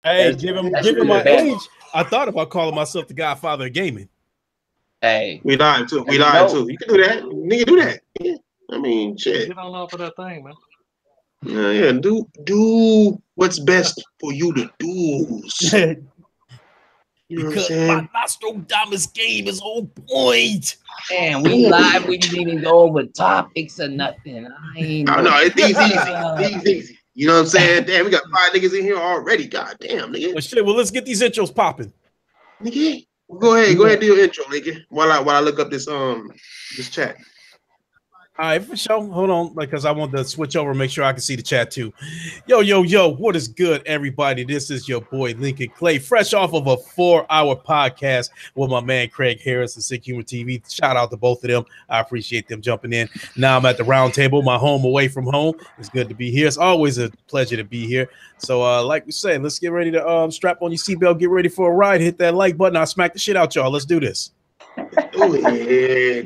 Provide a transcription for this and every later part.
Hey, given my age, I thought about calling myself the Godfather of gaming. Hey, we live too. We live too. You can do that. Nigga, do that. Yeah. I mean, shit. Get on off of that thing, man. Yeah. Do what's best for you to do. You know because my Nostradamus game is on point. Man, we live. We didn't even go over topics or nothing. No, it's easy. You know what I'm saying? Damn, we got 5 niggas in here already. God damn, nigga. Well, shit. Well, let's get these intros popping. Nigga, go ahead, do your intro, nigga. While I look up this chat. All right, for sure. Hold on, because I want to switch over and make sure I can see the chat too. Yo, what is good, everybody? This is your boy Lincoln Clay, fresh off of a 4-hour podcast with my man Craig Harris and Sick Humor TV. Shout out to both of them. I appreciate them jumping in. Now I'm at the round table, my home away from home. It's good to be here. It's always a pleasure to be here. So, like we said, let's get ready to strap on your seatbelt, get ready for a ride. Hit that like button. I'll smack the shit out y'all. Let's do this. Oh yeah.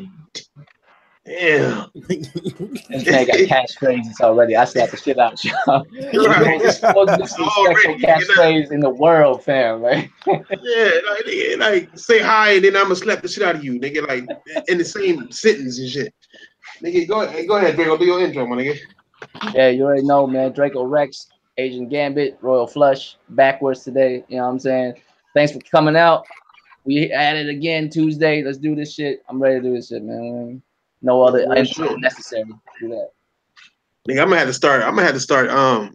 Yeah. This man got catchphrases already. I slapped the shit out y'all. Most disrespectful catchphrase in the world, fam, right? Yeah, like say hi and then I'm gonna slap the shit out of you, nigga, like in the same sentence and shit. Nigga, go ahead, Draco, do your intro, my nigga. Yeah, you already know, man. Draco Rex, Agent Gambit, Royal Flush, backwards today. You know what I'm saying? Thanks for coming out. We at it again Tuesday. Let's do this shit. I'm ready to do this shit, man. No other intro necessary. Do that. Nigga, I'm gonna have to start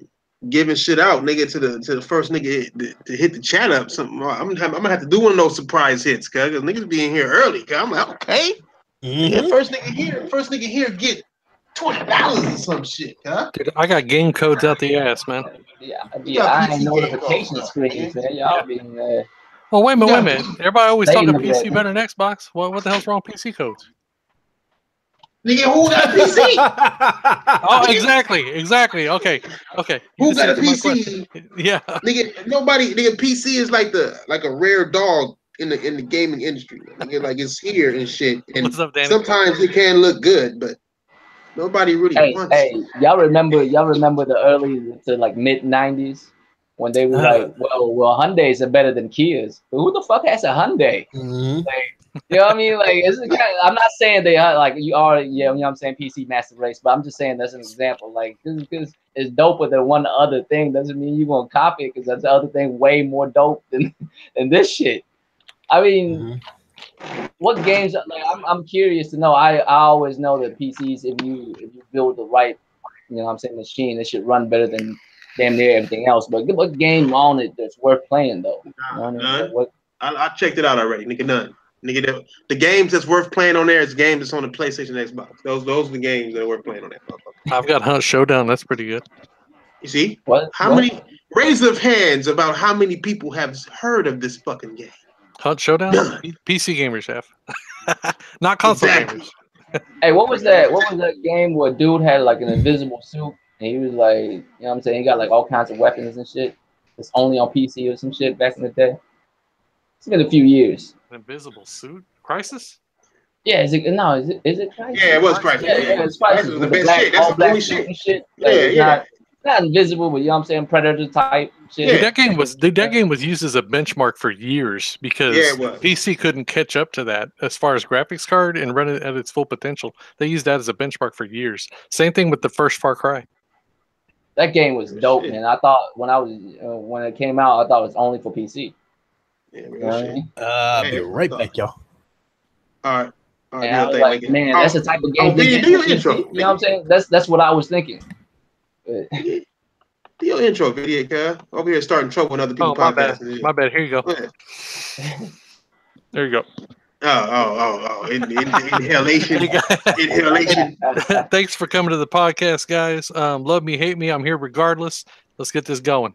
giving shit out, nigga, to the first nigga to hit the chat up. Something I'm gonna have to do one of those surprise hits, cause niggas be in here early. Cause I'm like, okay. Yeah, first nigga here get $20 or some shit, huh? Dude, I got game codes out the ass, man. Yeah, I ain't notification screens, man. Y'all be Well, wait a minute. Everybody always talking PC better than Xbox. What the hell's wrong with PC codes? Nigga, who got a PC? Oh, exactly. Okay. Who got a PC? Yeah. Nigga, PC is like a rare dog in the gaming industry. Nigga, like it's here and shit. And what's up, Danny? Sometimes it can look good, but nobody really wants it. Y'all remember the early to like mid 90s when they were like, well, Hyundais are better than Kias. But who the fuck has a Hyundai? Like, you know what I mean? Like, I'm not saying they are like you are, you know what I'm saying, PC master race, but I'm just saying that's an example. Like, because it's doper than one other thing doesn't mean you're gonna copy it because that's the other thing way more dope than this shit. I mean, what games? Like, I'm curious to know. I always know that PCs, if you build the right, you know what I'm saying, machine, it should run better than damn near everything else. But what game on it that's worth playing though? You know what I mean? I checked it out already, nigga. None. Nigga, the games that's worth playing on there is games that's on the PlayStation, Xbox. Those are the games that are worth playing on that. I've got Hunt Showdown. That's pretty good. You see? How many raise of hands about how many people have heard of this fucking game? Hunt Showdown? None. PC gamers have. Not console gamers. Hey, what was that game where dude had like an invisible suit and he was like, you know what I'm saying, he got like all kinds of weapons and shit. It's only on PC or some shit back in the day. It's been a few years. An invisible suit? Crisis? Yeah, is it Crisis? Yeah, it was Crisis. Yeah, it's Crisis. Was the best shit. That's the only shit. Like, not invisible, but you know what I'm saying, Predator type shit. Dude, that game was used as a benchmark for years because PC couldn't catch up to that as far as graphics card and run it at its full potential. They used that as a benchmark for years. Same thing with the first Far Cry. That game was dope, man. I thought when it came out, I thought it was only for PC. Yeah, I'll be right back, y'all. All right. And I was like, man, that's the type of game. Do your intro. You know what I'm saying? That's what I was thinking. Do your intro video, cuz. Over here starting trouble with other people's podcasts. My bad. Here you go. There you go. Inhalation. Thanks for coming to the podcast, guys. Love me, hate me. I'm here regardless. Let's get this going.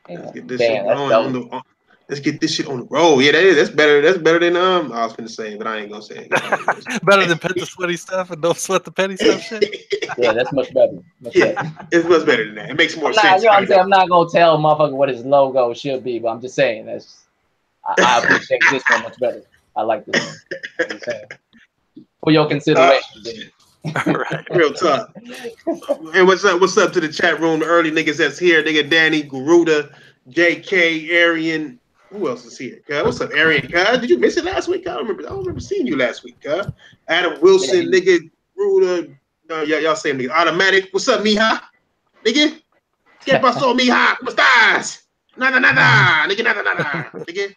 Let's get this shit going. Let's get this shit on the road. Yeah, that's better. That's better than I was gonna say, but I ain't gonna say it. Better than pet the sweaty stuff and don't sweat the petty stuff shit. Yeah, that's much better. It's much better than that. It makes more sense. You know what I'm saying? I'm not gonna tell a motherfucker what his logo should be, but I'm just saying I appreciate this one much better. I like this one. For your consideration. Right. Real tough. And what's up to the chat room, the early niggas that's here. Nigga Danny, Garuda, JK, Arian. Who else is here? What's up, Arian? Did you miss it last week? I don't remember seeing you last week. Adam Wilson, nigga, Ruler. No, y'all same nigga. Automatic. What's up, Mija? Nigga? ¿Qué pasó, Mija? ¿Cómo estás? Nada, nigga, nada. Nigga.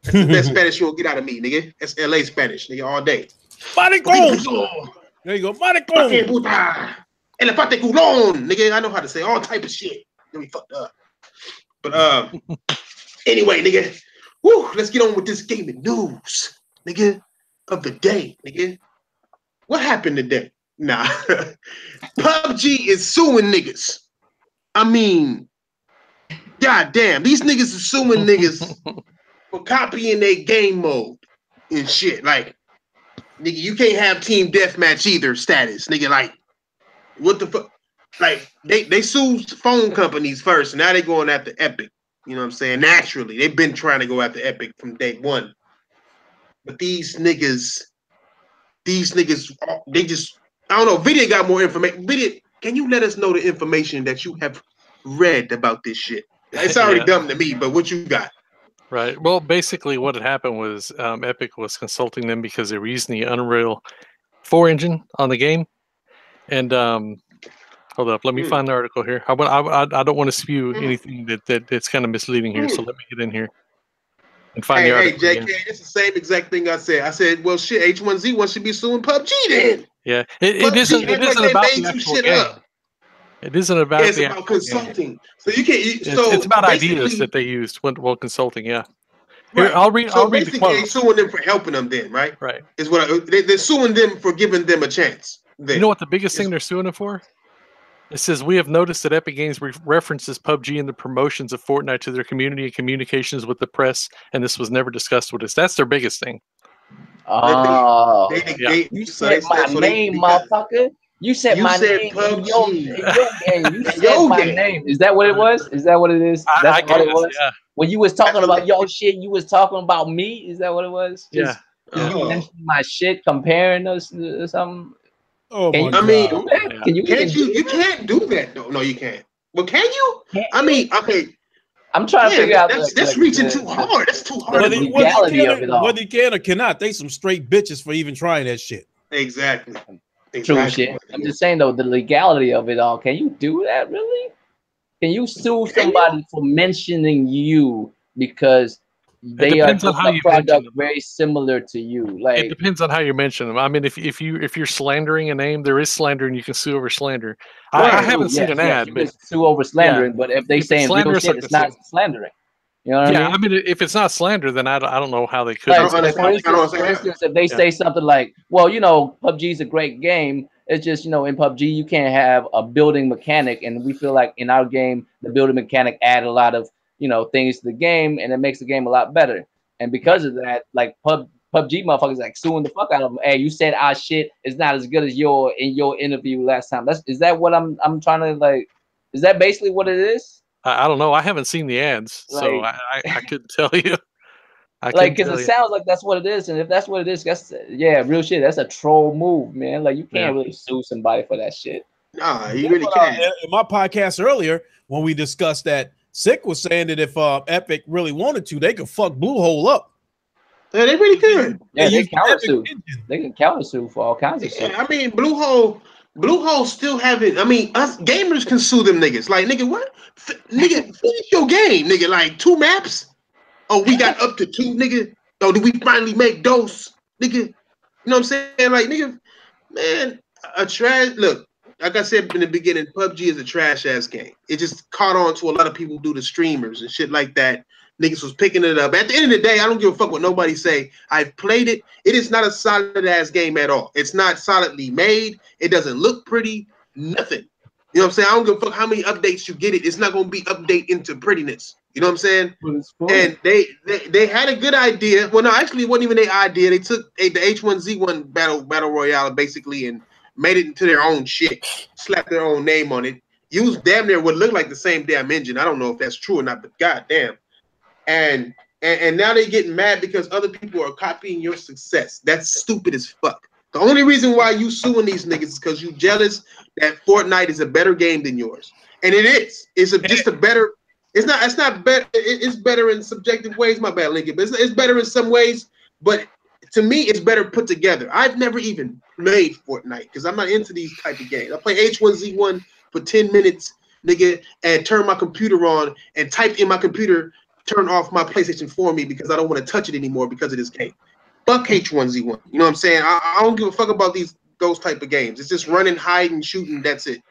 That's the best Spanish you'll get out of me, nigga. That's LA Spanish, nigga, all day. Maricón! There you go, maricón! Puta. Elefante culón! Nigga, I know how to say all type of shit. Then we fucked up. But anyway, nigga, let's get on with this gaming news, nigga, of the day, nigga. What happened today? Nah. PUBG is suing niggas. I mean, goddamn, these niggas are suing niggas for copying their game mode and shit. Like, nigga, you can't have team deathmatch either status, nigga. Like, what the fuck? Like, they sued phone companies first, and now they going after Epic. You know what I'm saying? Naturally, they've been trying to go after Epic from day one. But these niggas, they just, I don't know. Video got more information. Video, can you let us know the information that you have read about this shit? It's already dumb to me, but what you got? Right. Well, basically what had happened was Epic was consulting them because they were using the Unreal 4 engine on the game. And hold up, let me find the article here. I don't want to spew anything that's kind of misleading here, so let me get in here and find the article. Hey, JK, it's the same exact thing I said. I said, well, shit, H1Z1 should be suing PUBG then. Yeah, it isn't about the actual game. It isn't about it's about consulting. Game. So you can't. It's about ideas that they used while consulting. Yeah. Here, right. I'll read the quote. They're suing them for helping them. Then, right? Right. Is what they're suing them for giving them a chance. Then. You know what the biggest thing they're suing them for? It says, we have noticed that Epic Games references PUBG in the promotions of Fortnite to their community and communications with the press, and this was never discussed with us. That's their biggest thing. Oh, you said my name, motherfucker. You said my name in your game. You said my name. Is that what it was? Is that what it is? That's what it was? Yeah. When you was talking about your shit, you was talking about me? Is that what it was? Just, you mentioned my shit, comparing us to something? Oh, you can't do that though. No, you can't. Well, can you? I mean, okay. I'm trying to figure out. That's reaching too hard. That's too hard. Whether you can or cannot, they some straight bitches for even trying that shit. Exactly. True shit. I'm just saying though, the legality of it all. Can you do that really? Can you sue somebody for mentioning you because they are a product very similar to you? Like, it depends on how you mention them. I mean, if you're slandering a name, there is slander, and you can sue over slander. Right. I haven't seen an ad, but sue over slandering. But if they say real shit, it's not slandering. You know what I mean? If it's not slander, then I don't know how they could. For instance, if they say something like, well, you know, PUBG is a great game. It's just, you know, in PUBG, you can't have a building mechanic. And we feel like in our game, the building mechanic add a lot of, you know, things to the game, and it makes the game a lot better. And because of that, like PUBG motherfuckers like suing the fuck out of them. Hey, you said our shit is not as good as in your interview last time. Is that what I'm trying to like? Is that basically what it is? I don't know. I haven't seen the ads, so I couldn't tell you. Because it sounds like that's what it is, and if that's what it is, that's real shit. That's a troll move, man. Like you can't really sue somebody for that shit. Nah, you really can't. In my podcast earlier, when we discussed that, Sick was saying that if Epic really wanted to, they could fuck Bluehole up. Yeah, they really could. Yeah, they countersue. They can countersue for all kinds of shit. I mean, Bluehole still haven't. I mean, us gamers can sue them niggas. Like, nigga, what? Nigga, finish your game, nigga. Like 2 maps. Oh, we got up to 2, nigga. Oh, did we finally make those, nigga? You know what I'm saying? Like, nigga, man, a trash. Look, like I said in the beginning, PUBG is a trash ass game. It just caught on to a lot of people who do the streamers and shit like that. Niggas was picking it up. At the end of the day, I don't give a fuck what nobody say. I've played it. It is not a solid ass game at all. It's not solidly made. It doesn't look pretty. Nothing. You know what I'm saying? I don't give a fuck how many updates you get it. It's not gonna be update into prettiness. You know what I'm saying? And they had a good idea. Well, no, actually, it wasn't even their idea. They took the H1Z1 battle royale basically and made it into their own shit. Slapped their own name on it. Used damn near what looked like the same damn engine. I don't know if that's true or not, but goddamn. And now they're getting mad because other people are copying your success. That's stupid as fuck. The only reason why you suing these niggas is because you jealous that Fortnite is a better game than yours. And it is. It's just a better It's not better. It's better in subjective ways. My bad, Lincoln. But it's better in some ways. But to me, it's better put together. I've never even played Fortnite because I'm not into these type of games. I play H1Z1 for 10 minutes, nigga, and turn my computer on and type in my computer, turn off my PlayStation for me because I don't want to touch it anymore because of this game. Fuck H1Z1. You know what I'm saying? I don't give a fuck about those type of games. It's just running, hiding, shooting. That's it.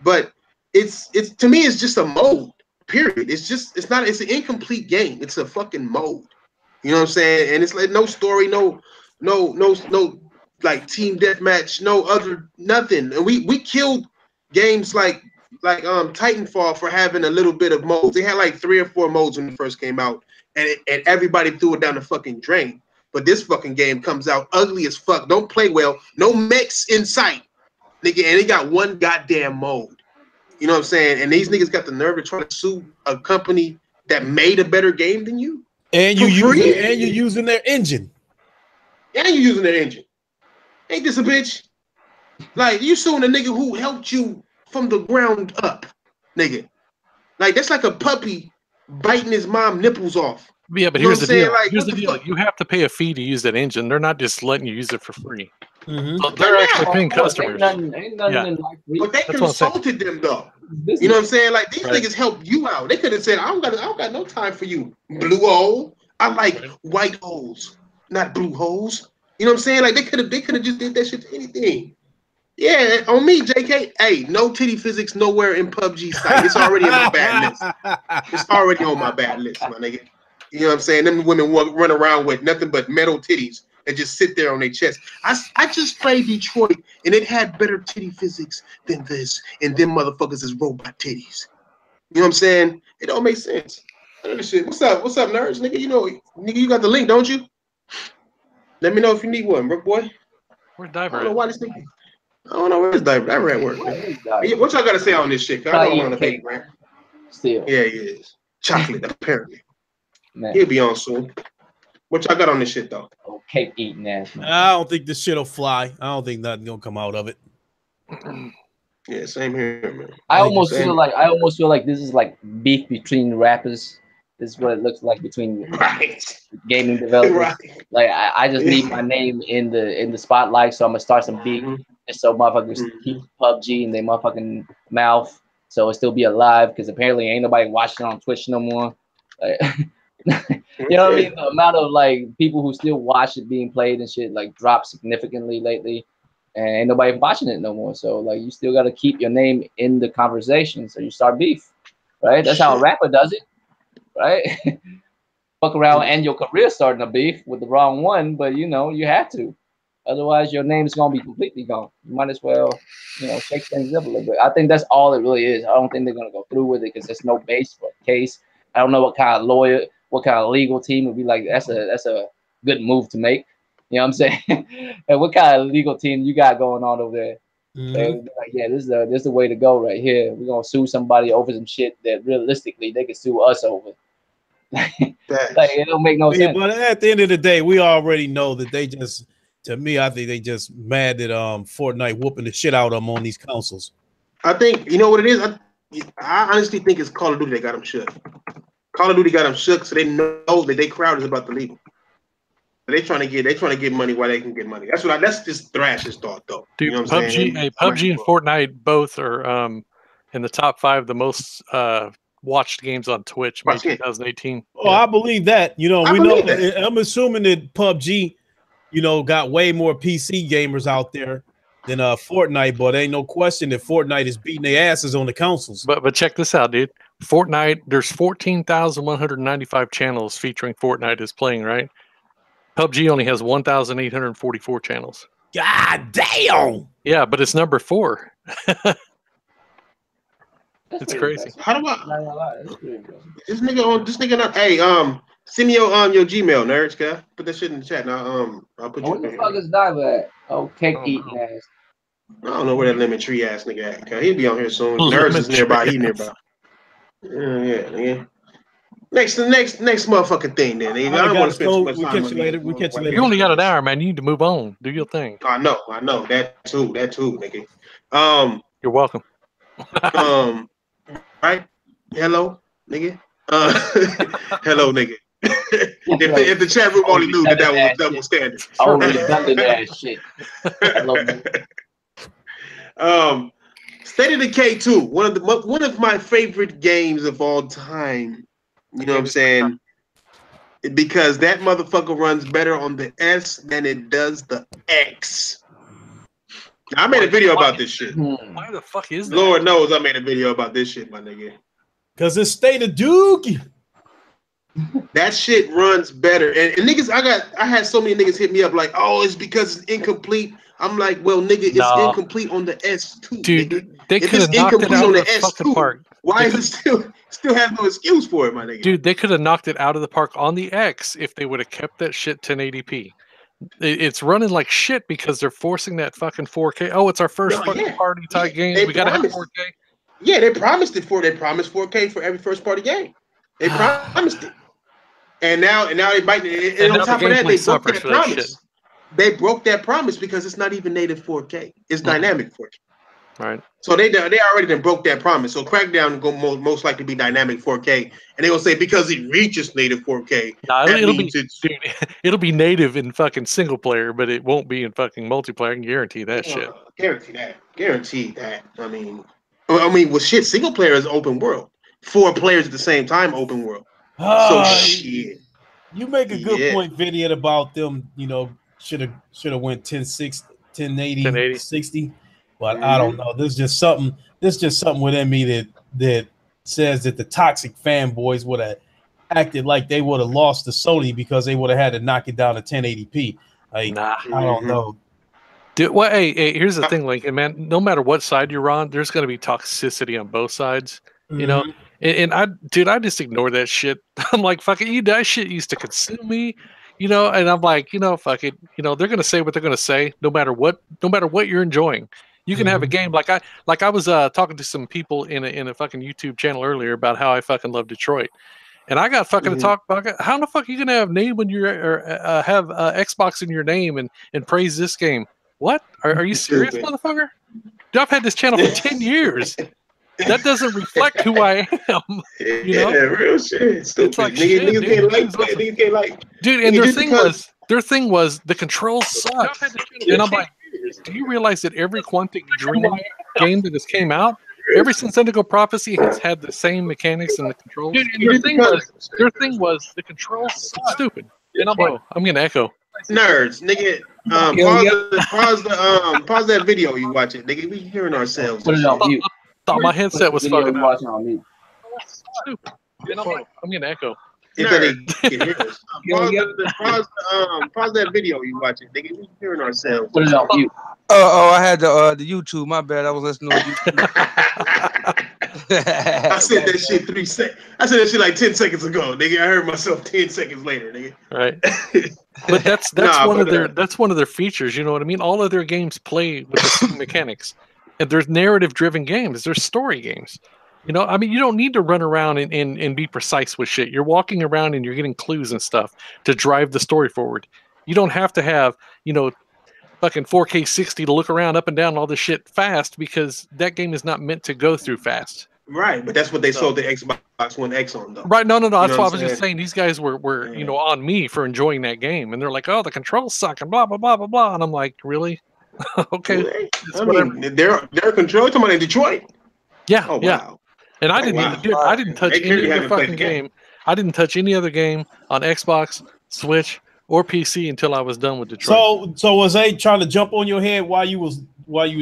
But it's to me, it's just a mode. Period. It's an incomplete game. It's a fucking mode. You know what I'm saying? And it's like no story, no like team deathmatch, no other nothing. And we killed games like Titanfall for having a little bit of modes. They had like 3 or 4 modes when it first came out, and everybody threw it down the fucking drain. But this fucking game comes out ugly as fuck. Don't play well. No mechs in sight, nigga. And it got one goddamn mode. You know what I'm saying? And these niggas got the nerve to try to sue a company that made a better game than you. And you're using their engine. And you're using their engine. Ain't this a bitch? Like, you suing a nigga who helped you from the ground up, nigga. Like, that's like a puppy biting his mom nipples off. Yeah, but here's the deal. Like, here's the deal. You have to pay a fee to use that engine. They're not just letting you use it for free. Mm-hmm. So they're actually paying customers. Ain't nothing but they consulted them though. You know what I'm saying? Like these niggas helped you out. They could have said, I don't got no time for you, blue hole. I like white holes, not blue holes. You know what I'm saying? Like they could have just did that shit to anything. Yeah, on me, JK. Hey, no titty physics nowhere in PUBG site. It's already on my bad list. It's already on my bad list, my nigga. You know what I'm saying? Them women run around with nothing but metal titties and just sit there on their chest. I just played Detroit and it had better titty physics than this, and them motherfuckers is robot titties. You know what I'm saying? It don't make sense. Shit. What's up, nerds? Nigga, you got the link, don't you? Let me know if you need one, bro, boy. Where's Diver? I don't know why this nigga. I don't know where's Diver. Diver at work. What y'all gotta say on this shit? I don't want to baby rant. Still. Yeah, he is. Chocolate, apparently. Man. He'll be on soon. What y'all got on this shit though? Oh, cake eating ass. Man. I don't think this shit'll fly. I don't think nothing gonna come out of it. Yeah, same here, man. I almost feel like this is like beef between rappers. This is what it looks like between gaming developers. Right. Like I just need my name in the spotlight, so I'm gonna start some beef, just so motherfuckers keep PUBG in their motherfucking mouth, so it still be alive. Because apparently ain't nobody watching on Twitch no more. Like, you know what I mean? The amount of like people who still watch it being played and shit like dropped significantly lately, and ain't nobody watching it no more. So like you still got to keep your name in the conversation, so you start beef, right? That's how a rapper does it, right? Fuck around and your career starting a beef with the wrong one, but you have to, otherwise your name is gonna be completely gone. You might as well, shake things up a little bit. I think that's all it really is. I don't think they're gonna go through with it because there's no base for a case. I don't know what kind of lawyer, what kind of legal team would be like. That's a good move to make. You know what I'm saying? And what kind of legal team you got going on over there? Like, yeah, this is the way to go right here. We're gonna sue somebody over some shit that realistically they could sue us over. Like it don't make no sense. But at the end of the day, we already know that they just. To me, I think they just mad that Fortnite whooping the shit out of them on these consoles. I think you know what it is. I honestly think it's Call of Duty that got them shook. Call of Duty got them shook, so they know that their crowd is about to leave them. They trying to get money while they can get money. That's just Thrash's thought, though. Dude, you know PUBG and Fortnite both are in the top 5 the most watched games on Twitch in 2018. Oh, yeah. I believe that. I'm assuming that PUBG, got way more PC gamers out there than Fortnite, but ain't no question that Fortnite is beating their asses on the consoles. But check this out, dude. Fortnite, there's 14,195 channels featuring Fortnite is playing, right? PUBG only has 1,844 channels. God damn! Yeah, but it's number 4. It's crazy. How do I? This nigga not. Hey, send me your Gmail, nerds, guy. Put that shit in the chat. Now, I'll put you. What the fuck is Diver at? Oh, cake eating ass. I don't know where that lemon tree ass nigga at. He'll be on here soon. Nerds is nearby. He nearby. Yeah. Next motherfucking thing, then. I don't want to spend too much time. We'll catch you later. You only got an hour, man. You need to move on. Do your thing. I know. That too, nigga. You're welcome. Right? Hello. nigga. Hello, nigga. if the chat room only knew that was a double standard. Oh, redundant ass shit. Hello, State of Decay 2, one of my favorite games of all time. You know what I'm saying? Because that motherfucker runs better on the S than it does the X. Now, I made a video about this shit. Why the fuck is that? Lord knows I made a video about this shit, my nigga. Because it's State of Dookie. That shit runs better. And niggas, I had so many niggas hit me up like, oh, it's because it's incomplete. I'm like, well, nigga, it's incomplete on the S2. Dude, nigga. They could have knocked it out of the fucking park. Why is it still have no excuse for it, my nigga? Dude, they could have knocked it out of the park on the X if they would have kept that shit 1080p. It's running like shit because they're forcing that fucking 4K. Oh, it's our first fucking party type game. We gotta have 4K. Yeah, they promised it for. They promised 4K for every first party game. They promised it, and now they might. And on top of that, they broke that promise. They broke that promise because it's not even native 4K. It's dynamic 4K. Right. So they already done broke that promise. So Crackdown go most likely be dynamic 4K, and they will say because it reaches native 4K. Nah, it'll be native in fucking single player, but it won't be in fucking multiplayer. I can guarantee that shit. Guarantee that. I mean, well, shit. Single player is open world. 4 players at the same time, open world. So shit. You make a good point, Vidiot, about them. You know, should have went 1080, 60. But I don't know. There's just something within me that says that the toxic fanboys would have acted like they would have lost to Sony because they would have had to knock it down to 1080p. Like, I don't know. Dude, well, hey, here's the thing, Lincoln, man. No matter what side you're on, there's going to be toxicity on both sides. You know, and I just ignore that shit. I'm like, fuck it, that shit used to consume me. You know, and I'm like, fuck it. You know, they're going to say what they're going to say, no matter what you're enjoying. You can have a game like I was talking to some people in a fucking YouTube channel earlier about how I fucking love Detroit, and I got fucking to talk about how the fuck are you gonna have name when you're have Xbox in your name and praise this game? What are you serious, motherfucker? Dude, I've had this channel for 10 years. That doesn't reflect who I am. You know, real shit. Stupid. It's like niggas can't like. Dude, and their thing was the controls suck, and I'm like. Do you realize that every Quantic Dream game that has came out, ever since Indigo Prophecy, has had the same mechanics and the controls? Dude, and their thing was the controls suck. Stupid. And I'm gonna echo. Nerds, nigga. Pause that video you watching, nigga. We hearing ourselves. Put it on mute. Thought my headset was fucking watching on mute. Stupid. And I'm gonna echo. Pause that video you watching, nigga. We hearing ourselves. Put it on mute. I had the YouTube. My bad. I was listening to YouTube. I said that shit 3 seconds. I said that shit like 10 seconds ago, nigga. I heard myself 10 seconds later, nigga. Right. But that's one of their features. You know what I mean? All of their games play with the same mechanics, and there's narrative-driven games. There's story games. You know, I mean, you don't need to run around and be precise with shit. You're walking around and you're getting clues and stuff to drive the story forward. You don't have to have, fucking 4K 60 to look around up and down all this shit fast because that game is not meant to go through fast. Right, but that's what they sold the Xbox One X on, though. Right, no. That's why I was just saying these guys were on me for enjoying that game. And they're like, oh, the controls suck and blah, blah, blah, blah, blah. And I'm like, really? Okay. I mean, they're controlling somebody in Detroit. Yeah, oh, yeah. Wow. And I didn't touch any other fucking game. I didn't touch any other game on Xbox, Switch, or PC until I was done with Detroit. So was they trying to jump on your head while you was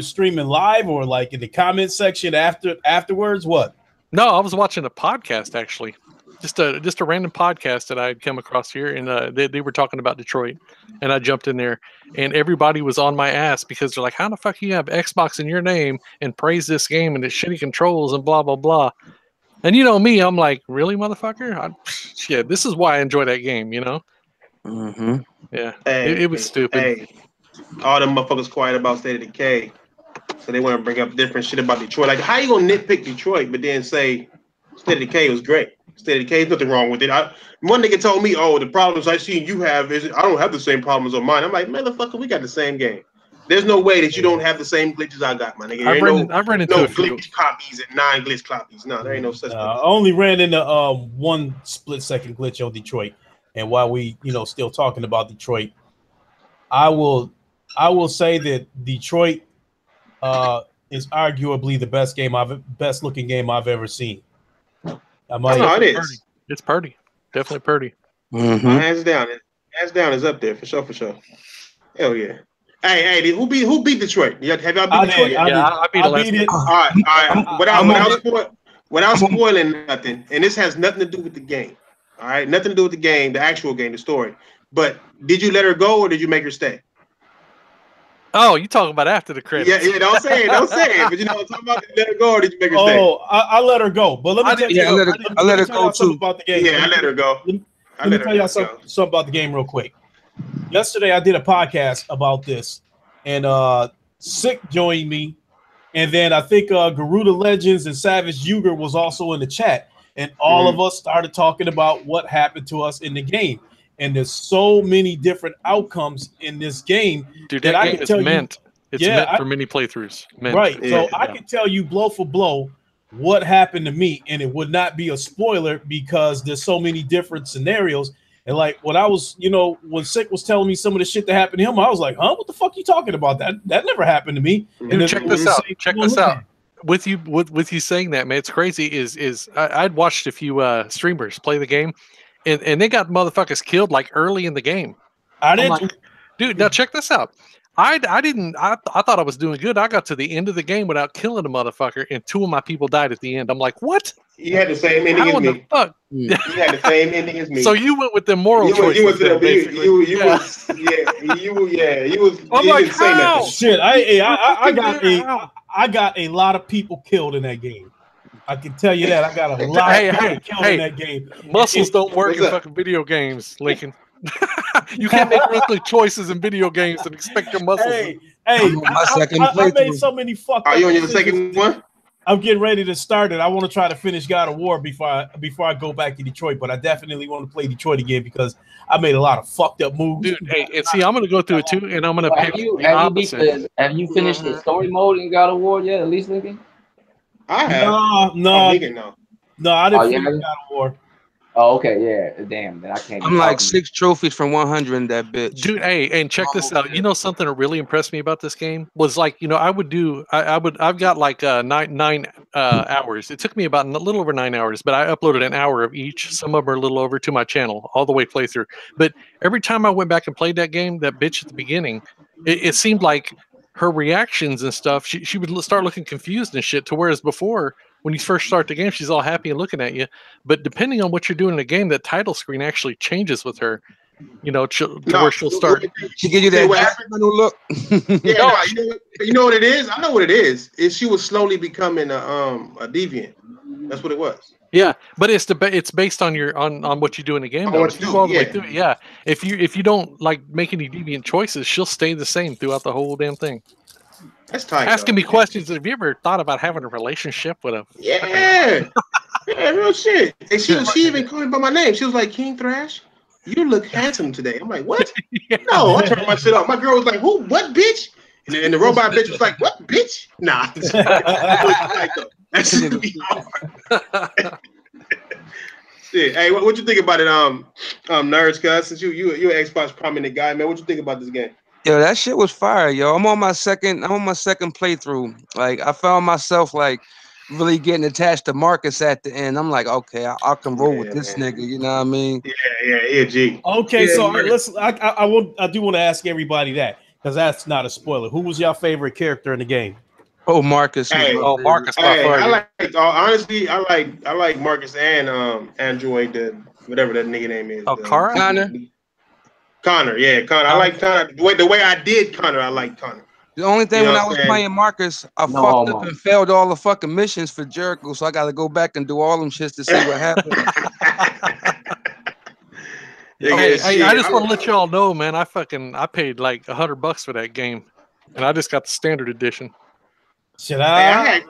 streaming live, or like in the comment section afterwards? What? No, I was watching a podcast actually, just a random podcast that I had come across here, and they were talking about Detroit, and I jumped in there, and everybody was on my ass because they're like, "How the fuck you have Xbox in your name and praise this game and its shitty controls and blah blah blah." And you know me, I'm like, "Really, motherfucker? Shit, this is why I enjoy that game." You know? Mm-hmm. Yeah, it was stupid. Hey, all them motherfuckers quiet about State of Decay, so they want to bring up different shit about Detroit. Like, how you gonna nitpick Detroit, but then say State of Decay was great? State of Decay, there's nothing wrong with it. One nigga told me, "Oh, the problems I see you have is I don't have the same problems on mine." I'm like, motherfucker, we got the same game. There's no way that you don't have the same glitches I got, my nigga. I've run into no a few glitch copies and non-glitch copies. No, there ain't no such thing. I only ran into one split-second glitch on Detroit. And while we, still talking about Detroit, I will say that Detroit is arguably the best looking game I've ever seen. It is. It's Purdy. Definitely Purdy. Mm-hmm. Hands down is up there for sure. Hell yeah. Hey, who beat Detroit? Have y'all beat Detroit? I beat it. All right. Without spoiling nothing, and this has nothing to do with the game. All right, nothing to do with the game, the actual game, the story. But did you let her go or did you make her stay? Oh, you talking about after the credits? Yeah. Don't say it. But I'm talking about let her go or did you make her stay? Oh, I let her go. But let me tell you, I let her go too. About the game. Yeah, I let her go. Let me tell y'all something about the game real quick. Yesterday, I did a podcast about this, and Sick joined me, and then I think Garuda Legends and Savage Uger was also in the chat, and all of us started talking about what happened to us in the game. And there's so many different outcomes in this game. Dude, that game is meant. It's meant for many playthroughs. Right. So I can tell you blow for blow what happened to me, and it would not be a spoiler because there's so many different scenarios. And like when I was, when Sick was telling me some of the shit that happened to him, I was like, huh, what the fuck are you talking about? That never happened to me. Dude, and check this out. With you saying that, man, it's crazy. I'd watched a few streamers play the game, and they got motherfuckers killed like early in the game. Dude, now check this out. I thought I was doing good. I got to the end of the game without killing a motherfucker, and 2 of my people died at the end. I'm like, what? You had the same ending as me. Fuck? You had the same ending as me. So you went with the moral choices. You was. I'm like, how? Shit, I got a lot of people killed in that game. I can tell you that. I got a lot of people killed in that game. Muscles don't work in fucking video games, Lincoln. You can't make ruthless choices in video games and expect your muscles. I made so many fucked up. Are you on your second one? I'm getting ready to start it. I want to try to finish God of War before I go back to Detroit, but I definitely want to play Detroit again because I made a lot of fucked up moves. Dude, and see, I'm gonna go through it too, and I'm gonna pick the opposite. Have you finished the story mode in God of War yet? At least, Lincoln. I have. No, I didn't finish God of War. Oh, okay, yeah. Damn, then I can't. I'm like 6 trophies from 100 in that bitch. Dude, and check this out. You know something that really impressed me about this game was like, I've got like 9 hours. It took me about a little over 9 hours, but I uploaded an hour of each. Some of them are a little over to my channel, all the way playthrough. But every time I went back and played that game, that bitch at the beginning, it seemed like her reactions and stuff, she would start looking confused and shit, to whereas before, when you first start the game, she's all happy and looking at you. But depending on what you're doing in the game, that title screen actually changes with her. Where she'll start. She give you that look. You know what it is? I know what it is. She was slowly becoming a deviant. That's what it was. Yeah, but it's based on on what you do in the game. If you go all the way through it, yeah. If you don't like make any deviant choices, she'll stay the same throughout the whole damn thing. That's tight. Asking me questions. Have you ever thought about having a relationship with a? Yeah, real shit. And she even called me by my name. She was like, "King Thrash, you look handsome today." I'm like, "What?" No, I turned my shit off. My girl was like, "Who? What, bitch?" And the robot bitch was like, "What, bitch?" Nah. That should be hard. Shit. Hey, what you think about it, nerds? Cuz since you're an Xbox prominent guy, man, what you think about this game? Yo, that shit was fire, yo. I'm on my second playthrough. Like, I found myself like really getting attached to Marcus at the end. I'm like, okay, I can roll with this nigga. You know what I mean? Yeah, G. Okay, so I do want to ask everybody that, because that's not a spoiler. Who was your favorite character in the game? Oh, Marcus. Marcus. Honestly, I like Marcus and Android, whatever that nigga name is. Connor, yeah, Connor. I like Connor. The way I did Connor, I like Connor. The only thing when I was playing Marcus, I fucked up and failed all the fucking missions for Jericho, so I got to go back and do all them shits to see what happened. I just want to let y'all know, man. I paid like $100 for that game, and I just got the standard edition. Should I?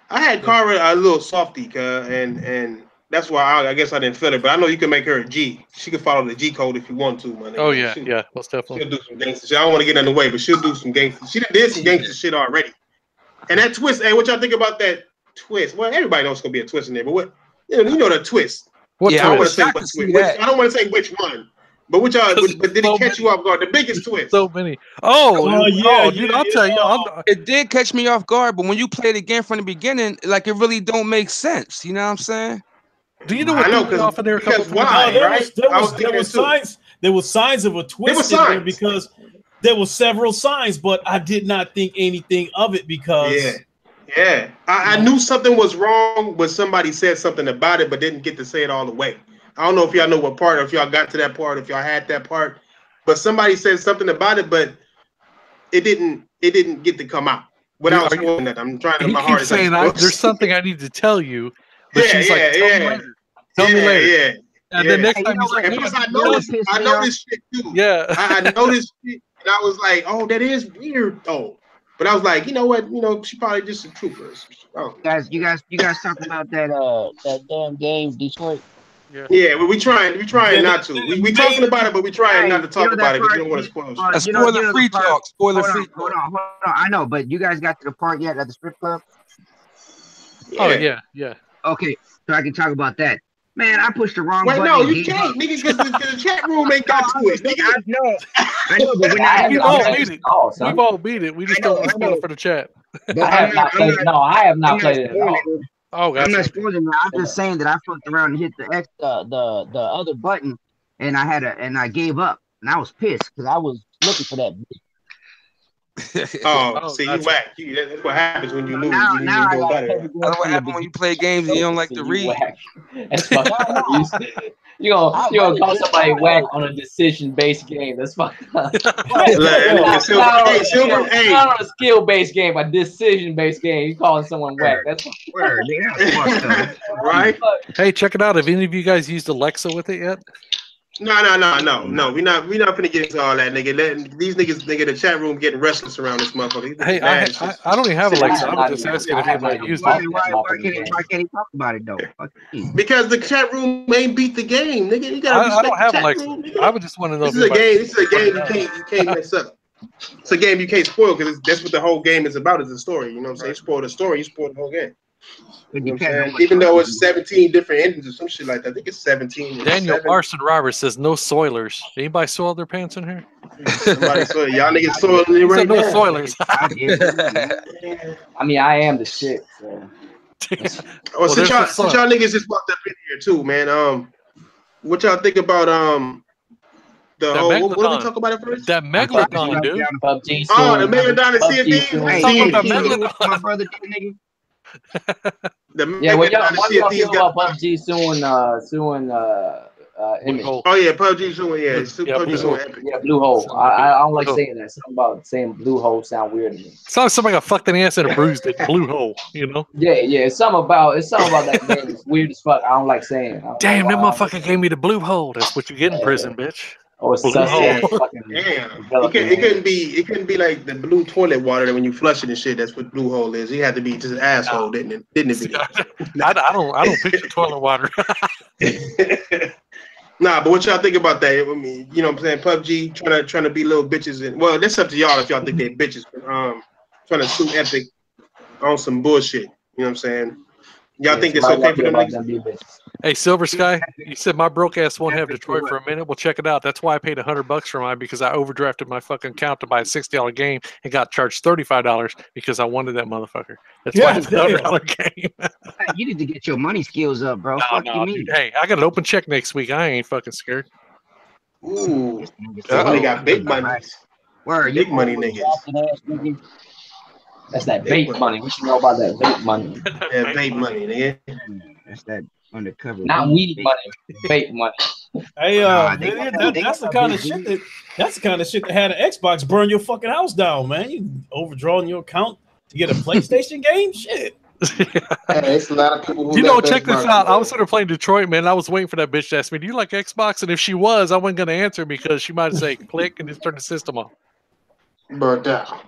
I had Kara a little softy, and That's why I guess I didn't feel it, but I know you can make her a G. She can follow the G code if you want to, man. Oh yeah, yeah, most definitely. She'll do some gangster shit. I don't want to get in the way, but she'll do some gangster. She did some gangster shit already. And that twist, hey, what y'all think about that twist? Well, everybody knows it's gonna be a twist in there, but what you know the twist. What I don't want to twist? say what twist. I don't want to say which one. But which y'all? But did it catch you off guard? The biggest twist. So many. Oh yeah, dude. I'll tell you. It did catch me off guard, but when you play it again from the beginning, like it really don't make sense. You know what I'm saying? Do you know what threw me off of there? There was signs of a twist in there because there were several signs, but I did not think anything of it because I knew something was wrong when somebody said something about it, but didn't get to say it all the way. I don't know if y'all know what part, or if y'all got to that part, if y'all had that part, but somebody said something about it, but it didn't get to come out without spoiling that. I'm trying to my hardest. Saying there's something I need to tell you, but she's like, tell me later. And the next time he's like, I noticed shit too. Yeah, I noticed shit, and I was like, oh, that is weird though. But I was like, you know what? You know, she probably just a trooper. You guys talking about that damn game, Detroit? Yeah, but we trying not to. We talking about it, but we trying not to talk about it because we don't want to spoil. Spoiler free talk. Spoiler free. Hold on. I know, but you guys got to the part yet at the strip club? Oh yeah. Okay, so I can talk about that. Man, I pushed the wrong button. Wait, no, you can't, nigga, because the chat room ain't got to it. Nigga. I know, but we're not. We've all beat it. We just don't spoil it for the chat. I have not played it at all. Oh, I'm not spoiling it. I'm just saying that I fucked around and hit the other button, and I gave up, and I was pissed because I was looking for that. See, you whack. That's what happens when you lose. That's what happens when you play games and you don't like to read. That's fucking you gonna call somebody whack on a decision-based game. That's fucking not on a skill-based game, a decision-based game. You calling someone whack. That's right. Hey, check it out. Have any of you guys used Alexa with it yet? No. We're not gonna get into all that, nigga. These niggas, the chat room getting restless around this motherfucker. Hey, I don't even have Alexa. I was just asking if anybody used it. Why can't he talk about it though? Because the chat room ain't beat the game, nigga. You gotta I don't have Alexa. Room, I would just want to know. This is a game you can't mess up. It's a game you can't spoil because that's what the whole game is about. Is the story. You know what I'm saying? You spoil the story, you spoil the whole game. You know what I'm saying? Even though it's 17 different endings or some shit like that. I think it's 17. Daniel Arson Roberts says no soilers. Anybody soil their pants in here? Somebody soil. Y'all niggas soiling it right now. No soilers. I mean, I am the shit. So. Since y'all niggas just walked up in here too, man. What y'all think about the whole? What did we talk about it first? That Megalodon, dude. PUBG. Oh, the Megalodon and CFD. My brother, nigga. When y'all feel about PUBG suing Image. Oh yeah, PUBG suing PUBG suing Epic. Yeah, Blue Hole. I don't like saying that. Something about saying Blue Hole sound weird to me. It's like somebody got fucked in the ass and bruised it. Blue Hole, you know? Yeah. It's something about that game. It's weird as fuck. I don't like saying it. Damn, that motherfucker gave me the blue hole. That's what you get in prison, bitch. Oh, it's damn. It couldn't be like the blue toilet water that when you flush it and shit. That's what blue hole is. It had to be just an asshole, didn't it? I don't picture toilet water. Nah, but what y'all think about that? I mean, you know what I'm saying? PUBG trying to be little bitches, and well, that's up to y'all if y'all think they're bitches. But trying to sue Epic on some bullshit. You know what I'm saying? Y'all think it's okay for them niggas? Hey, Silver Sky, you said my broke ass won't have Detroit for a minute. Well, check it out. That's why I paid $100 for mine, because I overdrafted my fucking account to buy a $60 game and got charged $35 because I wanted that motherfucker. That's why it's $100 game. You need to get your money skills up, bro. No, dude, hey, I got an open check next week. I ain't fucking scared. Ooh, they got big money. Where big money niggas? That's that vape money. What you know about that vape money? That vape money, nigga. That's that undercover. Not weed money, vape money. Hey, that's the kind of shit that had an Xbox burn your fucking house down, man. You overdrawing your account to get a PlayStation game? Shit. Hey, it's a lot of people who check this out. I was sort of playing Detroit, man. I was waiting for that bitch to ask me, do you like Xbox? And if she was, I wasn't going to answer because she might say click and just turn the system off. Burnt out.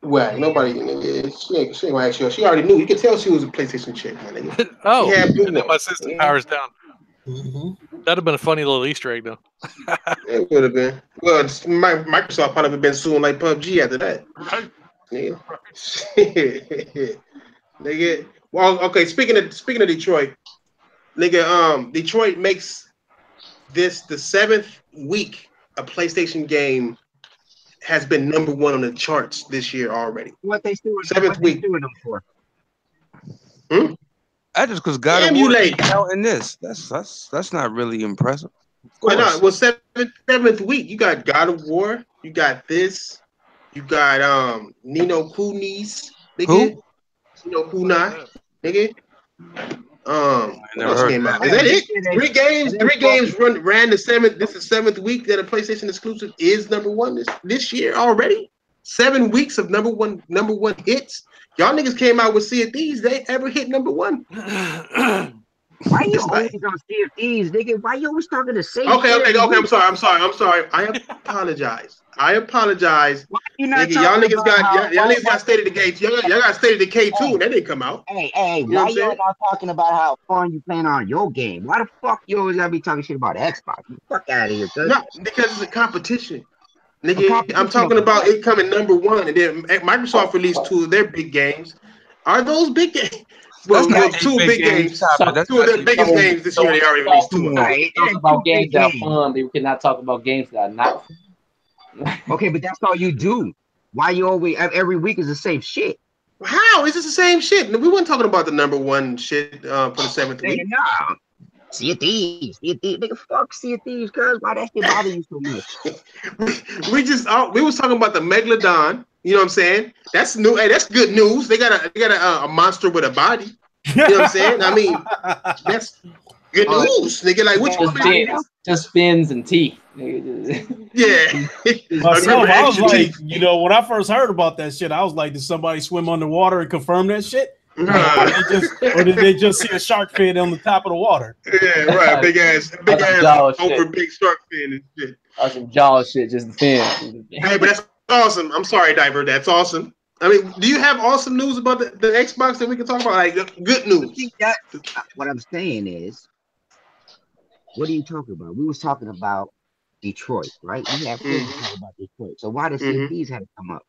Well, nobody. She ain't gonna ask you. She already knew. You could tell she was a PlayStation chick, my nigga. Oh, and then my system powers down. Mm-hmm. That'd have been a funny little Easter egg, though. It would have been. Well, Microsoft probably been suing like PUBG after that. Right. Nigga. Nigga. Well, okay. Speaking of Detroit, nigga. Detroit makes this the 7th week a PlayStation game has been #1 on the charts this year already. What they suing? 7th week. Suing them for? That just because God emulate out in this. That's not really impressive. Why not? Well, seventh week. You got God of War. You got this. You got Nino Kuni's. Nigga. Who? Nino Kunai. Nigga. What else came out? Is that. Is that it? Three games ran the 7th. This is the 7th week that a PlayStation exclusive is #1 this year already. 7 weeks of number one hits. Y'all niggas came out with Sea of Thieves. They ever hit #1? Why you always on Sea of Thieves, nigga? Why you always talking the same? Okay. I'm sorry. I apologize. Why you not nigga, y'all niggas got State of Decay. Y'all got State of Decay too. That didn't come out. Hey, why y'all not talking about how fun you playing on your game? Why the fuck you always gotta be talking shit about Xbox? Get the fuck out of here, cuz. No, because it's a competition. Nigga, I'm talking about it coming #1, and then Microsoft released 2 of their big games. Are those big games? Well, 2 big games. 2 of their biggest games this year. They already released 2 of them. Talk about games that are fun, but we cannot talk about games that are not fun. Okay, but that's all you do. Why you always every week is the same shit? How is this the same shit? We weren't talking about the #1 shit for the 7th week. No. Sea of Thieves. Nigga, fuck Sea of Thieves, cuz. Why that shit bother you so much? we was talking about the Megalodon. You know what I'm saying? That's new. Hey, that's good news. They got a monster with a body. You know what I'm saying? I mean, that's good news, nigga. Like, what just fins and teeth. Yeah. Myself, I was like, when I first heard about that shit, I was like, did somebody swim underwater and confirm that shit? Or did they just see a shark fin on the top of the water? Yeah, right. Big ass over big shark fin and shit. That's some jaw shit, just the fin. Hey, but that's awesome. I'm sorry, Diver. That's awesome. I mean, do you have awesome news about the Xbox that we can talk about? Like, good news. What I'm saying is, what are you talking about? We was talking about Detroit, right? We have to talk about Detroit. So why does CFDs have to come up?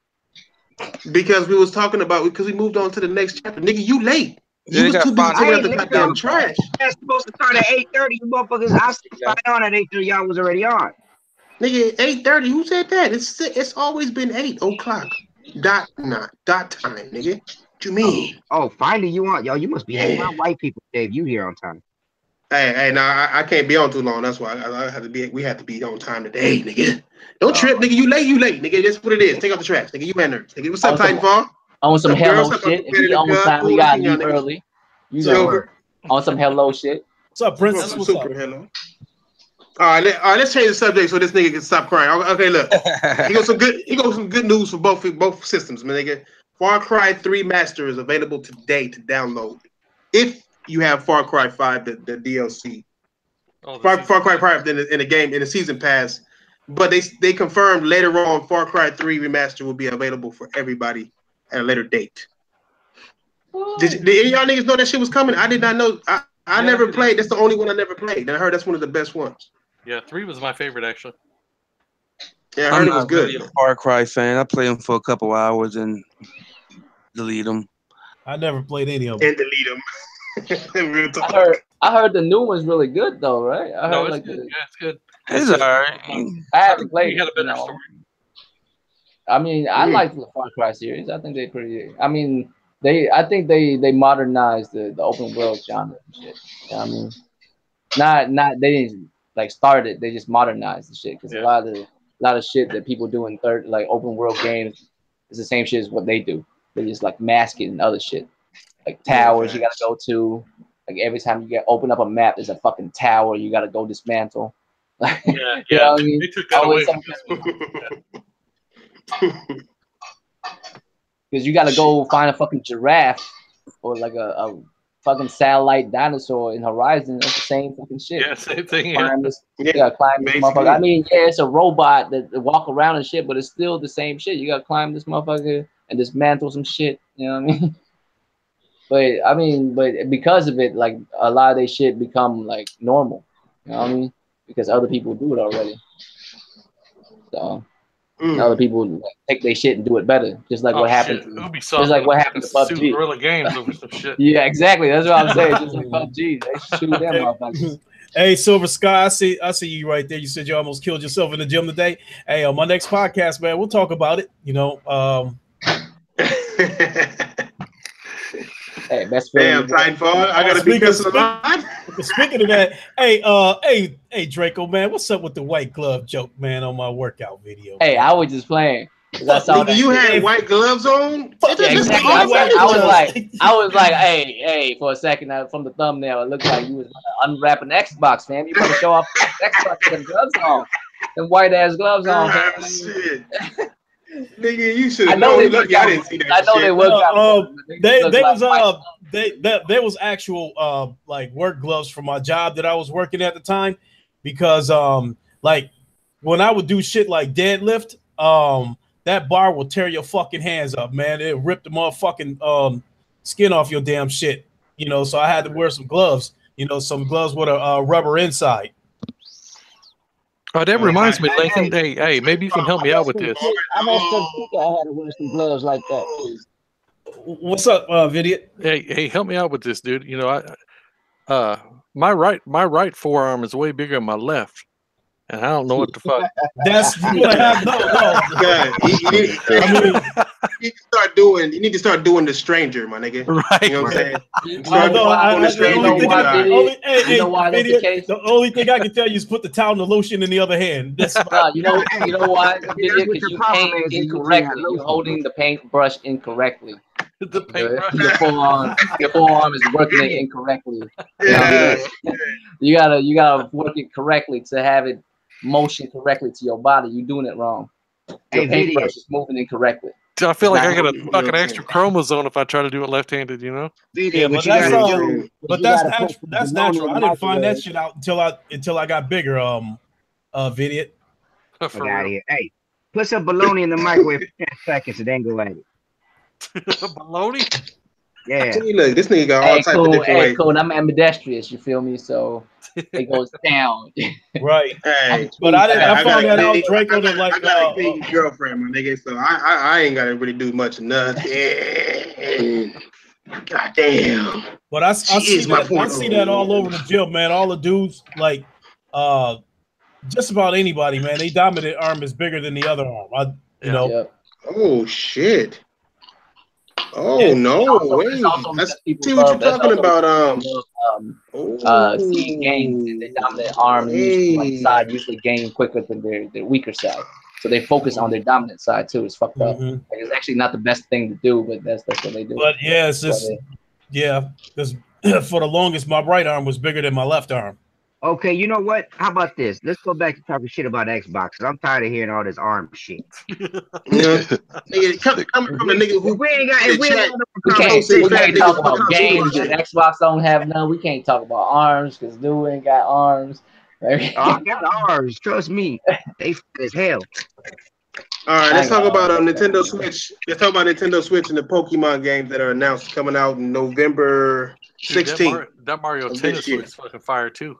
Because we was talking about we moved on to the next chapter. Nigga, you late. You was too busy taking out the goddamn trash. That's supposed to start at 8:30. You motherfuckers, I signed on at 8:30. Y'all was already on. Nigga, 8:30. Who said that? It's always been 8 o'clock. Dot time, nigga. What you mean? Oh, finally you on? Yo, you must be hanging out white people, Dave. You here on time? Hey, nah, I can't be on too long. That's why I have to be. We have to be on time today, nigga. Don't trip, nigga. You late, nigga. That's what it is. Take out the trash, nigga. You man nerds, nigga. What's up, Titanfall? On some hello shit. If you on time, we gotta leave early. You know, on some hello shit. What's up, Princess? What's up? Hello. All right, let's change the subject so this nigga can stop crying. Okay, look. He got some good news for both systems, man, nigga. Far Cry 3 Master is available today to download. If you have Far Cry 5, the DLC. Far Cry 5 in the game, in the season pass. But they confirmed later on Far Cry 3 Remaster will be available for everybody at a later date. Did any of y'all niggas know that shit was coming? I did not know. I never played. That's the only one I never played. And I heard that's one of the best ones. Yeah, 3 was my favorite, actually. Yeah, I heard it was good. I'm a Far Cry fan. I play them for a couple hours and delete them. I never played any of them. And delete them. I heard the new one's really good though, right? I heard it's good. Yeah, it's good. It's alright. I haven't played. You had a better story. I mean, I like the Far Cry series. I think they're pretty. I mean, I think they modernized the open world genre and shit. You know what I mean, not they didn't like start it. They just modernized the shit because a lot of shit that people do in open world games is the same shit as what they do. They just like mask it and other shit. Like towers you gotta go to. Like every time you open up a map, there's a fucking tower you gotta go dismantle. Yeah. You know what I mean? They took that away from because you gotta go find a fucking giraffe or like a fucking satellite dinosaur in Horizon. That's the same fucking shit. Yeah, same thing. You gotta climb this motherfucker. I mean, yeah, it's a robot that walk around and shit, but it's still the same shit. You gotta climb this motherfucker and dismantle some shit. You know what I mean? But because of it, like a lot of their shit become like normal. You know what I mean? Because other people do it already. So other people like, take their shit and do it better. Just like what happened. Just like what happened to PUBG. Guerrilla Games over some shit. Yeah, exactly. That's what I'm saying. Just like PUBG, they shoot them motherfuckers. Hey, Silver Sky, I see you right there. You said you almost killed yourself in the gym today. Hey, on my next podcast, man, we'll talk about it. You know, hey, best feeling. Damn, Titanfall. I gotta be careful. Speaking of that, hey, Draco, man, what's up with the white glove joke, man, on my workout video? Hey, I was just playing. I saw that you had white gloves on? Yeah, exactly. I was like, hey, for a second, from the thumbnail, it looked like you was unwrapping Xbox, fam. You better show off Xbox with them gloves on. Them white ass gloves on, fam. Shit. Nigga, you should. I know they look. I didn't see that. I know they was there was actual like work gloves for my job that I was working at the time, because like when I would do shit like deadlift, that bar will tear your fucking hands up, man. It ripped the motherfucking skin off your damn shit, you know. So I had to wear some gloves, you know, some gloves with a rubber inside. Oh, that reminds me, Lincoln. Hey, maybe you can help me out with this. I had to wear some gloves like that. What's up, Vidiot? Hey, help me out with this, dude. You know, my right forearm is way bigger than my left, and I don't know what the fuck. That's what I have. No. You need to start doing the stranger, my nigga. Right. You know what I'm saying? The only thing I can tell you is put the towel and the lotion in the other hand. That's you know why? Because you paint incorrectly. You're holding the paintbrush incorrectly. The paintbrush. Your forearm is working it incorrectly. You gotta work it correctly to have it motion correctly to your body. You're doing it wrong. Your paintbrush is moving incorrectly. I feel like I got a fucking extra chromosome if I try to do it left-handed, you know? Yeah, but that's natural. I didn't find that shit out until I got bigger. Vidiot. Get out of here. Hey, put some bologna in the microwave for 10 seconds and then go at it. Bologna? Yeah. See, look, this nigga got all types of different ways. Cool. I'm ambidextrous, you feel me? So it goes down. Right. Hey, but I found that out. Draco didn't like. I got a big girlfriend, my nigga, so I ain't gotta really do much of nothing. God damn. But I see that all over the gym, man. All the dudes, like, just about anybody, man. They dominant arm is bigger than the other arm. You know. Yep. Oh shit. Oh no! Wait, see what you're talking about. Seeing gains in the dominant arm, side usually gain quicker than their weaker side. So they focus on their dominant side too. It's fucked up. Like, it's actually not the best thing to do, but that's what they do. But yeah, it's just because for the longest, my right arm was bigger than my left arm. Okay, you know what? How about this? Let's go back to talking shit about Xboxes. I'm tired of hearing all this arm shit. Nigga, coming from a nigga who we can't talk about games. Xbox don't have none. We can't talk about arms because dude ain't got arms. I got arms. Trust me, they as hell. All right, let's talk about Nintendo Switch. Let's talk about Nintendo Switch and the Pokemon games that are announced coming out in November 16th. That Mario Tennis was fucking fire too.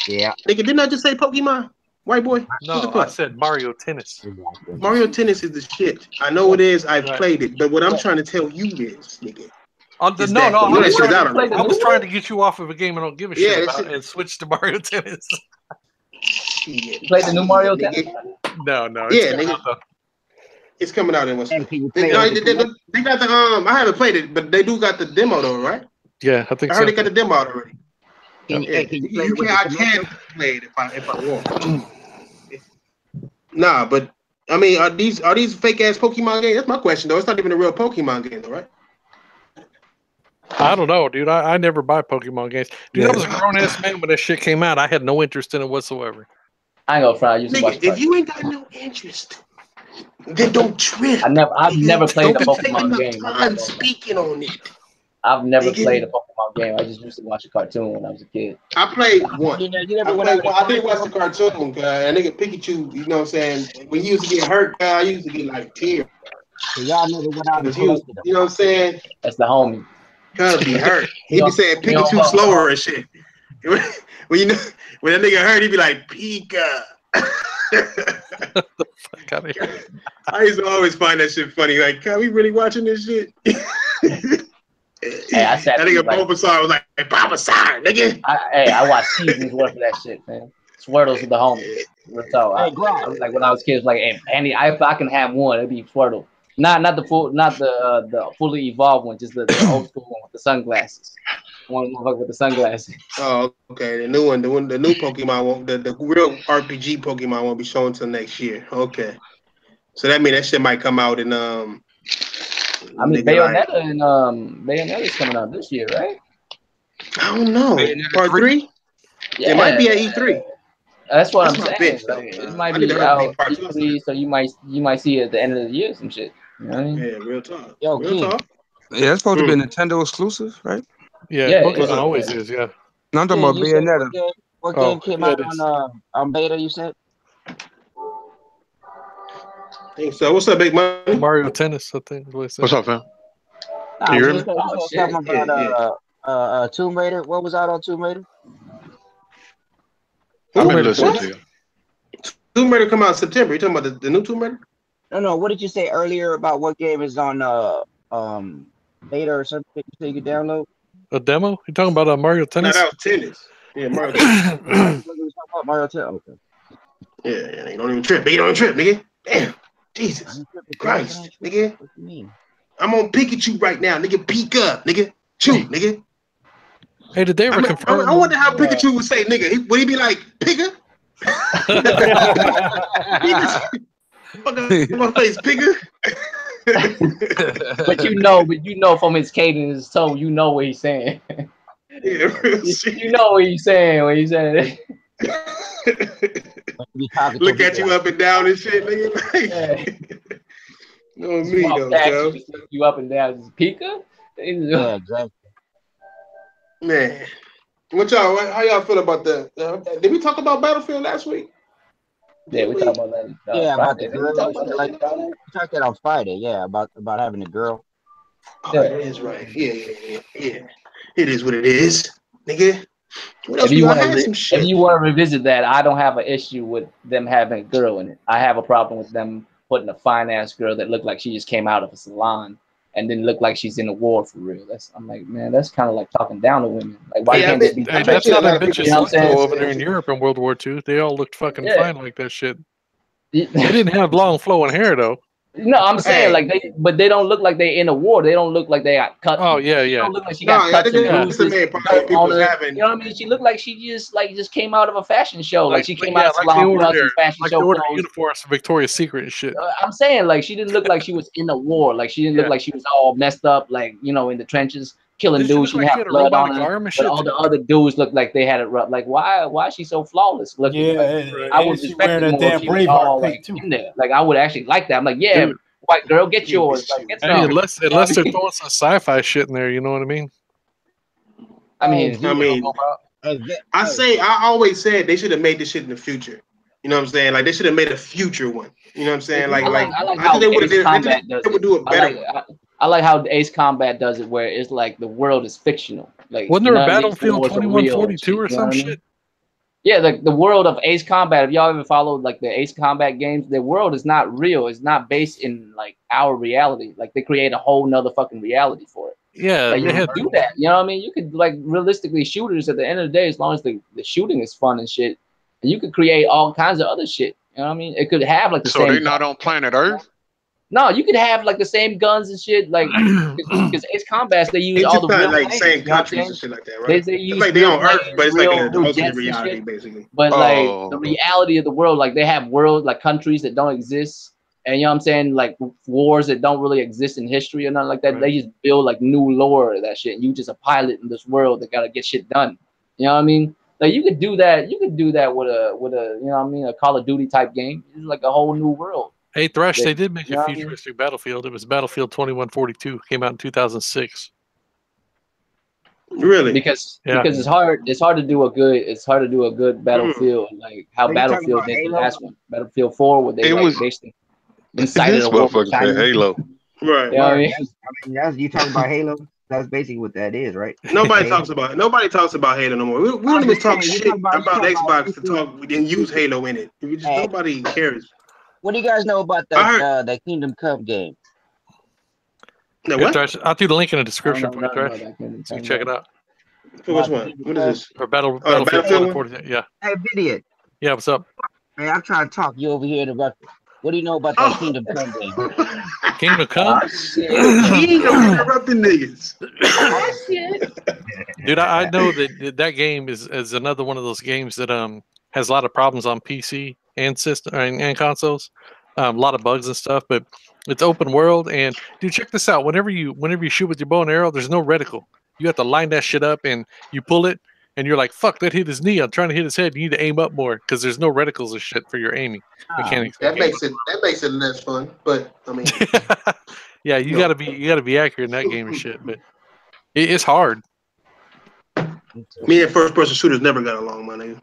Yeah. Nigga, didn't I just say Pokemon? White boy? No, I said Mario Tennis. Mario Tennis is the shit. I know it is. I've played it. But what I'm trying to tell you is, nigga. I was trying to get you off of a game I don't give a shit about and switch to Mario Tennis. You played the new Mario Tennis? No. It's coming out in what's they got the I haven't played it, but they do got the demo though, right? Yeah, I think I heard they got the demo already. I can play it if I want. Nah, but I mean, are these fake ass Pokemon games? That's my question though. It's not even a real Pokemon game though, right? I don't know, dude. I never buy Pokemon games. Dude, I was a grown ass man when that shit came out. I had no interest in it whatsoever. I ain't gonna fry. If you ain't got no interest, then don't trip. I've never played a Pokemon game. I'm speaking on it. I've never played a Pokemon game. I just used to watch a cartoon when I was a kid. I played one. I did watch the cartoon, and nigga Pikachu, you know what I'm saying? When he used to get hurt, I used to get like tears. So y'all never went out and collected them. You know what I'm saying? That's the homie. Cuz be hurt. He be saying Pikachu slower and shit. When when that nigga hurt, he be like Pika. Fuck out of here. I used to always find that shit funny. Like, are we really watching this shit? Hey, I sat that nigga Bulbasaur was like, hey, Bulbasaur, nigga. I watched seasons worth of that shit, man. Swirtles with the homie. So I was like, when I was kids, like, hey, Andy, if I can have one, it'd be Swirtle. Not the fully evolved one, just the old school one with the sunglasses. One motherfucker with the sunglasses. Oh, okay. The new one, the new Pokemon won't. The real RPG Pokemon won't be shown until next year. Okay. So that means that shit might come out in I mean, Bayonetta and Bayonetta's coming out this year, right? I don't know. Part 3? Yeah, it might be at E3. That's what I'm saying. Bitch, like, it might be out E3, so you might see it at the end of the year some shit. You know what I mean? Yeah, real talk. Yo, real talk. Yeah, it's supposed to be a Nintendo exclusive, right? Yeah, Pokemon always is. Yeah. No, I'm talking about Bayonetta. What game came out on beta? You said. I think so. What's up, Big Money? Mario Tennis, I think. What's up, fam? Nah, you hear me? Talking about Tomb Raider. What was out on Tomb Raider? I've been listening to you. Tomb Raider come out in September. You talking about the new Tomb Raider? No. What did you say earlier about what game is on beta or something so you can download? A demo? You talking about Mario Tennis? No, that was tennis. Yeah, Mario Tennis. Mario Tennis. Okay. Yeah, you don't even trip. You don't even trip, nigga. Damn. Jesus Christ, nigga. What you mean? I'm on Pikachu right now, nigga. Peek up, nigga. Chew, nigga. Hey, did they ever confirm? I wonder how Pikachu would say, nigga. Would he be like, Pika? Fuck my face, Pika. but you know from his cadence, his tone, you know what he's saying. Yeah, you know what he's saying when he's saying it. Look at you up and down and shit, nigga. No, me though, Joe. You up and down, just Pika. Yeah, exactly. Man, how y'all feel about that? Did we talk about Battlefield last week? Yeah, we talked about that. About the girl. We talked that on Friday. Yeah, about having a girl. Oh, yeah, that is right. Yeah. It is what it is, nigga. If you want to revisit that, I don't have an issue with them having a girl in it. I have a problem with them putting a fine ass girl that looked like she just came out of a salon and then look like she's in a war for real. I'm like, man, that's kind of like talking down to women. Like, why can't they be? That's how the bitches over there in Europe in World War II. They all looked fucking fine like that shit. They didn't have long flowing hair though. No, I'm saying but they don't look like they're in a war. They don't look like they got cut. Oh yeah. They don't look like she got cuts and bruises. You know what I mean? She looked like she just came out of a fashion show. Like she came out of salon fashion show clothes. Uniforms for Victoria's Secret and shit. I'm saying like she didn't look like she was in a war. Like she didn't look like she was all messed up. Like in the trenches killing dudes. She had blood on her. But all the other dudes looked like they had it rough. Like why is she so flawless looking? I would respect her more if she was all like in there. Like I would actually like that. I'm like, yeah. White girl, get yours. Like, get unless they're throwing some sci-fi shit in there, you know what I mean? I always said they should have made this shit in the future. You know what I'm saying? Like they should have made a future one. You know what I'm saying? I think they would do it better. I like how Ace Combat does it, where it's like the world is fictional. Like wasn't there a Battlefield 2142 or some shit? Yeah, like the world of Ace Combat. If y'all ever followed like the Ace Combat games, the world is not real. It's not based in like our reality. Like they create a whole nother fucking reality for it. Yeah, like, you can do that. You know what I mean? You could like realistically shooters at the end of the day, as long as the shooting is fun and shit, and you could create all kinds of other shit. You know what I mean? It could have like the same. So they're not on planet Earth? No, you could have like the same guns and shit, like because Ace Combats they use all the real like planes, same countries and shit like that, right? They use like they on Earth, but it's like an alternate reality, basically. But like the reality of the world, like they have worlds, like countries that don't exist, and you know what I'm saying, like wars that don't really exist in history or nothing like that. Right. They just build like new lore of that shit. And you just a pilot in this world that gotta get shit done. You know what I mean? Like you could do that. You could do that with a you know what I mean, a Call of Duty type game. It's like a whole new world. Hey, Thresh, they did make a futuristic Battlefield. It was Battlefield 2142. Came out in 2006. Really? Because it's hard to do a good Battlefield like how Battlefield did the last one. Battlefield 4 where they incited a war with China. Halo. Right. You know what I mean? That's you talking about Halo. That's basically what that is, right? Nobody talks about it. Nobody talks about Halo no more. We don't even talk shit about Xbox to talk. We didn't use Halo in it. We just nobody cares. What do you guys know about that Kingdom Come game? No, what? I'll do the link in the description for you, Thrash. So you check it out. For which one? What is this? For Battlefield 40. Yeah. Hey, Idiot. Yeah, what's up? Man, I'm trying to talk. You over here interrupting. What do you know about that Kingdom Come game? Kingdom Come? Kingdom interrupting niggas. Dude, I know that game is another one of those games that has a lot of problems on PC and system and consoles. A lot of bugs and stuff, but it's open world. And dude, check this out. Whenever you shoot with your bow and arrow, there's no reticle. You have to line that shit up, and you pull it, and you're like, "Fuck, that hit his knee. I'm trying to hit his head. You need to aim up more because there's no reticles and shit for your aiming mechanics." That makes it less fun. But I mean, yeah, you gotta be accurate in that game and shit. But it's hard. Me and first person shooters never got along, my nigga.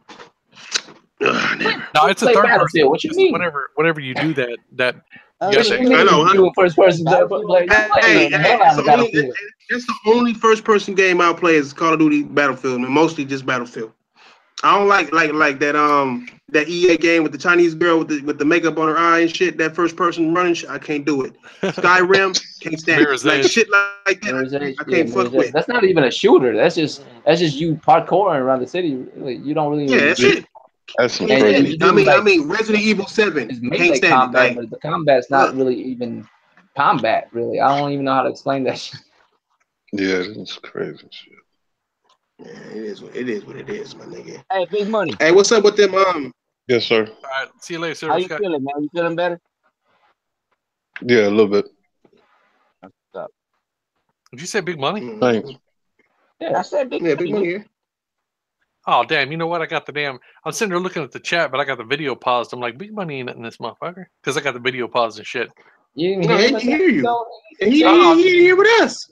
Never. No, it's a third person. What you mean? Whenever you do that. I know. First person. Hey, that's the only first person game I'll play is Call of Duty Battlefield, and mostly just Battlefield. I don't like that EA game with the Chinese girl with the makeup on her eye and shit. That first person running shit, I can't do it. Skyrim, can't stand it. Like shit like that. I can't fuck with. That's not even a shooter. That's just you parkouring around the city. You don't really. Yeah, that's it. That's some crazy. I mean, Resident Evil 7. Can't stand combat, it. but the combat's not really even combat. Really, I don't even know how to explain that shit. Yeah, it's crazy shit. Yeah, it is what it is, my nigga. Hey, Big Money. Hey, what's up with them? Yes, sir. All right, see you later, sir. How you feeling, man? You feeling better? Yeah, a little bit. What's up? Did you say Big Money? Thanks. Yeah, I said Big Big Money here. Oh, damn. You know what? I'm sitting there looking at the chat, but I got the video paused. I'm like, Big Money ain't in this motherfucker. Because I got the video paused and shit. You didn't No, he hear can hear you. He didn't hear with us.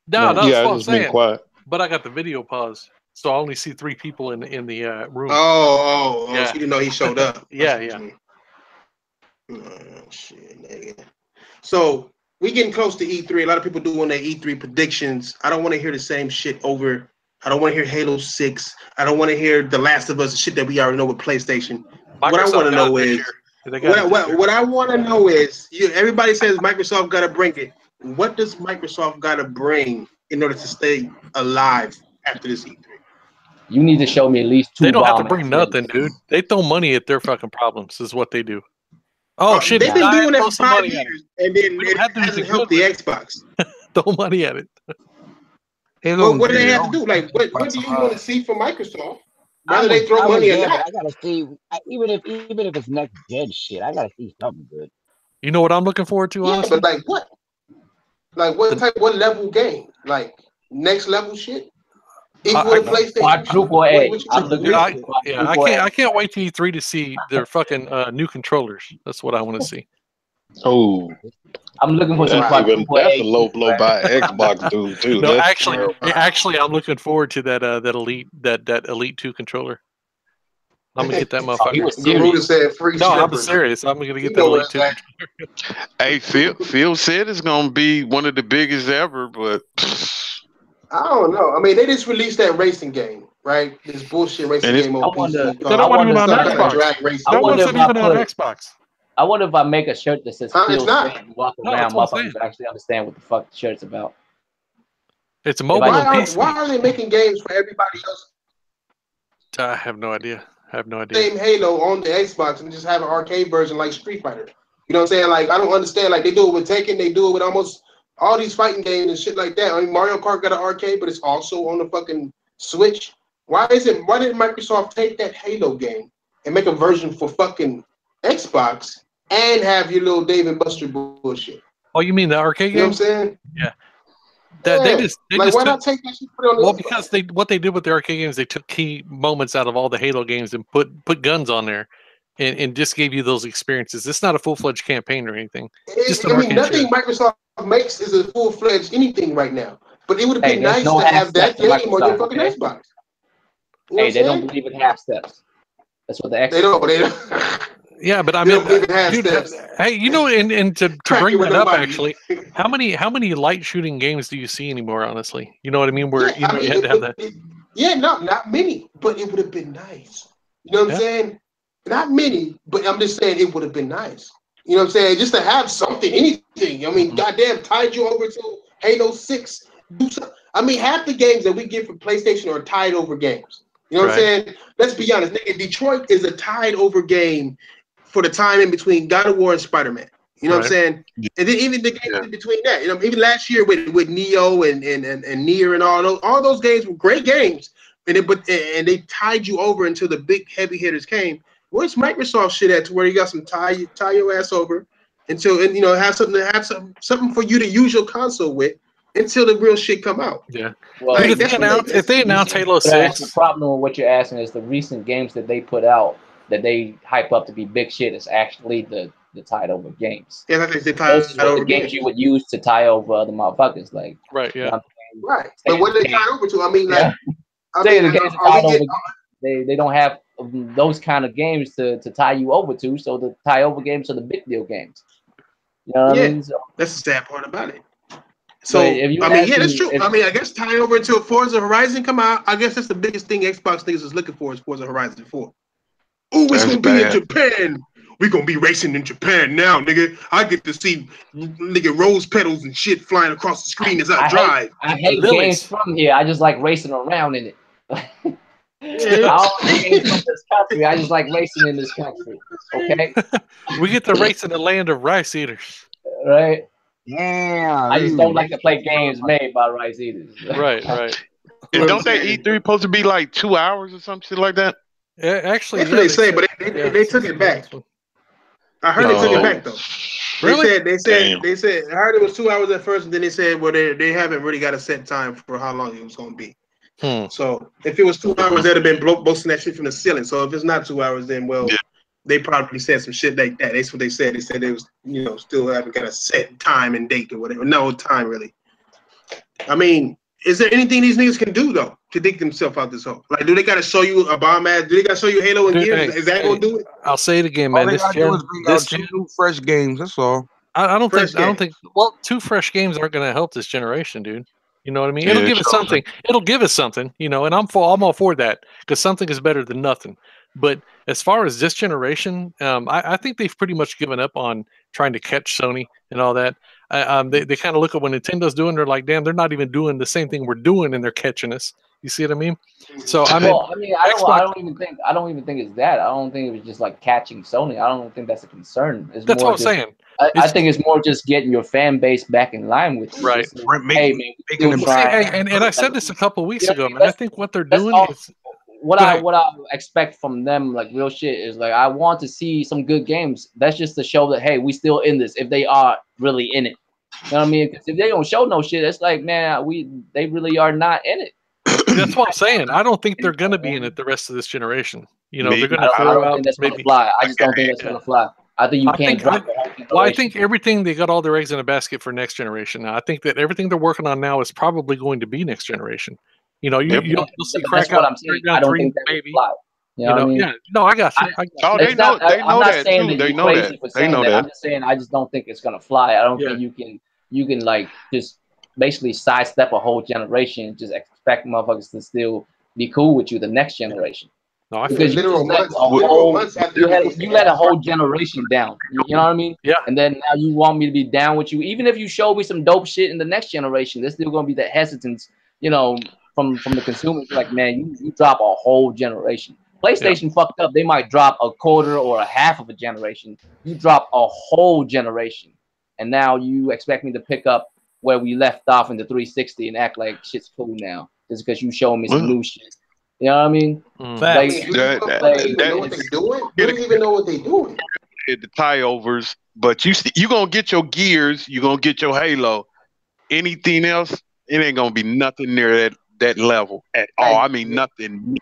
No, that's yeah, what I I'm just been saying. quiet. But I got the video paused. So I only see 3 people in the room. Oh, Yeah. so you didn't know he showed up. Yeah. Oh, shit, nigga. So we getting close to E3. A lot of people doing their E3 predictions. I don't want to hear the same shit over. I don't want to hear Halo 6. I don't want to hear The Last of Us, shit that we already know with PlayStation. What I want to know is what I want to know is everybody says Microsoft got to bring it. What does Microsoft got to bring in order to stay alive after this E3? You need to show me at least 2. They don't have to bring nothing, dude. They throw money at their fucking problems. Is what they do. Oh shit! They've been doing that for 5 years, and then it hasn't helped the Xbox. Throw money at it. Well, what do they have to do? Like, what do you want to see from Microsoft? Whether they throw money or not? I gotta see, even if it's next gen shit, I gotta see something good. You know what I'm looking forward to, honestly? But like what? Like what level game? Like next level shit? Equal to PlayStation? Quadruple A. I can't wait to E3 to see their fucking new controllers. That's what I want to see. Oh, I'm looking for some quadruple that's A. a low blow by Xbox dude too. No, actually, I'm looking forward to that Elite 2 controller. I'm gonna get that motherfucker. He was serious. I'm serious. I'm gonna get that Elite 2 controller. Hey, Phil said it's gonna be one of the biggest ever, but I don't know. I mean, they just released that racing game, right? This bullshit racing game on PC. That wasn't even on Xbox. That wasn't even on Xbox. I wonder if I make a shirt that says it's not. And walk around, motherfuckers actually understand what the fuck the shirt's about. It's a mobile PC. Why are they making games for everybody else? I have no idea. Same Halo on the Xbox and just have an arcade version like Street Fighter. You know what I'm saying? Like, I don't understand. Like, they do it with Tekken. They do it with almost all these fighting games and shit like that. I mean, Mario Kart got an arcade, but it's also on the fucking Switch. Why didn't Microsoft take that Halo game and make a version for fucking Xbox and have your little Dave and Buster bullshit? Oh, you mean the arcade game? You know what I'm saying? Yeah. They just why not take that shit and put it on the Xbox? Because what they did with the arcade games, they took key moments out of all the Halo games and put guns on there and just gave you those experiences. It's not a full-fledged campaign or anything. Nothing Microsoft makes is a full-fledged anything right now. But it would have been nice to have that game on your fucking Xbox. Hey, they don't believe in half steps. That's what the Xbox. They don't. Yeah, but I mean, dude, hey, you know, and to bring that up, actually, how many light shooting games do you see anymore? Honestly, you know what I mean? Where you had to have that. Yeah, not many, but it would have been nice. You know what I'm saying? Not many, but I'm just saying it would have been nice. You know what I'm saying? Just to have something, anything. I mean, goddamn, tied you over to Halo 6. Do something. I mean, half the games that we get from PlayStation are tied over games. You know what I'm saying? Let's be honest, nigga. Detroit is a tied over game for the time in between God of War and Spider-Man. You know what I'm saying? And then even the games in between that, you know, even last year with Neo and Nier and all those games were great games. And they tied you over until the big heavy hitters came. Where's Microsoft shit at to where you got some tie your ass over until you know have something for you to use your console with until the real shit come out. Yeah. Well, like, if they announce Halo 6, the problem with what you're asking is the recent games that they put out that they hype up to be big shit is actually the tied over games. Yeah, that's the tied over the games you would use to tie over other motherfuckers, like right, yeah, right. But what they tie over to? I mean, like, they don't have those kind of games to tie you over to, so the tie over games are the big deal games. You know what I mean? So, that's the sad part about it. So I mean, that's true. I mean, I guess tying over until Forza Horizon come out, I guess that's the biggest thing Xbox niggas is looking for is Forza Horizon 4. Oh, it's gonna be in Japan. We're gonna be racing in Japan now, nigga. I get to see nigga rose petals and shit flying across the screen as I drive. I hate games from here. I just like racing around in it. I don't like games from this country. I just like racing in this country. Okay. We get to race in the land of rice eaters. Right. Yeah. I just don't like to play games made by rice eaters. Right. And don't they E3 supposed to be like 2 hours or some shit like that? Yeah, actually, that's what they say, but they took it back. I heard they took it back though. Really? They said. I heard it was 2 hours at first, and then they said, well, they haven't really got a set time for how long it was going to be. So if it was 2 hours, they'd have been boasting that shit from the ceiling. So if it's not 2 hours, then they probably said some shit like that. That's what they said. They said they was still haven't got a set time and date or whatever. No time really. I mean, is there anything these niggas can do though to dig themselves out this hole? Like, do they got to show you a bomb ass? Do they got to show you Halo and Gears? Is that gonna do it? I'll say it again, man. This two fresh games. That's all. I don't think. Well, 2 fresh games aren't going to help this generation, dude. You know what I mean? It'll give us something. It'll give us something, and I'm all for that because something is better than nothing. But as far as this generation, I think they've pretty much given up on trying to catch Sony and all that. They kind of look at what Nintendo's doing. They're like, damn, they're not even doing the same thing we're doing, and they're catching us. You see what I mean? So I don't even think it's that. I don't think it was just like catching Sony. I don't think that's a concern. That's what I'm saying. I think it's more just getting your fan base back in line with you. Right. Hey, man, and I said this a couple of weeks ago, man. I think what they're doing is what I expect from them, like real shit, is like I want to see some good games. That's just to show that hey, we still in this. If they are really in it, you know what I mean? Because if they don't show no shit, it's like man, they really are not in it. That's what I'm saying. I don't think they're gonna be in it the rest of this generation. They're gonna throw out maybe. I just don't think that's gonna fly. I think you can't drop it. Well, I think everything they got all their eggs in a basket for next generation. Now, I think that everything they're working on now is probably going to be next generation. You'll see crack out. I don't think that maybe. You know what I mean? Yeah. No, I got you. Oh, they know that too. They know that. They know that. I'm just saying I just don't think it's gonna fly. I don't think you can like just basically sidestep a whole generation and just expect motherfuckers to still be cool with you the next generation. No, I because feel you let a whole generation down. You know what I mean? Yeah. And then now you want me to be down with you, even if you show me some dope shit in the next generation. There's still gonna be that hesitance, from the consumers. Like, man, you drop a whole generation. PlayStation fucked up. They might drop a quarter or a half of a generation. You drop a whole generation, and now you expect me to pick up where we left off in the 360 and act like shit's cool now just because you showing me some new shit. You know what I mean? You don't even know what they're doing. The tie overs, but you gonna get your Gears, you gonna get your Halo. Anything else, it ain't gonna be nothing near that level at all. I mean, nothing near.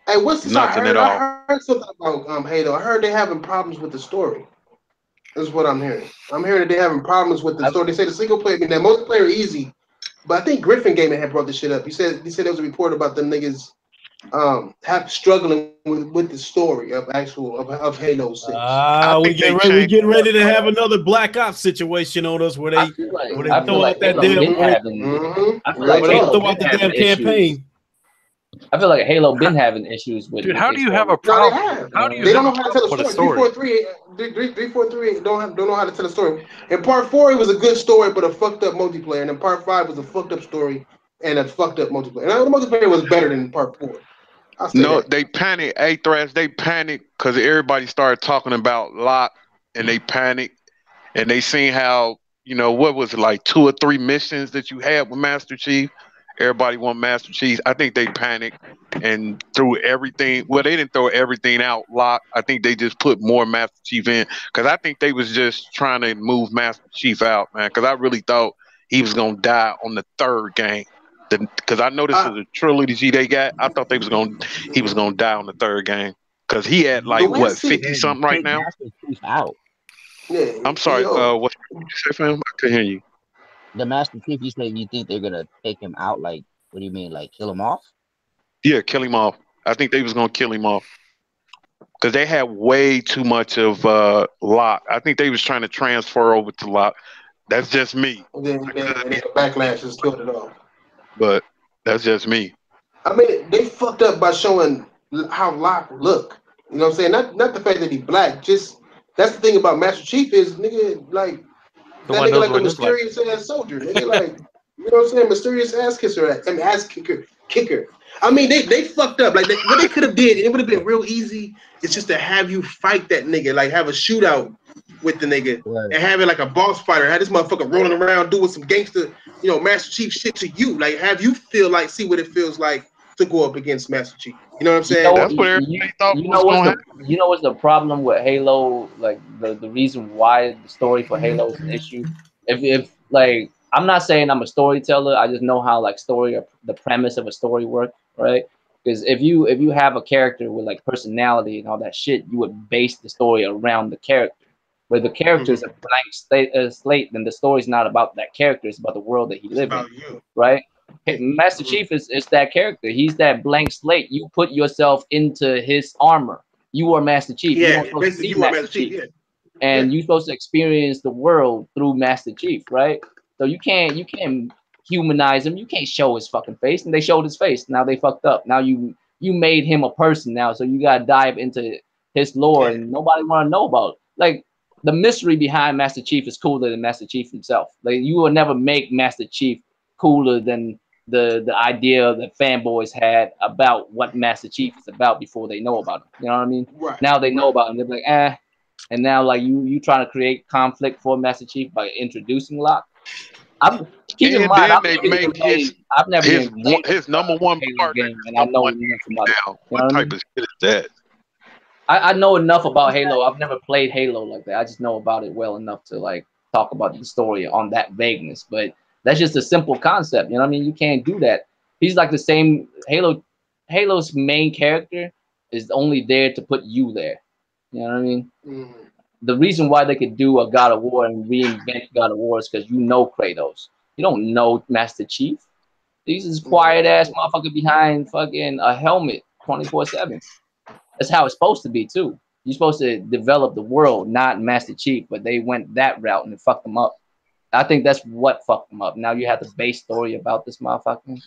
Hey, what's this? Nothing at all. I heard something about Halo. I heard they're having problems with the story. That's what I'm hearing. I'm hearing that they're having problems with the story. They say the single player, that multiplayer easy, but I think Griffin Gaming had brought this shit up. He said there was a report about them niggas have struggling with the story of Halo 6. We get ready to have another Black Ops situation on us where they throw out that damn throw out the damn campaign. I feel like Halo been having issues with. Dude, how do you have a problem? How do you? They don't know how to tell a story. 343 don't know how to tell a story. In part 4, it was a good story, but a fucked up multiplayer. And in part 5 was a fucked up story and a fucked up multiplayer. And the multiplayer was better than part 4. No, they panicked. Hey, Thrash, they panicked because everybody started talking about Locke, and they panicked, and they seen how, what was it, like 2 or 3 missions that you had with Master Chief. Everybody want Master Chief. I think they panicked and threw everything. Well, they didn't throw everything out, Locke. I think they just put more Master Chief in because I think they was just trying to move Master Chief out, man. Because I really thought he was gonna die on the 3rd game. Because I know this is a trilogy they got. I thought he was gonna die on the 3rd game because he had like what 50 something right now. Out. Yeah, I'm sorry. What you say, fam? I couldn't hear you. The Master Chief, you said you think they're gonna take him out? Like, what do you mean? Like, kill him off? Yeah, kill him off. I think they was gonna kill him off because they had way too much of Locke. I think they was trying to transfer over to Locke. That's just me. And then Backlash just killed it off. But that's just me. I mean, they fucked up by showing how Locke look. You know what I'm saying? Not the fact that he black. Just that's the thing about Master Chief is nigga like that nigga like a mysterious ass soldier. Nigga like you know what I'm saying? Mysterious ass kisser. I mean ass kicker. I mean they fucked up. Like what they could have did, it would have been real easy. It's just to have you fight that nigga, like have a shootout with the nigga and have it like a boss fighter. Have this motherfucker rolling around doing some gangster, Master Chief shit to you. Like have you see what it feels like to go up against Master Chief. You know what I'm saying? That's what everybody thought was going to happen. You know what's the problem with Halo? Like the reason why the story for Halo is an issue. If like I'm not saying I'm a storyteller. I just know how like the premise of a story works, right? Because if you have a character with like personality and all that shit, you would base the story around the character. Where the character is a blank slate, then the story's not about that character. It's about the world that he lives in, right? Master Chief is that character. He's that blank slate. You put yourself into his armor. You are Master Chief. Yeah, basically you are Master Chief. Yeah. And you're supposed to experience the world through Master Chief, right? So you can't humanize him. You can't show his fucking face. And they showed his face. Now they fucked up. Now you made him a person now. So you gotta dive into his lore and nobody wanna know about it. Like the mystery behind Master Chief is cooler than Master Chief himself. Like you will never make Master Chief cooler than the idea that fanboys had about what Master Chief is about before they know about him. You know what I mean? Right. Now they know about him. They're like, and now like you trying to create conflict for Master Chief by introducing Locke. I'm keep in mind I've never his number one partner, and I know enough about it. What type of shit is that? I know enough about Halo. I've never played Halo like that. I just know about it well enough to like talk about the story on that vagueness. But that's just a simple concept. You know what I mean? You can't do that. He's like the same Halo's main character is only there to put you there. You know what I mean? Mm-hmm. The reason why they could do a God of War and reinvent God of War is because you know Kratos. You don't know Master Chief. He's this quiet ass motherfucker behind fucking a helmet 24/7. That's how it's supposed to be too. You're supposed to develop the world, not Master Chief, but they went that route and it fucked them up. I think that's what fucked them up. Now you have the base story about this motherfucker.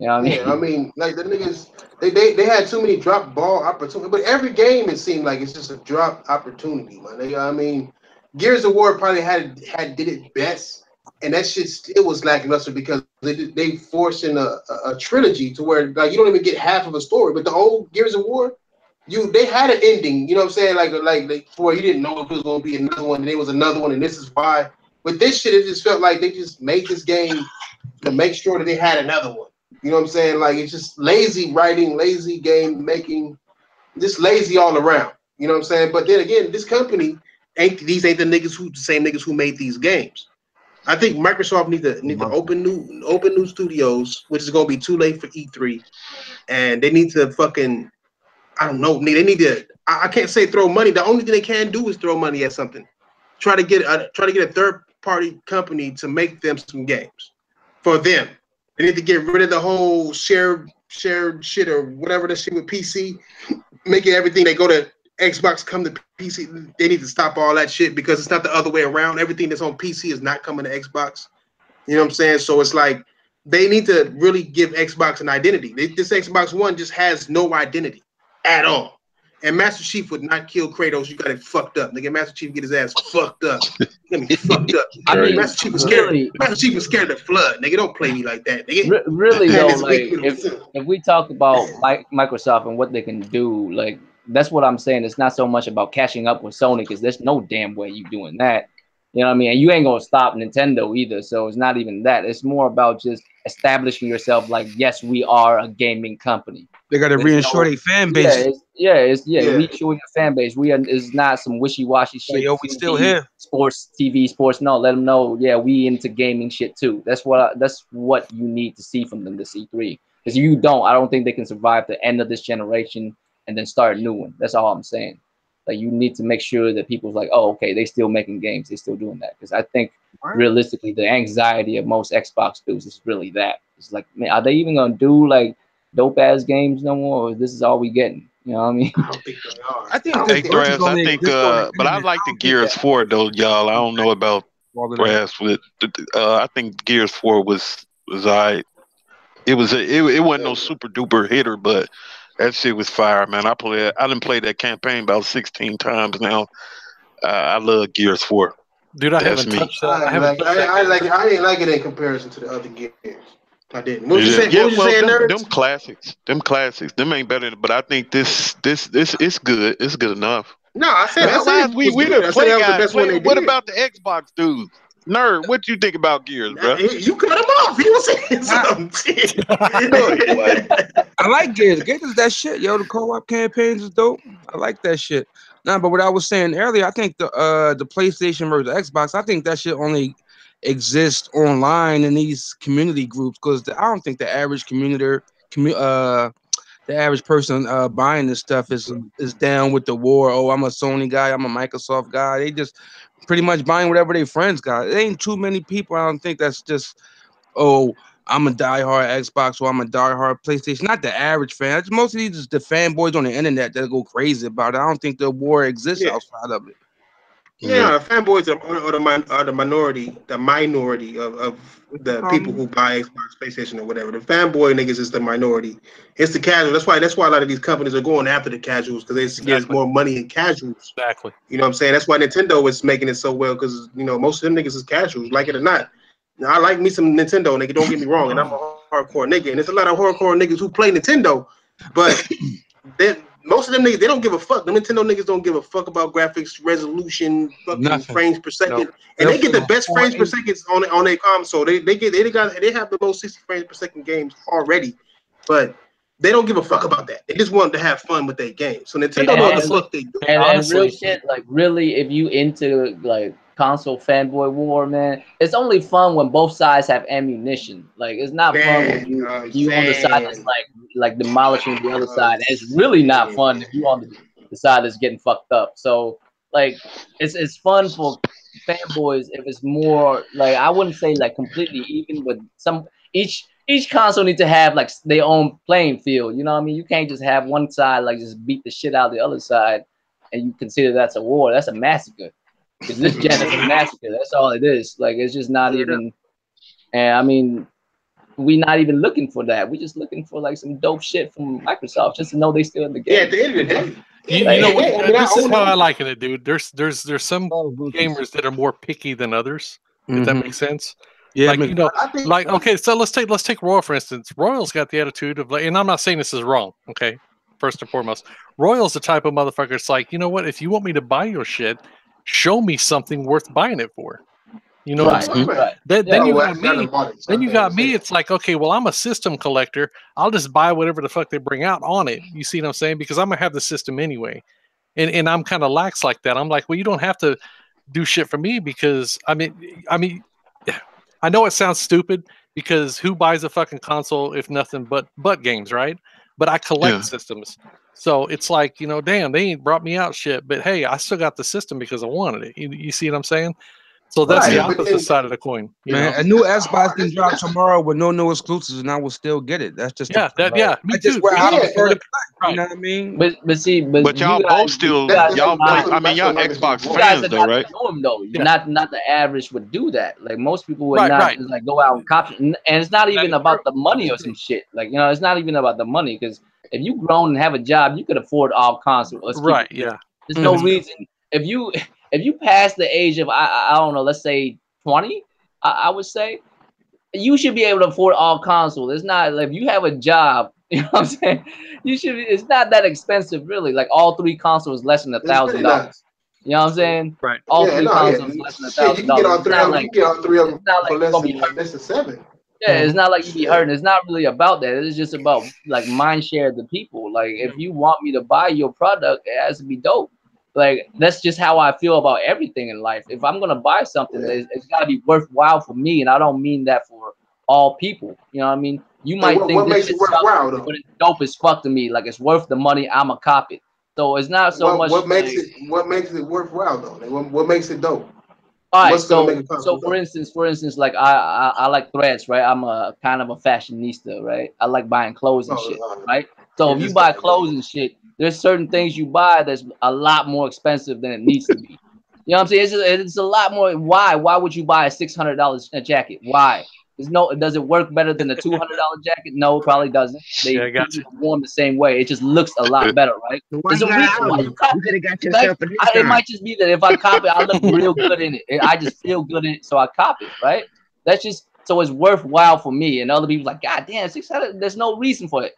You know what I mean? Yeah, I mean, like the niggas, they had too many drop ball opportunities. But every game, it seemed like it's just a drop opportunity, man. I mean, Gears of War probably did it best, and that shit still was lackluster because they forcing a trilogy to where like you don't even get half of a story. But the old Gears of War, they had an ending. You know what I'm saying? Like where you didn't know if it was going to be another one, and there was another one, and this is why. With this shit, it just felt like they just made this game to make sure that they had another one. You know what I'm saying? Like it's just lazy writing, lazy game making, just lazy all around. You know what I'm saying? But then again, this company ain't the same niggas who made these games. I think Microsoft need to open new studios, which is gonna be too late for E3, and they need to fucking I don't know. They need to. I can't say throw money. The only thing they can do is throw money at something. Try to get a third party company to make them some games for them. They need to get rid of the whole shared shit or whatever that shit with PC. Making everything they go to Xbox come to PC. They need to stop all that shit because it's not the other way around. Everything that's on PC is not coming to Xbox. You know what I'm saying? So it's like they need to really give Xbox an identity. This Xbox One just has no identity at all. And Master Chief would not kill Kratos. You got it fucked up. Nigga, Master Chief get his ass fucked up. Get me fucked up. I mean, Master Chief was scared. really, Master Chief was scared of the flood. Nigga, don't play me like that. Nigga. Really though, like if we talk about Microsoft and what they can do, like that's what I'm saying. It's not so much about catching up with Sony because there's no damn way you doing that. You know what I mean? And you ain't gonna stop Nintendo either. So it's not even that. It's more about just establishing yourself. Like, yes, we are a gaming company. They got to reinsure their fan base. Reinsure your fan base. It's not some wishy-washy shit. Like, yo, we still here. Sports, no, let them know. Yeah, we into gaming shit too. That's what you need to see from them this E3. Because I don't think they can survive the end of this generation and then start a new one. That's all I'm saying. Like, you need to make sure that people's like, oh, okay, they still making games. They still doing that. Because I think realistically, the anxiety of most Xbox dudes is really that. It's like, man, are they even gonna do like dope ass games no more? Or this is all we getting? You know what I mean? I don't think they are. I think but I like the Gears 4 though, y'all. I don't know about Brass with. I think Gears 4 was alright. It wasn't no super duper hitter, but that shit was fire, man. I done played that campaign about 16 times now. I love Gears 4. Dude, I haven't touched that. I didn't like it in comparison to the other Gears. I didn't. What was you saying, nerds? Them classics. Them ain't better, but I think this it's good. It's good enough. No, I said we didn't play guys. What about the Xbox dudes? Nerd, what you think about Gears, bro? You cut him off. He was saying something. I like Gears. Gears is that shit, yo. The co-op campaigns is dope. I like that shit. Nah, but what I was saying earlier, I think the PlayStation versus Xbox, I think that shit only exists online in these community groups because I don't think the average the average person buying this stuff is down with the war. Oh, I'm a Sony guy. I'm a Microsoft guy. They just pretty much buying whatever their friends got. It ain't too many people. I don't think that's just, oh, I'm a diehard Xbox or I'm a diehard PlayStation. Not the average fan. It's mostly just the fanboys on the internet that go crazy about it. I don't think the war exists outside of it. Yeah, fanboys are the minority of the people who buy Xbox, PlayStation, or whatever. The fanboy niggas is the minority. It's the casual. That's why a lot of these companies are going after the casuals because there's more money in casuals. Exactly. You know what I'm saying? That's why Nintendo is making it so well because most of them niggas is casuals, like it or not. Now, I like me some Nintendo, nigga. Don't get me wrong, and I'm a hardcore nigga, and there's a lot of hardcore niggas who play Nintendo, but most of them niggas, they don't give a fuck. The Nintendo niggas don't give a fuck about graphics, resolution, fucking frames per second. Nope. And they get the best frames per second on their console. They have the most 60 frames per second games already, but they don't give a fuck about that. They just want to have fun with their game. So Nintendo knows what they do. And real shit, like really, if you into like console fanboy war, man, it's only fun when both sides have ammunition. Like it's not fun when you on the side that's like demolishing the other side. And it's really not fun if you on the side that's getting fucked up. So like it's fun for fanboys if it's more like, I wouldn't say like completely even, but each console needs to have like their own playing field. You know what I mean? You can't just have one side like just beat the shit out of the other side and you consider that's a war. That's a massacre. Because this gen is a massacre. That's all it is. Like it's just not even. And I mean, we're not even looking for that. We're just looking for like some dope shit from Microsoft, just to know they still in the game. Yeah, at the end of the day. You know what? This is how I like it, dude. There's some gamers that are more picky than others. If that makes sense. Yeah, like okay, so let's take Royal for instance. Royal's got the attitude of like, and I'm not saying this is wrong. Okay, first and foremost, Royal's the type of motherfucker. It's like, you know what? If you want me to buy your shit, show me something worth buying it for. You know what I'm saying? Right. Then you got me. It's like, okay, well, I'm a system collector. I'll just buy whatever the fuck they bring out on it. You see what I'm saying? Because I'm gonna have the system anyway. And I'm kind of lax like that. I'm like, well, you don't have to do shit for me because I mean, I know it sounds stupid because who buys a fucking console if nothing but games, right? But I collect systems. So it's like, damn, they ain't brought me out shit, but hey, I still got the system because I wanted it. You see what I'm saying? So that's the opposite side of the coin. Man, a new Xbox can drop tomorrow with no new exclusives, and I will still get it. That's just me that's too. just where I prefer to play. Right. You know what I mean? But y'all both still y'all Xbox fans though, right? Though. Not the average would do that. Like most people would not just like go out and cop it. And it's not even about the money or some shit. Like it's not even about the money because if you grown and have a job, you could afford all consoles. Right? Yeah. There's no reason if you pass the age of I don't know, let's say 20, I would say you should be able to afford all consoles. It's not like if you have a job, you know what I'm saying? You should. It's not that expensive, really. Like all 3 consoles less than $1,000. You know what I'm saying? Right. All 3 consoles less than $1,000. You can get all 3 of them. You can get all 3 of them for less than 7. Yeah, it's not like you be hurting. It's not really about that. It's just about like mind share of the people. Like if you want me to buy your product, it has to be dope. Like that's just how I feel about everything in life. If I'm gonna buy something, it's gotta be worthwhile for me, and I don't mean that for all people. You know what I mean? You might think what makes it worthwhile though? But it's dope as fuck to me. Like it's worth the money. I'm a cop it. So it's not so much. What makes it worthwhile though? What makes it dope? All right, so for instance, like I like threads, right? I'm a kind of a fashionista, right? I like buying clothes and shit, right? So if you buy clothes and shit, there's certain things you buy that's a lot more expensive than it needs to be. You know what I'm saying? It's a lot more. Why? Why would you buy a $600 jacket? Why? Does it work better than a $200 jacket? No, it probably doesn't. They perform the same way. It just looks a lot better, right? There's a reason why you copy it. It might just be that if I copy it, I look real good in it. I just feel good in it, so I copy it, right? That's just so it's worthwhile for me. And other people like, God damn, $600. There's no reason for it.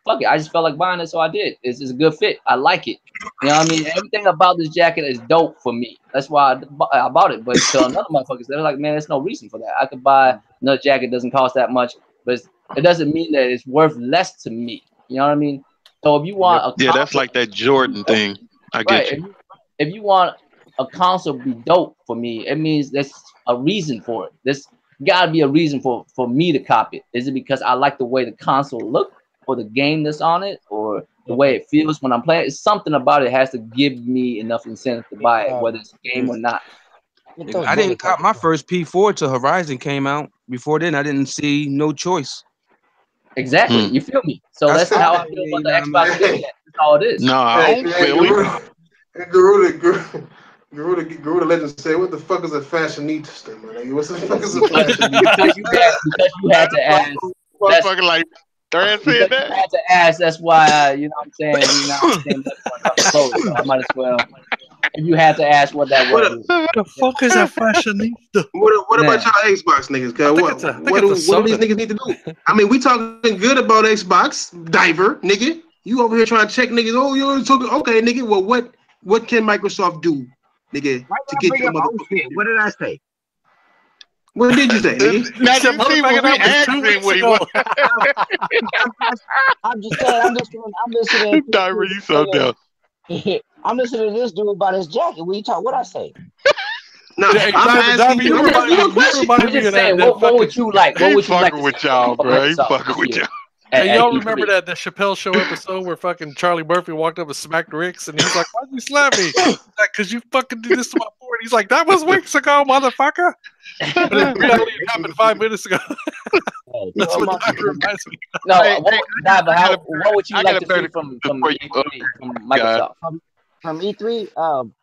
Fuck it. I just felt like buying it, so I did. It's a good fit. I like it. You know what I mean? Everything about this jacket is dope for me. That's why I bought it. But to another motherfuckers, they're like, man, there's no reason for that. I could buy another jacket, doesn't cost that much, but it doesn't mean that it's worth less to me. You know what I mean? So if you want that's like that Jordan thing. I get you. If you want a console to be dope for me, it means there's a reason for it. There's gotta be a reason for me to copy it. Is it because I like the way the console looks? Or the game that's on it, or the way it feels when I'm playing. It's something about it has to give me enough incentive to buy it, whether it's a game or not. I didn't cop my first P4 till Horizon came out. Before then, I didn't see no choice. Exactly, you feel me? So that's how I feel about the Xbox Game. That's all it is. No, I don't feel Garuda Legend say, "What the fuck is a fashionista, man? What the fuck is a fashionista?" because you had to ask. Motherfucker like. Thread said that. I had to ask. That's why you know what I'm saying. You know what I'm saying. Close, so I might as well. If you had to ask what that was. What the fuck is a fashionista? What about y'all Xbox niggas? What do these niggas need to do? I mean, we talking good about Xbox, diver, nigga. You over here trying to check niggas. Oh, you're talking okay, nigga. Well, what can Microsoft do, nigga, to get your motherfucker? What did I say? What did you say, nigga? Now you see what we asking what he was. I'm just saying. I'm listening. Diver, you so dumb. I'm listening to this dude about his jacket. What I say? No, I'm asking you a question. I'm just saying, what would you like? What would you like? He fucking with y'all, bro. He fucking with y'all. Hey, y'all remember that the Chappelle Show episode where fucking Charlie Murphy walked up and smacked Ricks, and he's like, "Why'd you slap me?" Like, "Cause you fucking did this to my board." He's like, "That was weeks ago, motherfucker." But it really happened 5 minutes ago. That's what that reminds me. No, what would you like to see from Microsoft? From E3,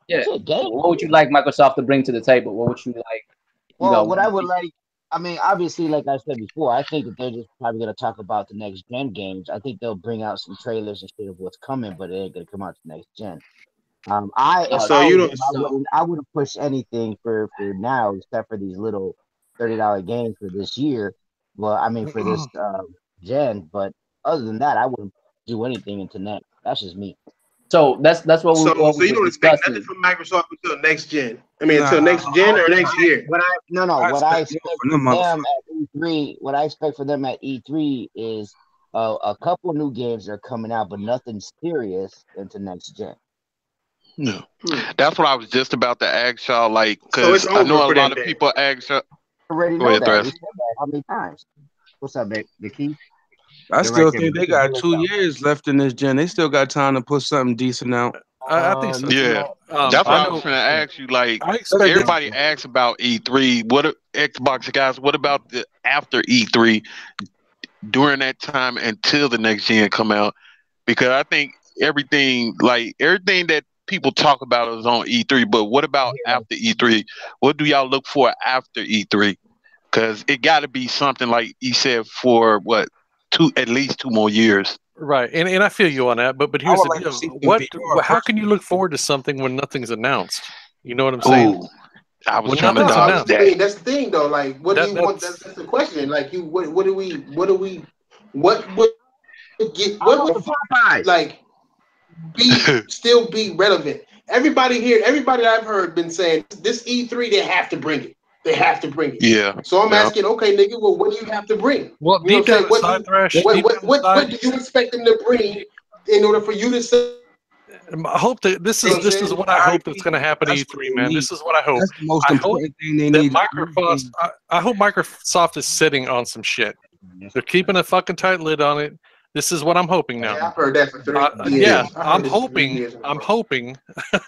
yeah. What would you like Microsoft to bring to the table? What would you like? Well, what I would like. I mean, obviously, like I said before, I think that they're just probably going to talk about the next gen games. I think they'll bring out some trailers and shit of what's coming, but it ain't going to come out the next gen. I wouldn't push anything for now except for these little $30 games for this year. Well, I mean for this gen, but other than that, I wouldn't do anything into next. That's just me. So that's what we. So you don't expect nothing from Microsoft until next gen. I mean, until next gen or next year. What I expect from them at E3. What I expect for them at E3 is a couple new games that are coming out, but nothing serious into next gen. No, that's what I was just about to ask y'all. Like, because I know a lot of people ask y'all. Already know that. We said that how many times? What's up, Vicky? I still think they got 2 years left in this gen. They still got time to put something decent out. I think so. Yeah, that's what I was going to ask you. Like, everybody asks about E3. What Xbox guys? What about the after E3? During that time until the next gen come out, because I think everything that people talk about is on E3. But what about after E3? What do y'all look for after E3? Because it got to be something like he said for at least 2 more years. Right, and I feel you on that, but here's the deal: how can you look forward to something when nothing's announced? You know what I'm saying? Ooh, I was trying to dodge that. That's the thing, though. Like, what do you want? That's the question. Like, what would still be relevant? Everybody I've heard been saying this E3 they have to bring it. They have to bring it. Yeah. So I'm asking, okay, nigga, well, what do you have to bring? Well, you know what do you expect them to bring in order for you to say? I hope that this is what I hope that's going to happen at E3, man. This is what I hope. That's the most important thing they need. I hope Microsoft is sitting on some shit. They're keeping a fucking tight lid on it. This is what I'm hoping now. Yeah, I've heard that for 3 years. Yeah, I'm hoping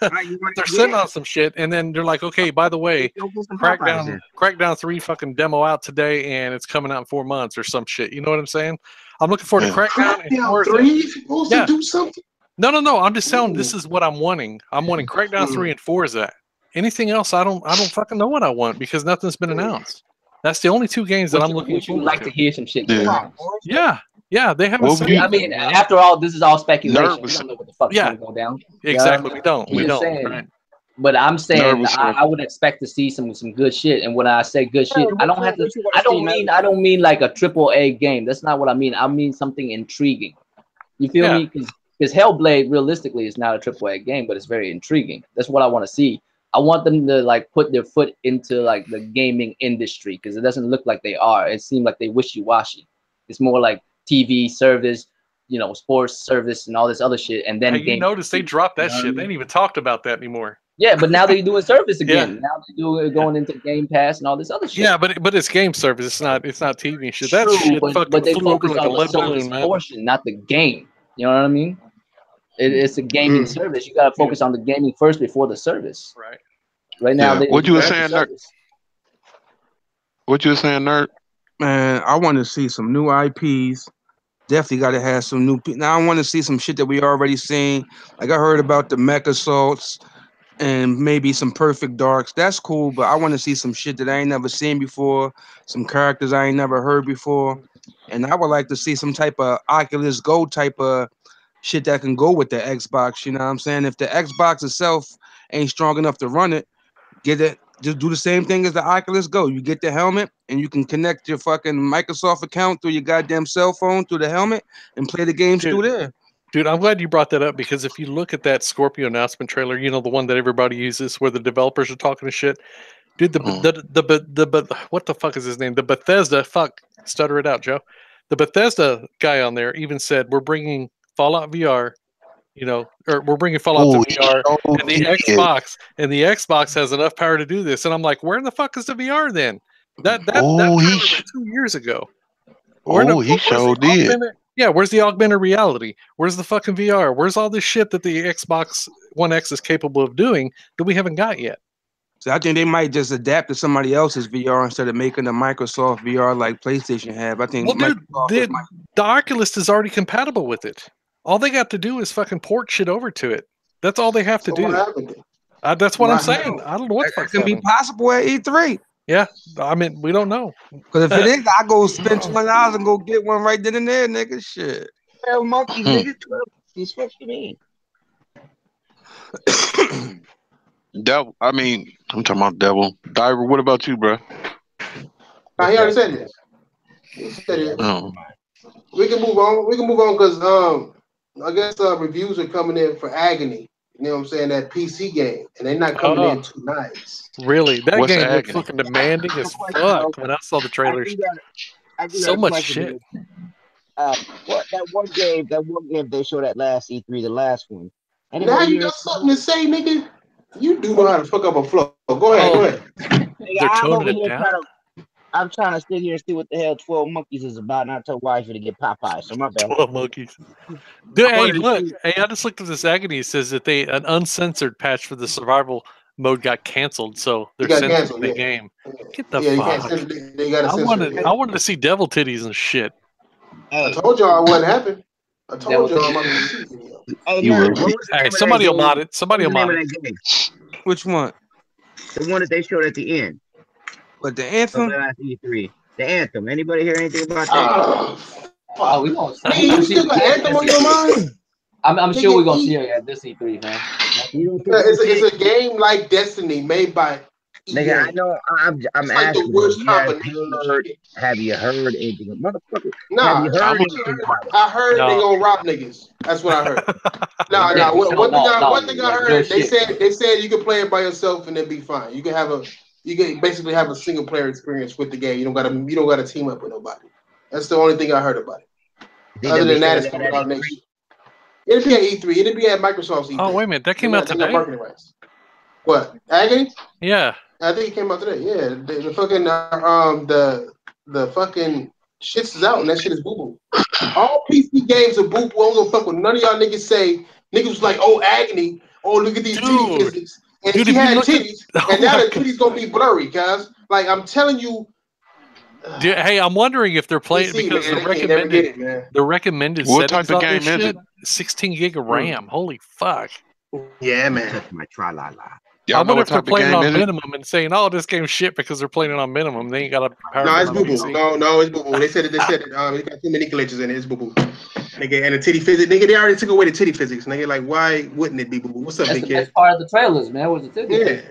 they're sitting on some shit, and then they're like, okay, by the way, Crackdown 3 fucking demo out today, and it's coming out in 4 months or some shit. You know what I'm saying? I'm looking forward to Crackdown 3 supposed to do something. No. I'm just telling. This is what I'm wanting. I'm wanting Crackdown 3 and 4 is that. Anything else, I don't fucking know what I want because nothing's been announced. That's the only 2 games that I'm looking for. Would you like to hear some shit going on? Yeah, they haven't said. I mean, after all, this is all speculation. We don't know what the fuck's going to go down. Exactly, we don't. Right. But I'm saying I would expect to see some good shit. And when I say good shit, I don't mean like a AAA game. That's not what I mean. I mean something intriguing. You feel me? Because Hellblade realistically is not a AAA game, but it's very intriguing. That's what I want to see. I want them to like put their foot into like the gaming industry because it doesn't look like they are. It seems like they wishy-washy. It's more like TV service, sports service and all this other shit. And then you notice they dropped that shit. They ain't even talked about that anymore. Yeah, but now they're doing service again. Now they're going into Game Pass and all this other shit. Yeah, but it's game service. It's not TV shit. That shit fucking they flew over focus like a on lead the balloon, service man. portion, not the game. You know what I mean? It's a gaming service. You gotta focus on the gaming first before the service. Right now, what you were saying, Nerd? What you were saying, Nerd? Man, I want to see some new IPs. Definitely got to have some new. Now I want to see some shit that we already seen. Like I heard about the Mech Assaults and maybe some Perfect Darks. That's cool, but I want to see some shit that I ain't never seen before. Some characters I ain't never heard before, and I would like to see some type of Oculus Go type of shit that can go with the Xbox. You know what I'm saying? If the Xbox itself ain't strong enough to run it, get it. Just do the same thing as the Oculus Go. You get the helmet and you can connect your fucking Microsoft account through your goddamn cell phone through the helmet and play the games through there. Dude, I'm glad you brought that up because if you look at that Scorpio announcement trailer, the one that everybody uses where the developers are talking to shit. Dude, the what the fuck is his name? The Bethesda, stutter it out, Joe. The Bethesda guy on there even said we're bringing Fallout VR, or we're bringing Fallout to VR, and the Xbox has enough power to do this. And I'm like, where in the fuck is the VR then? That 2 years ago. He sure did. Yeah, where's the augmented reality? Where's the fucking VR? Where's all this shit that the Xbox One X is capable of doing that we haven't got yet? So I think they might just adapt to somebody else's VR instead of making a Microsoft VR like PlayStation have. I think the Oculus is already compatible with it. All they got to do is fucking port shit over to it. That's all they have to do. That's what I'm saying. I don't know what can be possible at E3. Yeah, I mean, we don't know. Because if it is, I go spend $20 and go get one right then and there, nigga. Shit. 12 monkeys, nigga. 12 monkeys. What you mean? Devil. I mean, I'm talking about Devil. Diver, what about you, bro? He already said this. He said it. We can move on because I guess reviews are coming in for Agony. You know what I'm saying? That PC game, and they're not coming in too nice. Really? That game looked fucking demanding as fuck when I saw the trailers. So much shit. That one game they showed at last E3, the last one. Now you got something to say, nigga. You do know how to fuck up a flow. Go ahead. They're toning it down. I'm trying to sit here and see what the hell 12 Monkeys is about, and I told Wifey to get Popeye. So my bad. 12 Monkeys. Dude, hey, look. Hey, I just looked at this agony. It says that an uncensored patch for the survival mode got canceled, so they're censoring the game. Get the fuck. They got to censor it. I wanted to see devil titties and shit. I told y'all what happened. I told y'all about the video. Hey, somebody will mod it. Somebody will mod it. Which one? The one that they showed at the end. What, the anthem? E3. The anthem. Anybody hear anything about that? Oh, we gonna see. You still got anthem on your mind? I'm sure we're gonna see it at this E3, man. It's a game like Destiny made by. Nigga, I know. I'm it's asking. Like the worst combination. Have you heard anything, motherfucker? Nah, I heard they gonna rob niggas. That's what I heard. One thing I heard, they said you can play it by yourself and then be fine. You can basically have a single player experience with the game. You don't gotta team up with nobody. That's the only thing I heard about it. Other than that, it's coming out next year. It'll be at E3. It'll be at Microsoft's E3. Oh wait a minute, that came out today. What? Agony? Yeah. I think it came out today. Yeah, the fucking the fucking shits is out and that shit is boo boo. All PC games are boo boo. I don't give a fuck what none of y'all niggas say. Niggas was like, oh, Agony. Oh, look at these titty physics. And she had titties, and now the titties gonna be blurry, guys. Like I'm telling you. Dude, hey, I'm wondering if they're playing because the recommended what settings type of game is it? 16 gig of RAM. Holy fuck. Yeah, man. That's my tra-la-la. I wonder if they're playing it on minimum and saying, "Oh, this game's shit" because they're playing it on minimum. They ain't got a power. No, it's boo boo. No, it's boo boo. They said it got too many glitches in it. It's boo boo. Nigga, and the titty physics. Nigga, they already took away the titty physics. Nigga, like, why wouldn't it be boo boo? What's up, big kid? That's part of the trailers, man. Was the titty? Yeah,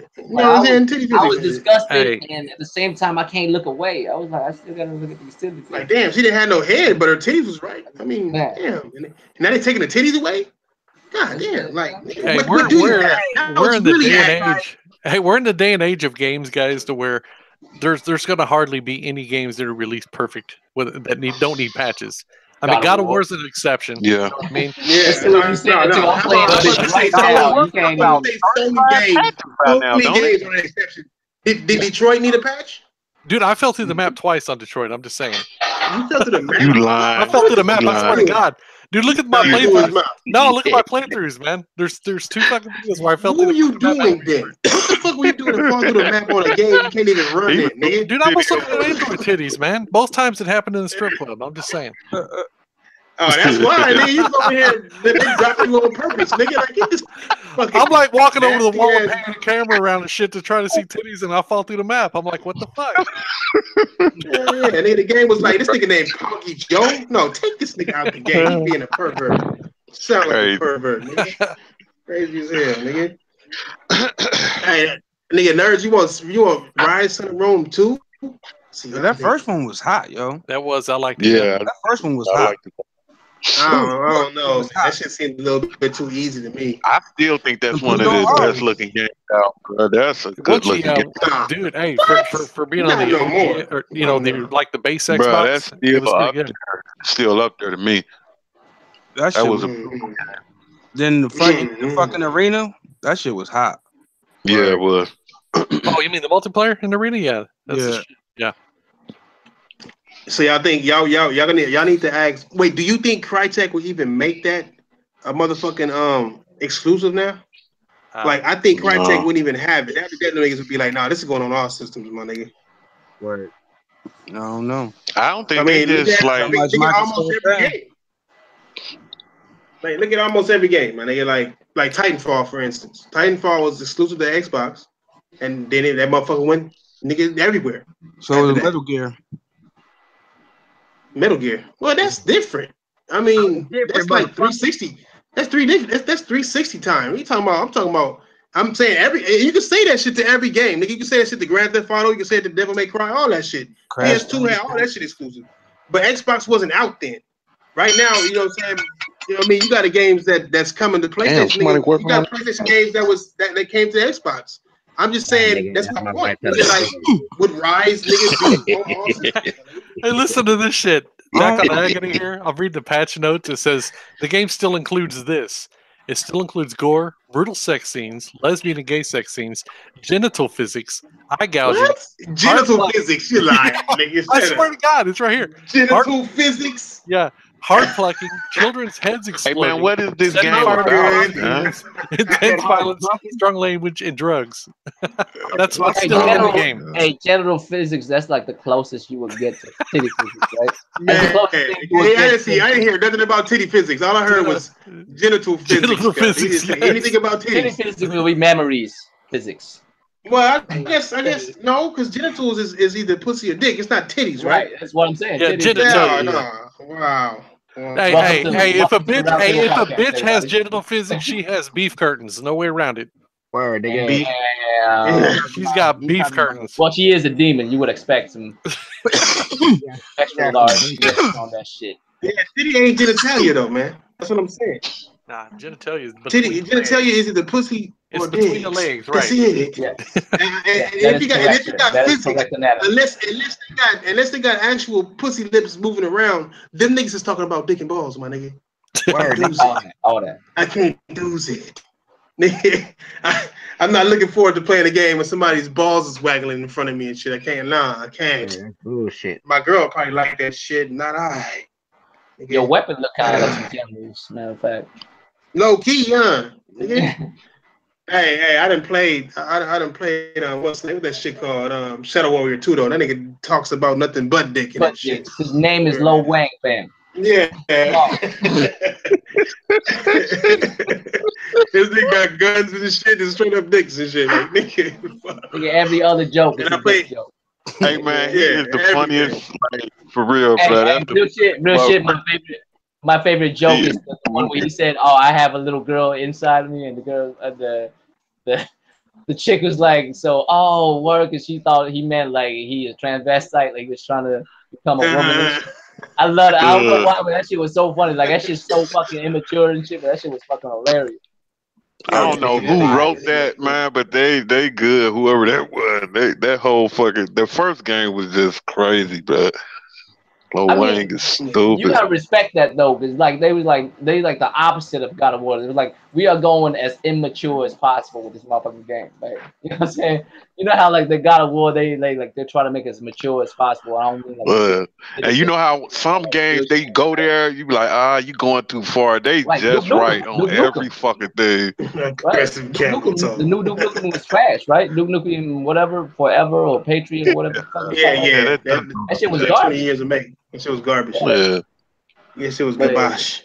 I was disgusted, and at the same time, I can't look away. I was like, I still gotta look at these titties. Like, damn, she didn't have no head, but her titties was right. I mean, damn. And now they taking the titties away. God damn, like, hey, we're in the day and age. Hey, we're in the day and age of games, guys, to where there's going to hardly be any games that are released perfect that don't need patches. I mean, God of War is an exception. Yeah. I mean, Did Detroit need a patch? Dude, I fell through the map twice on Detroit. I'm just saying. You fell through the map? You lied. I fell through the map. I swear to God. Dude, look at my playthroughs. No, look at my playthroughs, man. There's two fucking videos where I fell through the map. What were you doing then? What the fuck were you doing to fall through the map on a game you can't even run in, nigga? Dude, I was looking at Android titties, man. Both times it happened in the strip club. I'm just saying. Oh, that's why, nigga. You over here, they dropped you on purpose, nigga. Like, get this fucking. I'm like walking over the wall, panning the camera around and shit to try to see titties, and I fall through the map. I'm like, what the fuck? Yeah, and then the game was like, this nigga named Puggy Joe. No, take this nigga out the game. He's being a pervert. Sound like a pervert, nigga. Crazy as hell, nigga. Hey, nigga, nerds, you want Rise of the Rome 2? See, that first one was hot, yo. I liked it. Yeah, that first one was hot. I don't know. That shit seemed a little bit too easy to me. I still think that's one of the best looking games out. That's a good looking game. Dude, hey, for being on the or, like the base Xbox, bro, that's still up there to me. That was then the fucking arena. That shit was hot. Yeah, it was. Oh, you mean the multiplayer in the arena? Yeah, yeah. So y'all think y'all need to ask? Wait, do you think Crytek will even make that a motherfucking exclusive now? Like, I think Crytek wouldn't even have it. That niggas would be like, nah, this is going on all systems, my nigga. Word. No. I don't think they just like almost every game. Like, look at almost every game, my nigga. Like Titanfall, for instance. Titanfall was exclusive to Xbox, and then that motherfucker went nigga everywhere. So the Metal Gear. Metal Gear. Well, that's different. I mean, that's like 360. That's 360 time. What are you talking about? I'm talking about. I'm saying you can say that shit to every game. Nigga, you can say that shit to Grand Theft Auto. You can say it to Devil May Cry. All that shit. PS2 had all that shit exclusive. But Xbox wasn't out then. Right now, you know what I'm saying? You know what I mean? You got the games that's coming to PlayStation. You got PlayStation games that came to Xbox. I'm just saying that's my point. Like, would Rise niggas be? Hey, listen to this shit. Back on Agony here. I'll read the patch notes. It says the game still includes this. It still includes gore, brutal sex scenes, lesbian and gay sex scenes, genital physics, eye gouging. What? Genital physics? You lying, nigga. I swear to God, it's right here. Genital physics? Yeah. Heart plucking, children's heads exploding. Hey man, what is this game about? Intense violence, strong language, and drugs. That's what's still in the game. Hey, genital physics, that's like the closest you would get to titty physics, right? Man, I didn't hear nothing about titty physics. All I heard was genital physics. Genital physics, yes. Anything about titties. Titty physics will be memories physics. Well, I guess no, because genitals is either pussy or dick. It's not titties, right? That's what I'm saying. Yeah, genitals. No. Wow. Hey! If a bitch has genital physics, she has beef curtains. No way around it. Word, they beef. She's got beef curtains. Well, she is a demon. You would expect some extra large on that shit. Yeah, titty ain't genitalia though, man. That's what I'm saying. Nah, genitalia is genitalia is either pussy or dick. Between the legs, right? That's it. Yeah. If you got physics, unless they got actual pussy lips moving around, them niggas is talking about dick and balls, my nigga. Word, all that. I can't do it. Nigga, I'm not looking forward to playing a game when somebody's balls is waggling in front of me and shit. I can't. Nah, I can't. Yeah, bullshit. My girl probably like that shit. Not I. Nigga. Your weapon look kind of like some generals, matter of fact. Low key, huh? Hey, I done played. What's that shit called? Shadow Warrior 2 though. That nigga talks about nothing but dick and that shit. His name is Lo Wang, fam. Yeah. This nigga got guns and shit and straight up dicks and shit. Like nigga, every other joke is a dick joke. Hey man, he is the funniest, like, for real, bro. Hey, real shit. My favorite joke is the one where he said, "Oh, I have a little girl inside of me," and the girl, the chick was like, "So, work," and she thought he meant like he is transvestite, like he was trying to become a woman. I love it. I don't know why, but that shit was so funny. Like that shit's so fucking immature and shit, but that shit was fucking hilarious. I don't know who wrote that, man, but they good. Whoever that was, that whole fucking the first game was just crazy, but Wang is stupid. You gotta respect that though, because like they the opposite of God of War. It was like we are going as immature as possible with this motherfucking game. Like, you know what I'm saying? You know how like the God of War they're trying to make it as mature as possible. I don't mean like and you know how some games they go there, you be like, you going too far. They like, just Duke right Nukem. On every fucking thing. Right. The new Duke Nukem was trash, right? Duke Nukem whatever, Forever or Patriot or whatever. Yeah. That shit was garbage. 20 years of making. That shit was garbage. Yeah. Yeah, shit was gabosh.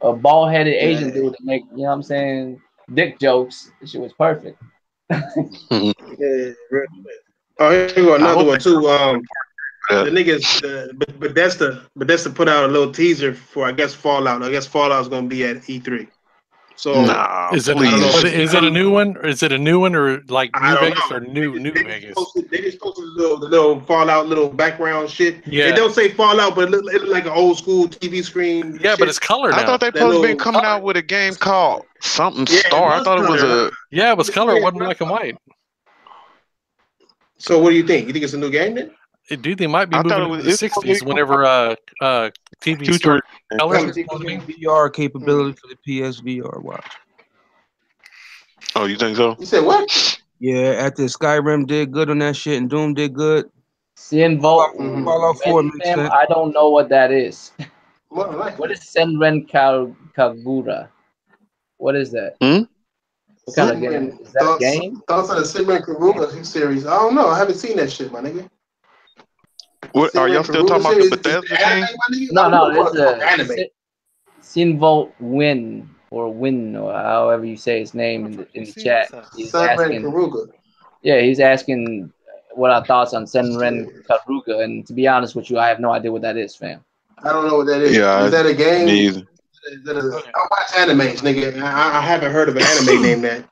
A bald-headed Asian dude to make, you know what I'm saying, dick jokes. That shit was perfect. Yeah. Oh, here we go another one too. The niggas, but to put out a little teaser for I guess Fallout. I guess Fallout's gonna be at E3. So is it a new one? Or is it a new one or like New Vegas or new Vegas? They just posted the little Fallout little background shit. Yeah. They don't say Fallout, but it look like an old school TV screen. Yeah, shit. But it's color now. I thought they supposed to be coming out with a game called something Star. I thought it was a it was color. It wasn't black and white. So what do you think? You think it's a new game then? Dude, they might be moving to the 60s whenever TV started color. VR capability for the PSVR watch. Oh, you think so? You said what? Yeah, after Skyrim did good on that shit and Doom did good. Fallout 4 makes sense. I don't know what that is. What is Senran Kagura? What is that? What kind of game? Is that a game? Thoughts on the Senran Kagura series? I don't know. I haven't seen that shit, my nigga. What are y'all still talking about the Bethesda thing? No, it's a anime. Sinvolt Win or however you say his name in the chat. He's asking. Yeah, he's asking what our thoughts on Senran Kagura, and to be honest with you, I have no idea what that is, fam. I don't know what that is. Yeah, is that a game? Neither. I watch animes, nigga. I haven't heard of an anime named that.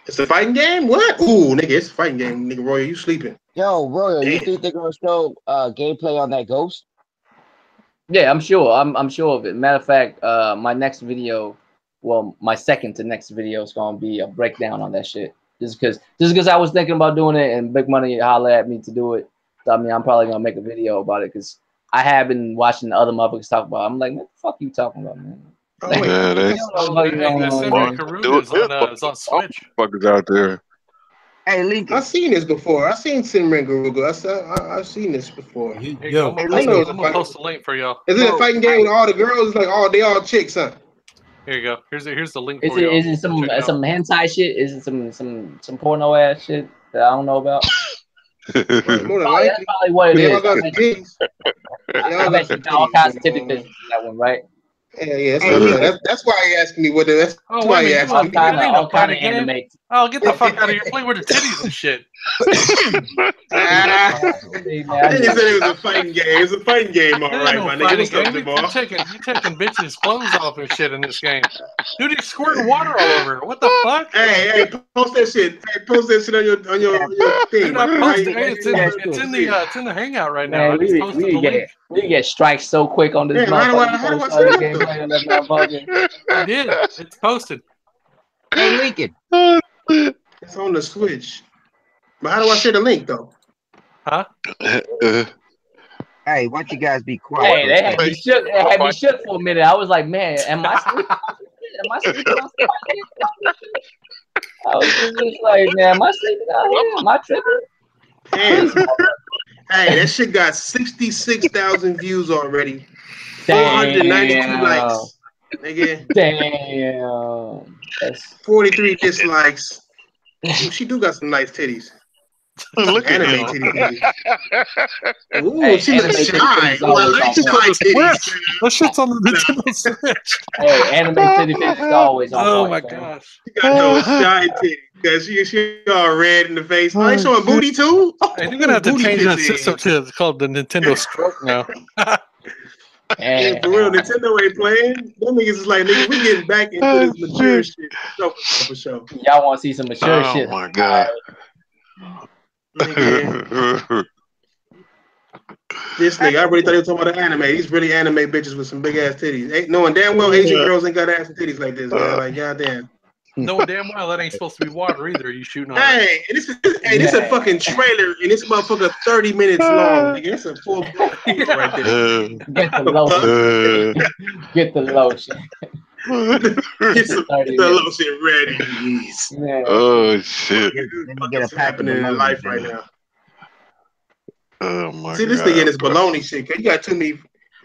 It's a fighting game? What? Ooh, nigga, it's a fighting game. Nigga, Roy, you sleeping. Yo, Roy, you think they're going to show gameplay on that Ghost? Yeah, I'm sure. I'm sure of it. Matter of fact, my next video, my second to next video is going to be a breakdown on that shit. Just because I was thinking about doing it and Big Money holler at me to do it. So, I mean, I'm probably going to make a video about it because I have been watching the other motherfuckers talk about it. I'm like, what the fuck you talking about, man? Oh, wait. Yeah, Hey, Senran Karuga is on Switch. Fuckers out there. Hey, Lincoln. I've seen this before. I've seen Senran Garuga. I've seen this before. Yo, I'm gonna post a link for y'all. Is it a fighting game with all the girls? It's like they all chicks, huh? Here you go. Here's the link Is for y'all. it some hentai shit? Is it some porno ass shit that I don't know about? More than That's probably what it they is. all got some titties. I bet you got all kinds of titty pictures in that one, right? Yeah. That's why he asked me what. That's why he asked me. All kind of anime. Oh, get the fuck out of here! Play with the titties and shit. He said it was a fighting game. It was a fighting game, all right, my nigga. What's up, Jamal? You taking bitches' clothes off and shit in this game. Dude, he's squirting water all over. What the fuck? Hey, post that shit. Hey, post that shit on your thing. Dude, it's in the hangout right now. Man, we get strikes so quick on this. How do I see that? I did. It's posted. Hey, Lincoln. It's on the Switch. But how do I share the link though? Huh? Hey, why don't you guys be quiet? Hey, they had me shook for a minute. I was like, man, am I sleeping? I was just like, man, am I sleeping out here? Am I tripping? Damn. Hey, that shit got 66,000 views already. 492 likes. Nigga. Damn. That's 43 dislikes. Ooh, she do got some nice titties. Look at anime titties. Ooh, hey, she looks shy. That shit's on the Nintendo Switch. Hey, anime titty pics is always on. Oh my gosh. She got those shy titties. Cause she all red in the face. Oh, they showing booty too? Hey, you're gonna have to change that system to it's called the Nintendo Stroke now. Yeah, for real, Nintendo ain't playing. Them niggas is like, nigga, we getting back into this mature shit. No, for sure. Y'all want to see some mature shit? Oh my god. This nigga, I really thought he was talking about the anime. These really anime bitches with some big ass titties. Ain't knowing damn well Asian girls ain't got ass and titties like this, man. Like, goddamn. Knowing damn well that ain't supposed to be water either. You shooting on Hey, and this is a fucking trailer, and this motherfucker 30 minutes long. Nigga, it's a full right there. Get the lotion. Get the lotion. Get the lotion ready. Man. Oh shit. What's happening in life right now? Oh my god. See, this nigga in this baloney shit. You got too many.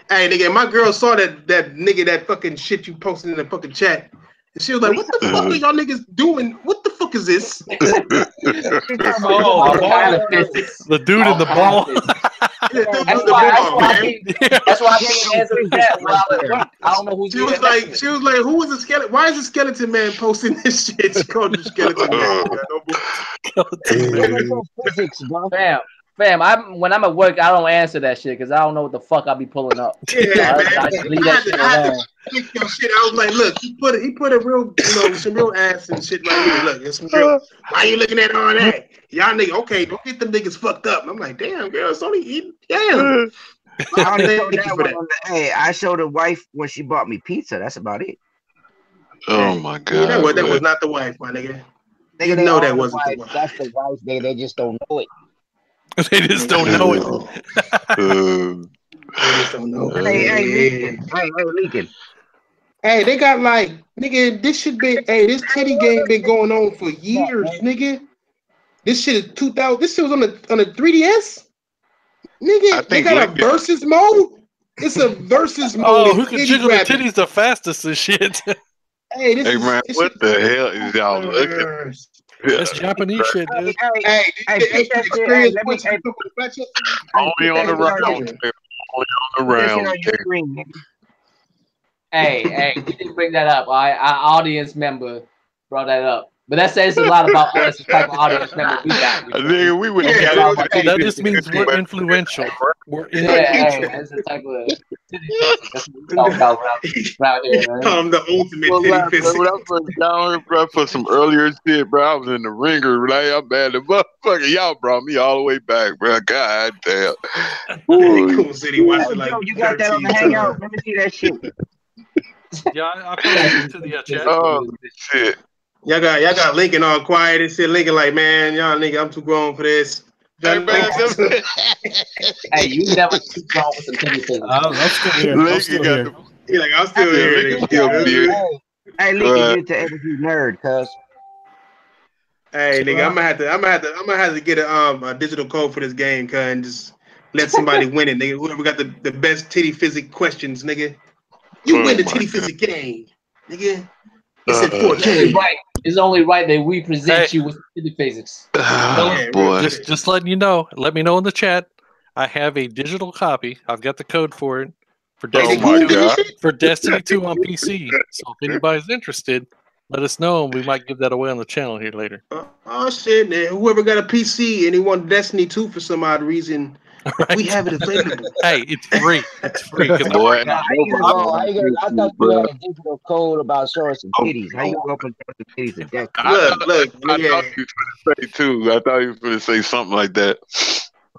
Hey, nigga, my girl saw that nigga, that fucking shit you posted in the fucking chat. And she was like, what the fuck are y'all niggas doing? What the fuck is this? the dude in the ball. That's why I can't answer that. I don't know who's. She was like, who is the skeleton? Why is the skeleton man posting this shit? She called the skeleton man. Fam, when I'm at work, I don't answer that shit because I don't know what the fuck I'll be pulling up. Yeah, man. I just leave that shit alone. I was like, look, he put a real, some real ass and shit right here. Look, it's some real. Why you looking at all that? Y'all nigga, okay, don't get them niggas fucked up. I'm like, damn, girl, it's only eating. Damn. I showed the wife when she bought me pizza. That's about it. Oh my god. Yeah, that was not the wife, my nigga. You know that wasn't the wife. That's the wife. They just don't know it. They just don't know it. They just don't know. Hey, Lincoln. Hey, they got like, nigga, this teddy game been going on for years, nigga. This shit is 2000. This shit was on the 3DS. Nigga, they got a versus mode. It's a versus mode. Oh, who can jiggle the titties the fastest and shit? Hey, man, what the hell is y'all looking at? That's Japanese shit, dude. Hey, experience only on the round. Only on the round. Hey, we didn't bring that up. Our audience member brought that up. But that says a lot about us, the type of audience member we got. Nigga, we would that just means we're influential. We're influential. That's the type of that's what we talk about around here, man. I'm the ultimate titty when I first down here, bro, for some earlier shit, bro, I was in the ringer, like, I'm bad. The motherfucker, y'all brought me all the way back, bro. God damn. Cool City, watch it like you got that on the hangout. Let me see that shit. Yeah, I put it into the chat. Oh, shit. Y'all got Lincoln all quiet and shit. Lincoln like, man, y'all nigga, I'm too grown for this. Hey, you never too grown for some titty things. I'm still here. Lincoln got like, I'm still here. Hey, Lincoln, you to energy nerd, cuz. Hey, nigga, I'm gonna have to get a digital code for this game, cuz, and just let somebody win it, nigga. Whoever got the best titty physics questions, nigga. You win the titty physics game, nigga. It's at 4K. It's only right that we present you with titty physics. Boy, just letting you know. Let me know in the chat. I have a digital copy. I've got the code for it for Destiny 2, for Destiny 2 on PC. So if anybody's interested, let us know, and we might give that away on the channel here later. Oh shit, man. Whoever got a PC and they want Destiny 2 for some odd reason, we have it available. Hey, it's free. It's free. I thought you had a digital code about showing some titties. How you gonna open some titties to Destiny? Look. I thought you were going to say too. I thought you were going to say something like that.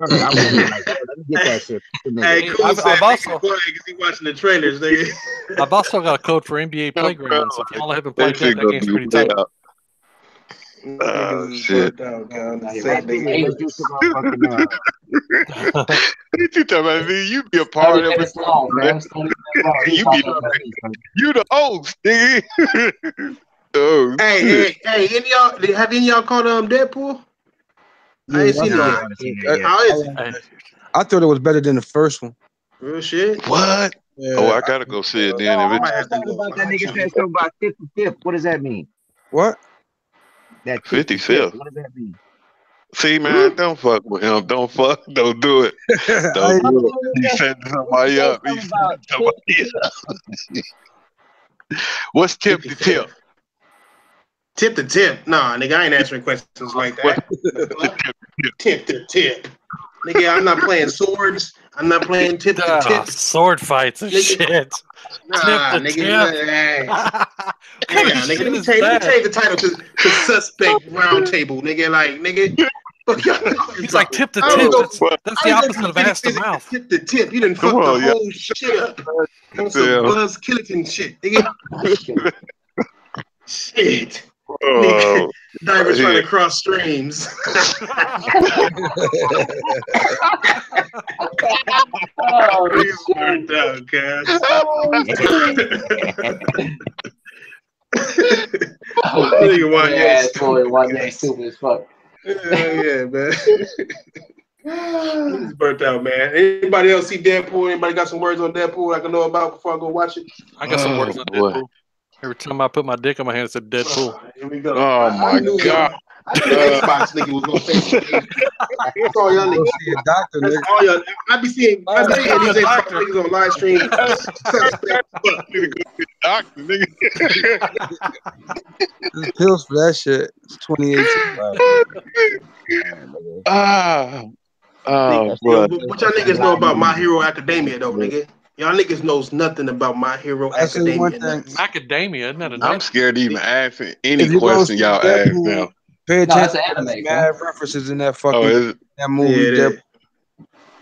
I'm gonna be like, let me get that shit. Hey, cool. I've also he watching the trailers. Nigga. I've also got a code for NBA Playgrounds. If y'all haven't played that game's pretty tight. Oh shit! You talking about me? You be a part of it. You the host, nigga. Hey, any of y'all have any of y'all caught Deadpool? I ain't seen it. How is it? I thought it was better than the first one. Real shit. What? Yeah. Oh, I gotta go see it then. I talking about that nigga said something about 55th. What does that mean? What? That 55th. What does that mean? See, man, don't fuck with him. Don't do it. Don't do it. He set somebody up. What's tip to tip? Tip to tip. Nah, nigga, I ain't answering questions like that. Tip to tip. Nigga, I'm not playing swords. I'm not playing tip to tip. Sword fights and shit. Nah, nigga. Nigga, let me change the title to Suspect Roundtable, nigga. Like, nigga. He's like tip to tip. That's the opposite of ass to mouth. Tip to tip. You done fucked the whole shit up. On some Buzz Killington shit, nigga. Shit. Nigga, diver trying to cross streams. He's burnt out, guys. Nigga, one day stupid as fuck. Yeah, man. He's burnt out, man. Anybody else see Deadpool? Anybody got some words on Deadpool I can know about before I go watch it? I got some words on Deadpool. Every time I put my dick in my hand, it's a Deadpool. Here we go. Oh my god! I knew Xbox nigga was gonna say something. That's all y'all niggas. That's all y'all. I be seeing these Xbox niggas on live stream. Doctor, nigga. There's pills for that shit. It's 2018. What y'all niggas know about My Hero Academia though, nigga? Y'all niggas knows nothing about My Hero Academia. Academia, isn't that a I'm scared to even ask any question y'all ask now. Pay attention. There's mad references in that fucking that movie.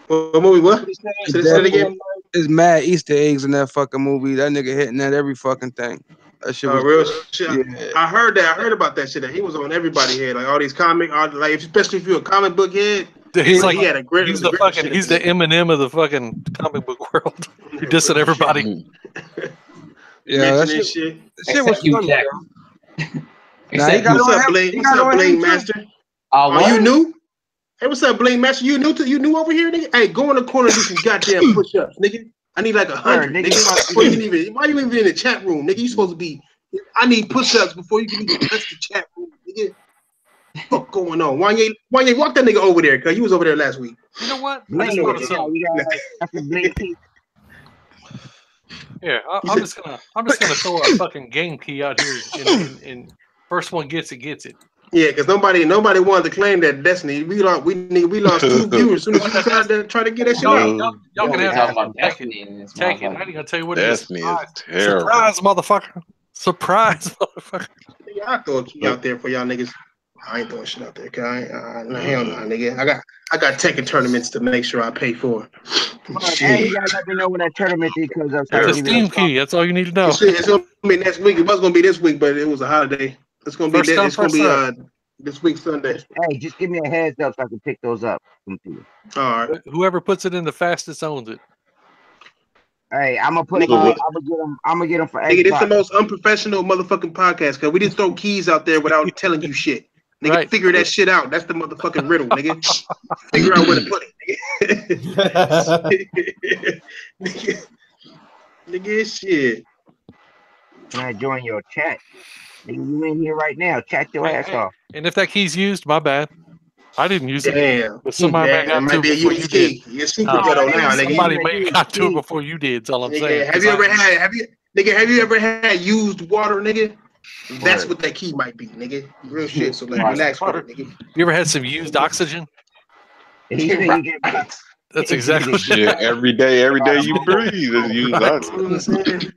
What movie? What? Say that again. There's mad Easter eggs in that fucking movie. That nigga hitting that every fucking thing. That shit was real shit. Yeah. I heard that. I heard about that shit. That he was on everybody's head. Like all these comic, like especially if you're a comic book head. He's like, he's the Eminem of the fucking comic book world. He dissing everybody. Yeah, that shit was funny. What's up, Blade Master? You new? Hey, what's up, Blade Master? You new over here, nigga? Hey, go in the corner and do some goddamn push-ups, nigga. I need like 100, nigga. Why you even in the chat room, nigga? You supposed to be. I need push-ups before you can even touch the chat room, nigga. What going on? Why you walk that nigga over there? Cause you was over there last week. You know what? I'm just gonna throw a fucking game key out here, and first one gets it. Yeah, because nobody wanted to claim that Destiny. We lost 2 viewers as soon as you try to get that shit out. Y'all can have about Destiny. Take it. I ain't gonna tell you what it is. Destiny is terrible. Surprise, motherfucker! Surprise, motherfucker! Yeah, I throw a key out there for y'all niggas. I ain't throwing shit out there, cause hell no, nigga. I got Tekken tournaments to make sure I pay for. Hey, you guys let me know when that tournament is, because it's a Steam key. That's all you need to know. It's gonna be next week. It was gonna be this week, but it was a holiday. It's gonna be this week Sunday. Hey, just give me a heads up so I can pick those up. All right. Whoever puts it in the fastest owns it. Hey, I'm gonna put him. I'm gonna get him for Xbox. Nigga, this is the most unprofessional motherfucking podcast because we just throw keys out there without telling you shit. Nigga, figure that shit out. That's the motherfucking riddle, nigga. Figure out where to put it, nigga. Nigga, shit. Can I join your chat? Nigga, you in here right now. Chat your ass off. And if that key's used, my bad. I didn't use it. Damn. But somebody may have got to it before you did. You're super ghetto now, nigga. Somebody may have got to it before you did. That's all I'm saying. Have you ever had used water, nigga? That's what that key might be, nigga. Real shit. So like, relax with it, nigga. You ever had some used oxygen? That's exactly what shit. Every day you breathe is used oxygen.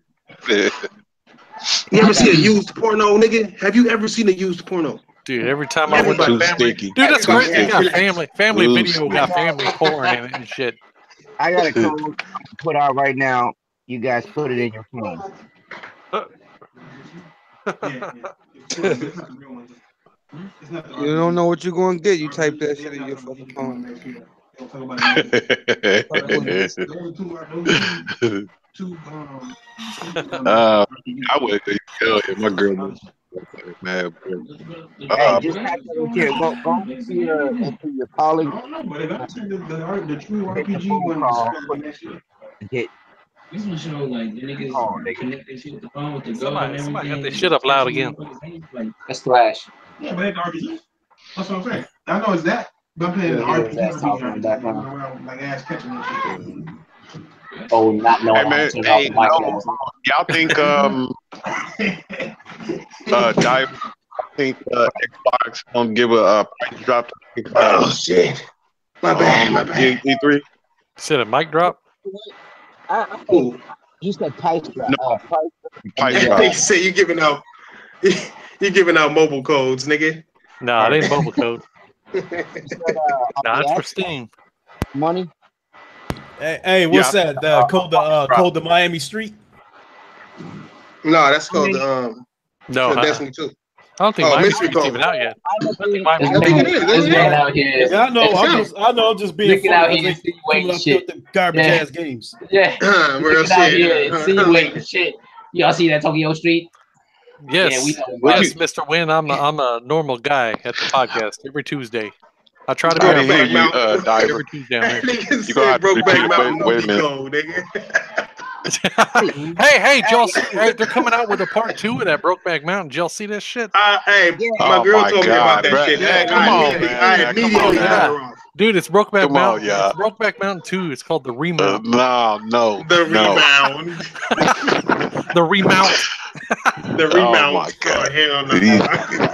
You ever see a used porno, nigga? Have you ever seen a used porno? Dude, every time I went to sticky. Dude, that's great. They got family video, got family porn in it and shit. I got a code to put out right now. You guys put it in your phone. You don't know what you're going to get. You type that shit in your fucking phone. I would tell you, my girl was mad. Just type that in here. Go into your calling. The true RPG one. Get. This one show like the niggas connect their shit with the phone with the go and everything. Somebody got their shit up loud again. That's Flash. Yeah, but it's RPG. That's what I'm saying. I know it's that. But I'm playing RPG. Like ass catching and shit. Oh, not knowing how to turn off the mic. Y'all think I think Xbox gonna give a price drop to Xbox? Oh shit. My bad. E3? Said a mic drop? You said price drop. No. Price drop. They say you giving out mobile codes, nigga. Nah, it ain't mobile code. Nah, it's for Steam. Money. Hey, what's that? Code the Miami Street? No, that's called Destiny 2. I don't think Miami Street's even out yet. I think This man out here. Yeah, I know. I'm just being looking out here insinuating shit. The garbage ass games. Yeah, real looking out shit. here insinuating shit. Y'all see that Tokyo Street? Yes, Yeah, we know. yes, Mr. Wynn. I'm a normal guy at the podcast every Tuesday. I try to be I hear you, Diver. every Tuesday. On here. You gonna have to repeat it. Wait a minute. hey, y'all see, they're coming out with a part 2 of that Brokeback Mountain. Did y'all see that shit? Hey, my girl told me about that shit. Yeah, come on, man. I immediately got her off. Dude, it's Brokeback Mountain. Yeah. It's Brokeback Mountain 2. It's called The Remount. No. The rebound. The Remount. The rebound. Oh my God. Hell no.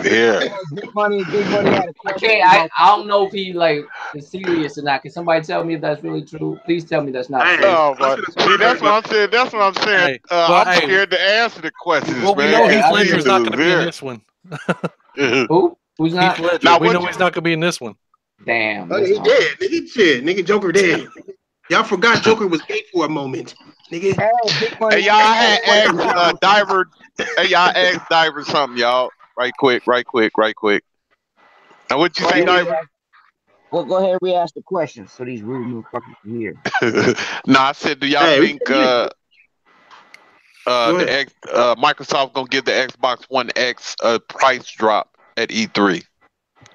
Yeah. Big money had a question. Okay, I don't know if he like is serious or not. Can somebody tell me if that's really true? Please tell me that's not true. Oh, but see, that's what I'm saying. That's what I'm saying. I'm scared to answer the questions, well, we man. know Heath Ledger's not going to be in this one. Who? Who's not? Heath Ledger. We know he's not going to be in this one. Damn. Oh, he dead. Nigga, shit. Nigga, Joker dead. Y'all forgot Joker was gay for a moment. Nigga. Hey, y'all asked Diver. Hey, y'all asked Diver something, y'all. Right quick. Now, what'd you say, Diver? Well, go ahead and re-ask the question so these rude motherfuckers can hear. No, I said, do y'all think Microsoft gonna give the Xbox One X a price drop at E3?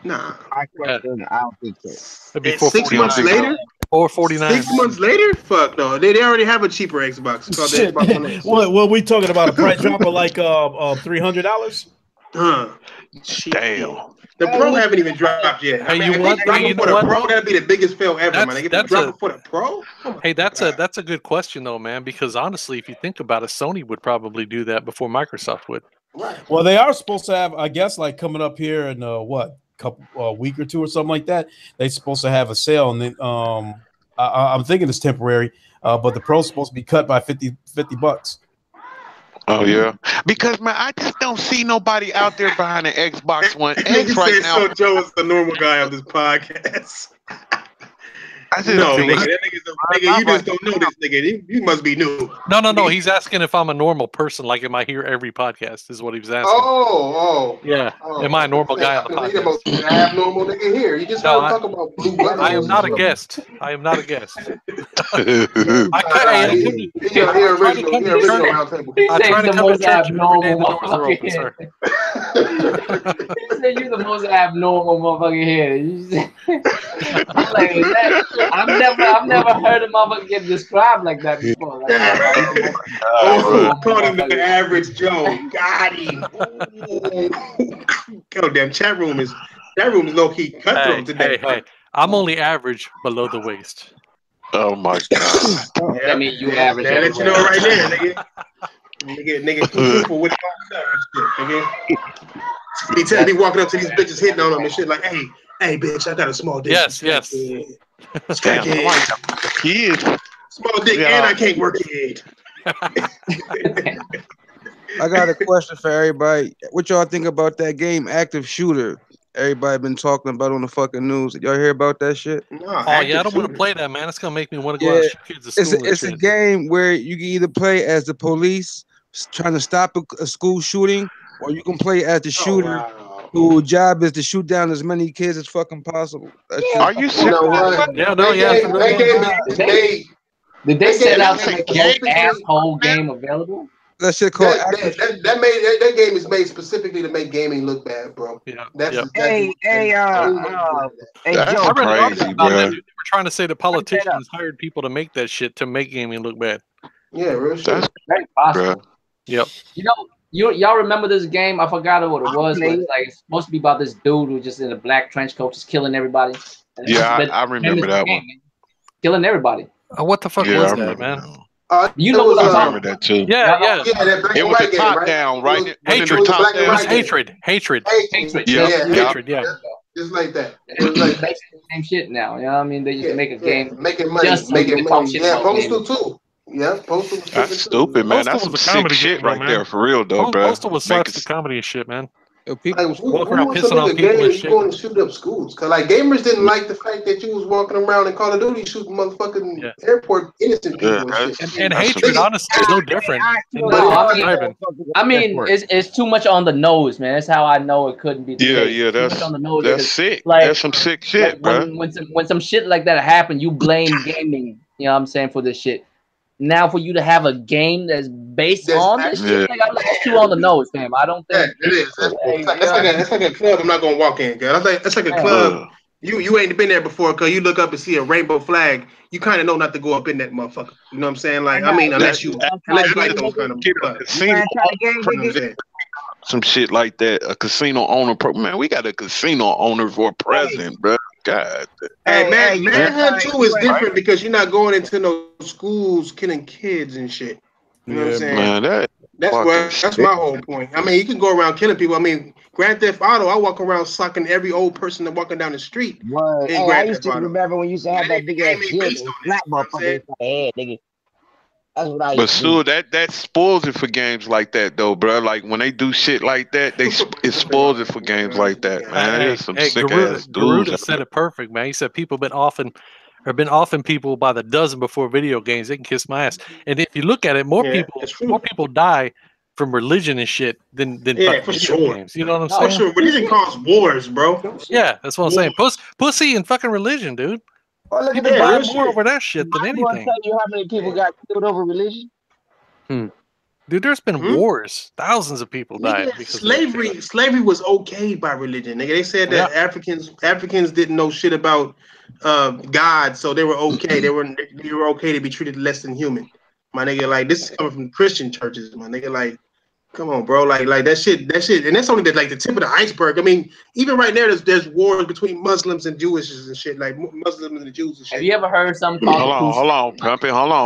Nah. I don't think so. It'd be 6 months later? Or 49. 6 months later? Fuck no. They already have a cheaper Xbox. It's called the Xbox One X. What we talking about? A price drop of like $300? Damn. The Pro haven't even dropped yet. Hey, If they drop it for the Pro, that'd be the biggest fail ever, man. If they drop it for the Pro? Hey, that's a good question though, man. Because honestly, if you think about it, Sony would probably do that before Microsoft would. Right. Well, they are supposed to have, I guess, like coming up here in couple week or two or something like that. They're supposed to have a sale, and then I'm thinking it's temporary, but the Pro's supposed to be cut by $50. Oh yeah, because man, I just don't see nobody out there behind an Xbox One X right now. So Joe is the normal guy on this podcast. No, nigga, that nigga, you just don't know this nigga. You must be new. No. He's asking if I'm a normal person. Like, am I here every podcast? Is what he was asking. Yeah. Am I a normal guy on the podcast? He's an abnormal nigga here. You just heard talk about blue buttons. I am not a guest. I am not a guest. He original roundtable. I try to come to church every day. The doors are open, sir. He said you the most abnormal motherfucker here. I've never heard a motherfucker get described like that before. Called him the average Joe. Got him. Damn, chat room is low key cutthroat today. Hey, I'm only average below the waist. Oh my god. That means you average. That let you know right there, nigga. Nigga, truthful with nigga. He tell me walking up to these bitches hitting on them and shit like, hey, bitch, I got a small dick. Yes. He is small dick and I can't work it. I got a question for everybody. What y'all think about that game, Active Shooter? Everybody been talking about on the fucking news. Did y'all hear about that shit? No, I don't want to play that, man. It's gonna make me want to go out and shoot kids at school. It's a game where you can either play as the police trying to stop a school shooting, or you can play as the shooter whose job is to shoot down as many kids as fucking possible. Are you serious? Did they set out to make the most asshole game available? That shit called that game is made specifically to make gaming look bad, bro. Yeah. That's Joe. Crazy, bro. They were trying to say the politicians hired people to make that shit to make gaming look bad. Yeah, real shit. That's very possible. Bro. Yep. Y'all remember this game? I forgot what it was. But it's supposed to be about this dude who just in a black trench coat just killing everybody. Yeah, I remember that one. Killing everybody. What the fuck was that, man? You know what I'm talking about? That too. Yeah. It was a top down, right? Hatred. It was hatred. Yeah. Just like that. It's like basically the same shit now. You know what I mean? They just make a game. Making money. Yeah, Postal too. Yeah, Postal was That's stupid, man. That's some sick shit right there, for real, though, bro. Postal was slapstick comedy and shit, man. People walking around pissing on people and shit. Going to shoot up schools, cause like gamers didn't like the fact that you was walking around in Call of Duty shooting motherfucking airport innocent people and shit. And hatred, honestly, is no different. I mean, it's too much on the nose, man. That's how I know it couldn't be. That's sick. Like, that's some sick shit, bro. When some shit like that happen, you blame gaming. You know what I'm saying, for this shit. Now for you to have a game that's based on this shit, like, it's too on the nose, fam. I don't think it is. It's like a club I'm not gonna walk in, girl. It's like a club. You ain't been there before, cause you look up and see a rainbow flag, you kind of know not to go up in that motherfucker. You know what I'm saying? Like, I mean, unless you like those kind of some shit like that. A casino owner, man. We got a casino owner for president, bro. God. Hey, Manhunt 2 is different because you're not going into no schools killing kids and shit. You know what I'm saying? Man, that's my whole point. I mean, you can go around killing people. I mean, Grand Theft Auto, I walk around sucking every old person that walking down the street. I used to remember when you used to have that big ass kid, flat motherfucker in the head, nigga. That's what I used to do. That spoils it for games like that, though, bro. Like when they do shit like that, it spoils it for games like that, man. There's some sick ass dudes. Garuda said it perfect, man. He said people been offing people by the dozen before video games. They can kiss my ass. And if you look at it, more people die from religion and shit than for video sure. games. You know what I'm saying? For sure. Religion causes wars, bro. Yeah, that's what I'm saying. Pussy and fucking religion, dude. Look People buy more over that shit than anything. I'm tell you how many people got killed over religion. Dude, there's been wars. Thousands of people died. Because slavery was okay by religion. Nigga, they said that Africans didn't know shit about God, so they were okay. They were okay to be treated less than human. My nigga, like, this is coming from Christian churches. My nigga, like, come on, bro. Like that shit, and that's only the tip of the iceberg. I mean, even right now, there's wars between Muslims and Jewish and shit, like Muslims and the Jews and shit. Have you ever heard something called Hold on,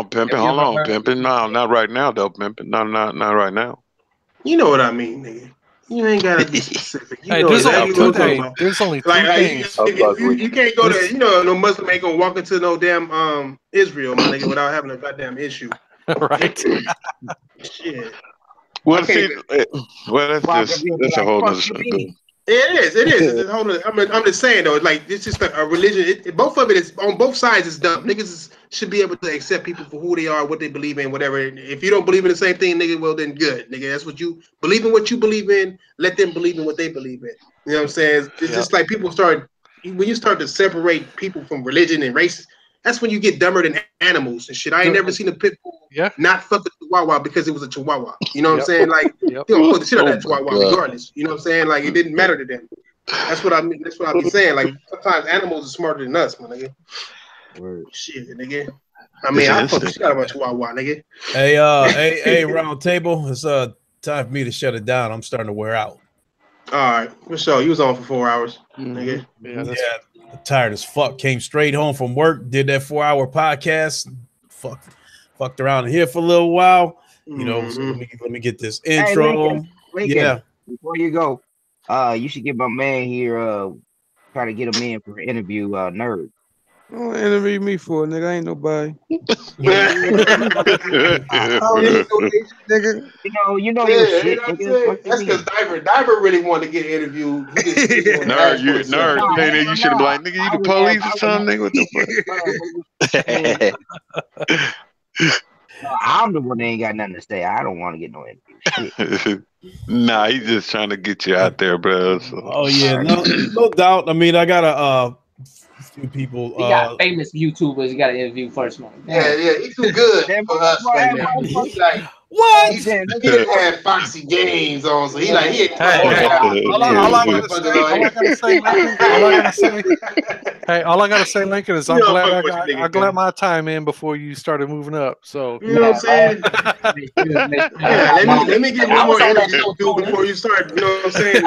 pimping. No, not right now, though, pimping. No, not right now. You know what I mean, nigga. You ain't gotta be specific. There's only two things. You can't go to, no Muslim ain't gonna walk into no damn Israel, my nigga, without having a goddamn issue. Right. Shit. Well, that's a whole nother story. It is. Hold on. I'm just saying though. Like it's just a religion. Both of it is on both sides. Is dumb. Niggas should be able to accept people for who they are, what they believe in, whatever. If you don't believe in the same thing, nigga, well then good, nigga. That's what you believe in. What you believe in. Let them believe in what they believe in. You know what I'm saying? It's just like people start when you start to separate people from religion and race. That's when you get dumber than animals and shit. I ain't never seen a pit bull not fuck a chihuahua because it was a chihuahua. You know what I'm saying? Like, they don't fuck the shit out of that chihuahua regardless. You know what I'm saying? Like, it didn't matter to them. That's what I mean. That's what I be saying. Like, sometimes animals are smarter than us, my nigga. Shit, nigga. I mean, I fuck the shit out of a chihuahua, nigga. Hey, round table. It's time for me to shut it down. I'm starting to wear out. All right, for sure. You was on for 4 hours, nigga. Yeah, I'm tired as fuck. Came straight home from work. Did that 4-hour podcast. Fucked around here for a little while. You know. So let me get this intro. Lincoln, before you go, you should get my man here. Try to get him in for an interview. Nerd. Don't interview me for it, nigga. I ain't nobody. Nigga. You know your shit. That's because Diver really wanted to get interviewed. Nerd, you should have been like, nigga, you the police or something, nigga? What the fuck? I'm the one that ain't got nothing to say. I don't want to get no interview. Shit. Nah, he's just trying to get you out there, bro. So. Oh yeah, no doubt. I mean, I got a few people. You got famous YouTubers. You got to interview first, man. Yeah, he's too good for us. What? He didn't have Foxy Games on, so he like he. All I gotta say, Lincoln, is I'm glad my time in before you started moving up. So you know what I'm saying? Let me get one more interview before you start. You know what I'm saying?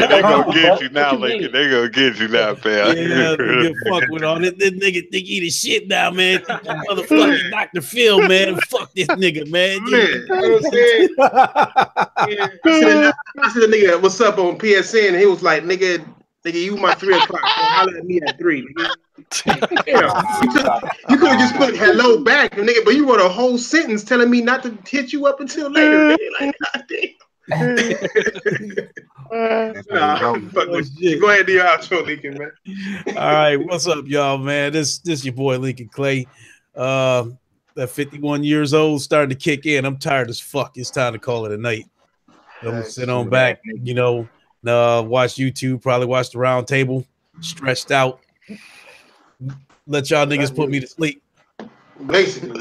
They gonna get you now, Lincoln. They gonna get you now, pal. Yeah, get fuck with all this nigga think he the shit now, man. Motherfucking Dr. Phil, man. Fuck this nigga, man. You know what I'm saying? I said, nigga, what's up on PSN? And he was like, nigga, you my 3 o'clock. Holler at me at 3. Nigga. You could have just put hello back, nigga, but you wrote a whole sentence telling me not to hit you up until later. Nigga. Like, goddamn. Go ahead, do your outro, Lincoln, man. All right, what's up, y'all, man? This your boy Lincoln Clay. At 51 years old, starting to kick in. I'm tired as fuck. It's time to call it a night. I'm gonna sit on back, watch YouTube, probably watch the round table, stressed out. Let y'all niggas put me to sleep. Basically.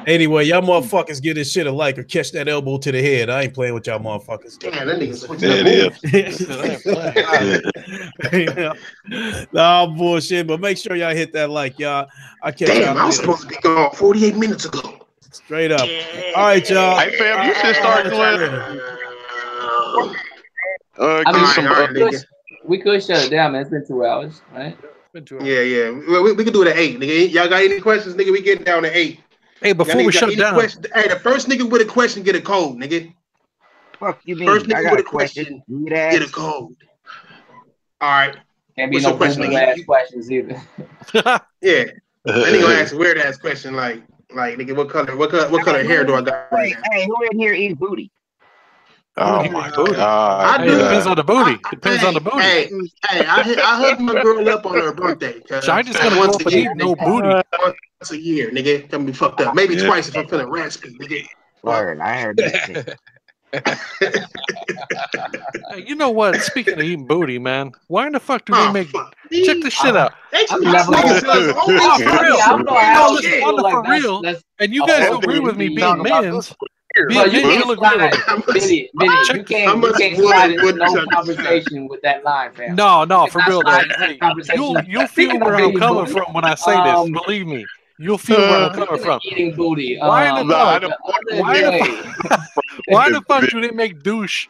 Anyway, y'all motherfuckers give this shit a like or catch that elbow to the head. I ain't playing with y'all motherfuckers. Damn, that nigga switching up. No bullshit, but make sure y'all hit that like, y'all. I catch y'all. I was supposed to be gone 48 minutes ago. Straight up. All right, y'all. Hey, fam, you should start doing. We could shut it down, man. It's been 2 hours, right? It's been 2 hours. Yeah. We can do it at 8, nigga. Y'all got any questions, nigga? We getting down to 8. Hey, before we shut down. Hey, the first nigga with a question get a code, nigga. Fuck you mean? First nigga with a question get a code. All right. Can't be no question ass questions either. Yeah. Then he gonna ask a weird ass question like nigga, what color hair do I got right now? Hey, who in here eats booty? Oh my god! It depends on the booty. Depends on the booty. Hey, I hooked my girl up on her birthday. So I just gonna go up and eat no booty. Once a year, nigga. Come be fucked up. Maybe twice if I'm feeling raspy, nigga. Word, I heard that shit. Hey, you know what? Speaking of eating booty, man, why in the fuck do they make? Check this shit out. For real. And you guys don't agree with me being men's. You can't slide into no conversation with that line, fam. No, for real though. You'll feel where I'm coming from when I say this. Believe me, you'll feel where I'm coming from. Eating booty. Why the fuck do they make douche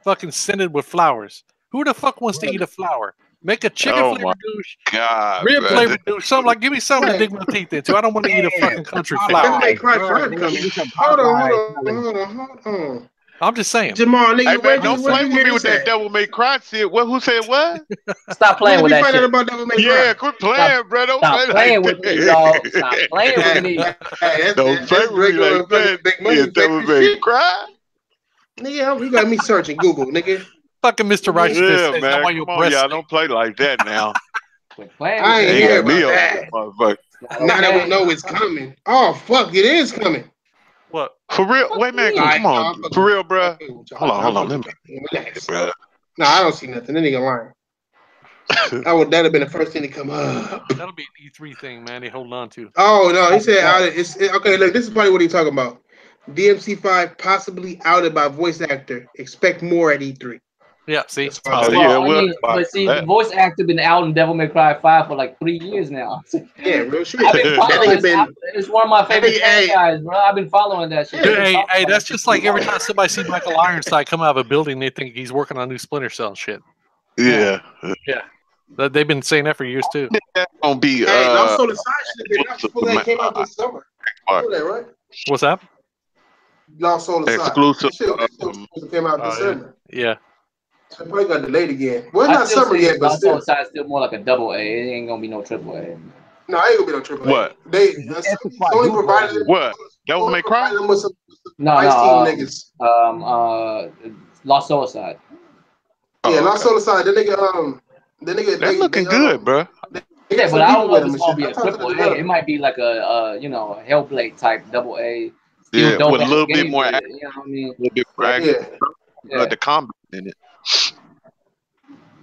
fucking scented with flowers? Who the fuck wants to eat a flower? Make a chicken flavored douche, rib flavored douche, something like. Give me something to dig my teeth into. I don't want to eat a fucking country flower. Hold on. I'm just saying. Jamal, nigga, hey, man, don't play with me with that Devil May Cry shit. Who said what? Stop playing with that shit. About Devil May Cry? Yeah, quit playing, bro. Don't Stop playing with me, dog. Stop playing with me. Don't play with me like that. Yeah, Devil May Cry. Nigga, you got me searching Google, nigga. Fucking Mr. Rice. Yeah, man. Come on, y'all. Don't play like that now. I ain't hear about me that. motherfucker. Now that we know it's coming. Oh, fuck, it is coming. What? For real? Wait, man. Come on. For real, bro. Hold on. Let me. Bro. No, I don't see nothing. That nigga lying. That'd have been the first thing to come up. That'll be an E3 thing, man. They holding on to. Oh no, he said okay. Look, this is probably what he's talking about. DMC5 possibly outed by voice actor. Expect more at E3. Yeah, see. But see, the voice actor been out in Devil May Cry 5 for like 3 years now. Yeah, real shit. I've been following it's one of my favorite franchises, bro. I've been following that shit. Hey, that's just like every time somebody sees Michael Ironside come out of a building, they think he's working on new Splinter Cell shit. Yeah. They've been saying that for years too. That's gonna be. Hey, Lost Soul Aside that came out this summer. You know that, right? What's that? Lost Soul Aside. Exclusive. Came out this summer. Yeah. So it probably got delayed again. Well, it's not summer yet, but Lost still. Soul Aside is still more like a double A. It ain't gonna be no triple A. No, it ain't gonna be no triple A. What? Sony provided it. What? Devil May Cry? Niggas. Lost Soul Aside. Yeah, Lost Soul Aside. The nigga. That's looking good, bro. Yeah, but I don't know if it's gonna be a triple A. It might be like a Hellblade type double A. Yeah, with a little bit more. You know what I mean? A little bit more action. The combat in it.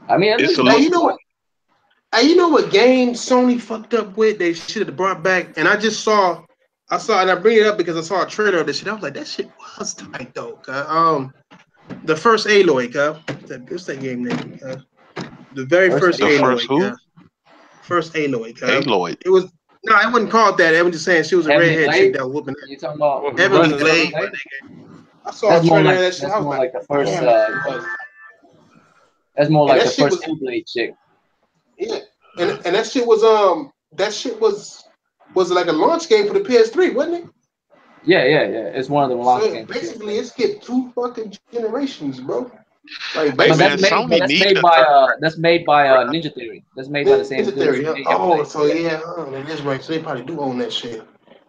I mean, it's you know what? Hey, you know what game Sony fucked up with? They should have brought back. And I saw, and I bring it up because I saw a trailer of this shit. I was like, that shit was tight though. The first Aloy, what's that game name? The very first Aloy. First Aloy. Aloy. It was no, I wouldn't call it that. I was just saying she was a redhead chick that was whooping that. You talking about Heavenly Glade? I saw a trailer of that shit. I was like the first. That's more like the first Hellblade chick. Yeah, and that shit was like a launch game for the PS3, wasn't it? Yeah. It's one of the launch games. Basically, it skipped 2 fucking generations, bro. Like, that's made by Ninja Theory. That's made by the same Ninja Theory. That is right. So they probably do own that shit.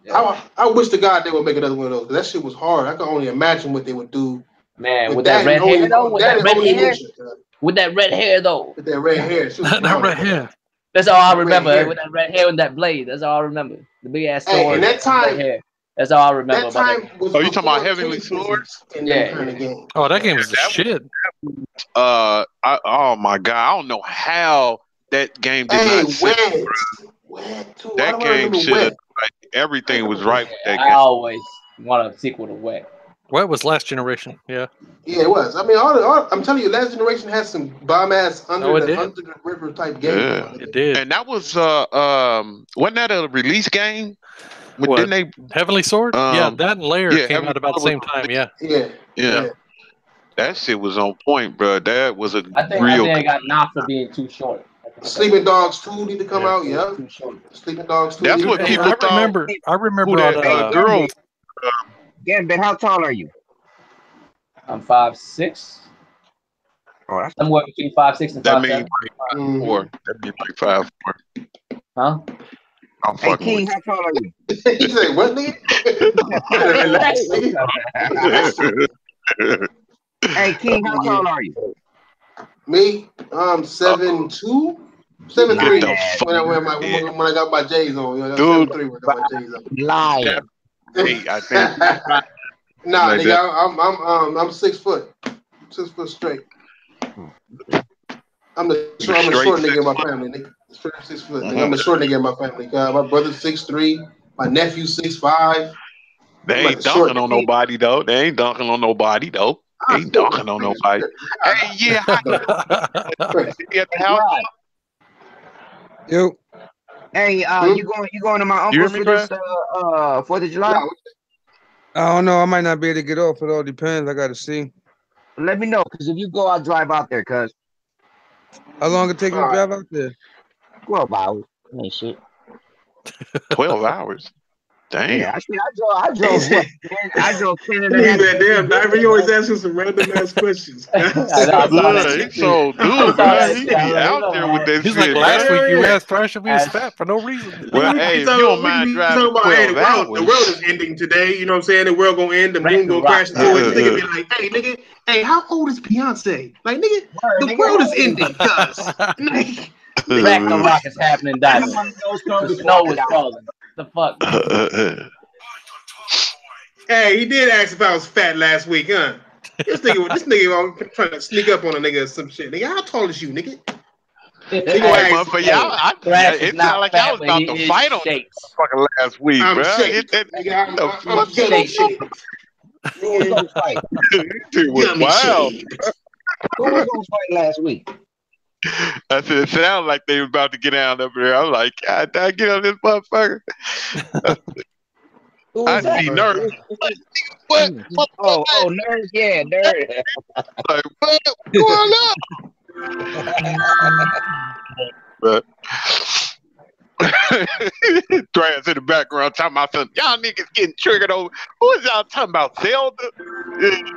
Yeah. I wish to God they would make another one of those. That shit was hard. I can only imagine what they would do. Man, with that red hair though. With that red hair though. With that red hair. That red hair. That's all I remember. With that red hair and that blade. That's all I remember. The big ass sword. Hey, and that time. Hair. That's all I remember. That time was you talking about Heavenly Swords? Game. Oh, that game was the shit. Oh my god, I don't know how that game did not sit. That game should have. Everything was right with that game. I always want a sequel to Wet. Wet was last generation. Yeah. Yeah, it was. I mean, I'm telling you, last generation had some bomb ass under the river type games. Yeah, it did. And that was wasn't that a release game? What? Didn't they Heavenly Sword? Yeah, that and Lair came out about the same time. Yeah. That shit was on point, bro. That was I think I got knocked for being too short. Sleeping Dogs 2 need to come out. Yeah. Sleeping Dogs 2. That's what people thought. I remember that girl. Ben, how tall are you? I'm 5'6". Oh, I'm working between 5'6" and 5'7". That means like 5'4". That'd be like 5'4". Huh? I'm fucking King, how tall are you? He said, what, nigga? Hey, King, how tall are you? Me? 7'2", 7'3". When I got my J's on. Dude. 7'3" when I got my J's on. Lying. I think. Nah, like nigga, I'm 6 foot. 6 foot straight. I'm the short nigga in my family, nigga. 6 foot. Nigga. I'm a short nigga in my family. My brother's 6'3", my nephew 6'5". They ain't dunking on nobody though. They ain't dunking on nobody though. They ain't dunking on nobody. Hey, yeah. At the house. Yo. Hey, you going to my uncle's for this 4th of July? I don't know. I might not be able to get off. It all depends. I got to see. Let me know, because if you go, I'll drive out there, cuz. How long it take you to drive out there? 12 hours. Ain't shit. 12 hours? Damn. Yeah, actually, I drove 10 and a half. Damn, Diver, you always asking some random ass questions. He's so dude, bro. He be out there with that He's shit. like, last week you Yeah. asked Thrash if he was fat for no reason. Well, hey, if you don't mind driving 12 hours. The world is ending today. You know what I'm saying? The world gonna end. The moon gonna crash into it. Nigga be like, hey, nigga, hey, how old is Beyonce? Like, nigga, the world is ending, cuz. Ragnarok is happening, Diver. The snow is falling. The fuck? Hey, he did ask if I was fat last week, huh? This nigga trying to sneak up on a nigga or some shit. Nigga, how tall is you, nigga? It sounded like y'all was about to fight on fucking last week, bro. I'm shaped. Who was gonna fight? Wow. Who was gonna fight last week? I said it sounded like they were about to get down up there. I'm like, God, did I get on this motherfucker? I see nerd. What? Oh, nerd, yeah, nerd. Like, what's going on? But Drans in the background talking about something. Y'all niggas getting triggered over. Who is y'all talking about? Zelda?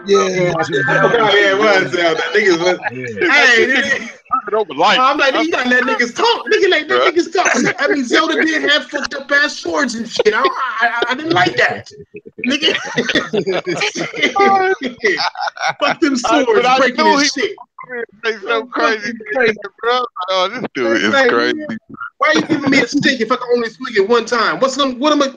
Yeah, it was Zelda. Niggas was. Hey, nigga. I'm like, you gotta let niggas talk. Nigga, like, let niggas talk. I mean, Zelda did have fucked up ass swords and shit. I didn't like that. Nigga. Fuck them swords breaking his shit. So crazy, bro. Oh, this dude is crazy. Why are you giving me a stick if I can only swing it one time? What am I?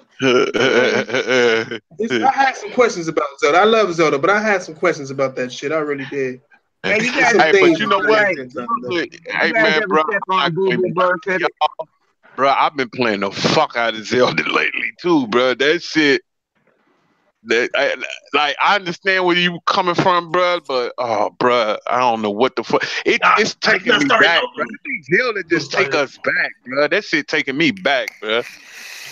I had some questions about Zelda. I love Zelda, but I had some questions about that shit. I really did. Hey, but you know what? Hey, man, bro. Bro, I've been playing the fuck out of Zelda lately, too, bro. That shit. I understand where you coming from, bro, but bro, I don't know what the fuck. It's taking me back, bro. Zelda just take us back, bro. That shit taking me back, bro.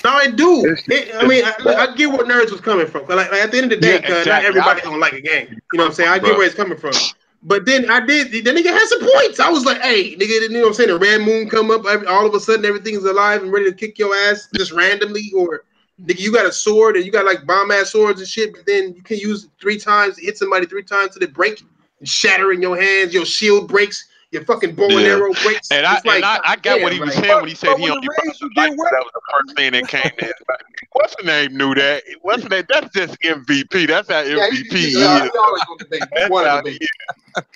No, I do. I get where nerds was coming from. Like at the end of the day, not everybody don't like a game. You know what I'm saying? I get where it's coming from. But then the nigga had some points. I was like, hey, nigga, you know what I'm saying? The red moon come up, all of a sudden everything's alive and ready to kick your ass just randomly, or nigga, you got a sword and you got like bomb ass swords and shit, but then you can use it 3 times, hit somebody 3 times till they break and shatter in your hands, your shield breaks, your fucking bow and arrow breaks. And I got what he was saying when he said he only that was the first thing that came in. What's the name knew that? What's the name? That's just MVP. That's how MVP is. He always gonna debate. He want to debate.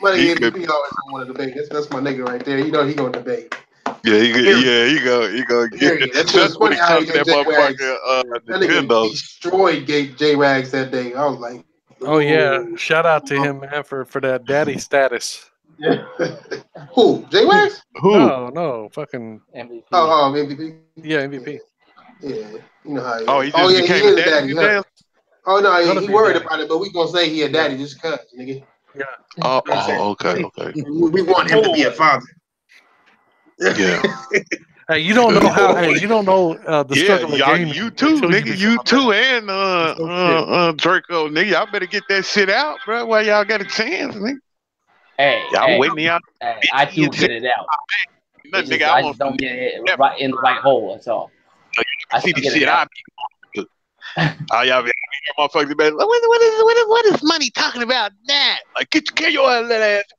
MVP always want to debate. That's my nigga right there. You know he gonna debate. Yeah, he go get it. That's when he comes to that motherfucker. That nigga destroyed J-Wags that day. I was like, oh yeah, shout out to him, man, for that daddy status. Yeah. Who? J-Wags? Who? No, fucking MVP. Oh, MVP. Yeah, MVP. Yeah, you know how he is. Oh, he just became a daddy. Huh? Oh no, he worried about it, but we gonna say he a daddy just cause, nigga. Yeah. Okay. We want him to be a father. Yeah. Hey, you don't know how. Hey, you don't know the struggle of gaming. You too, nigga. You too, and Draco, nigga. Y'all better get that shit out, bro. While y'all got a chance, nigga. Hey, y'all waiting out. I do get it out. I just don't get it right in the right hole. That's all. I see the shit I be. Y'all be motherfuckers, man. What is money talking about that? Like, get your ass,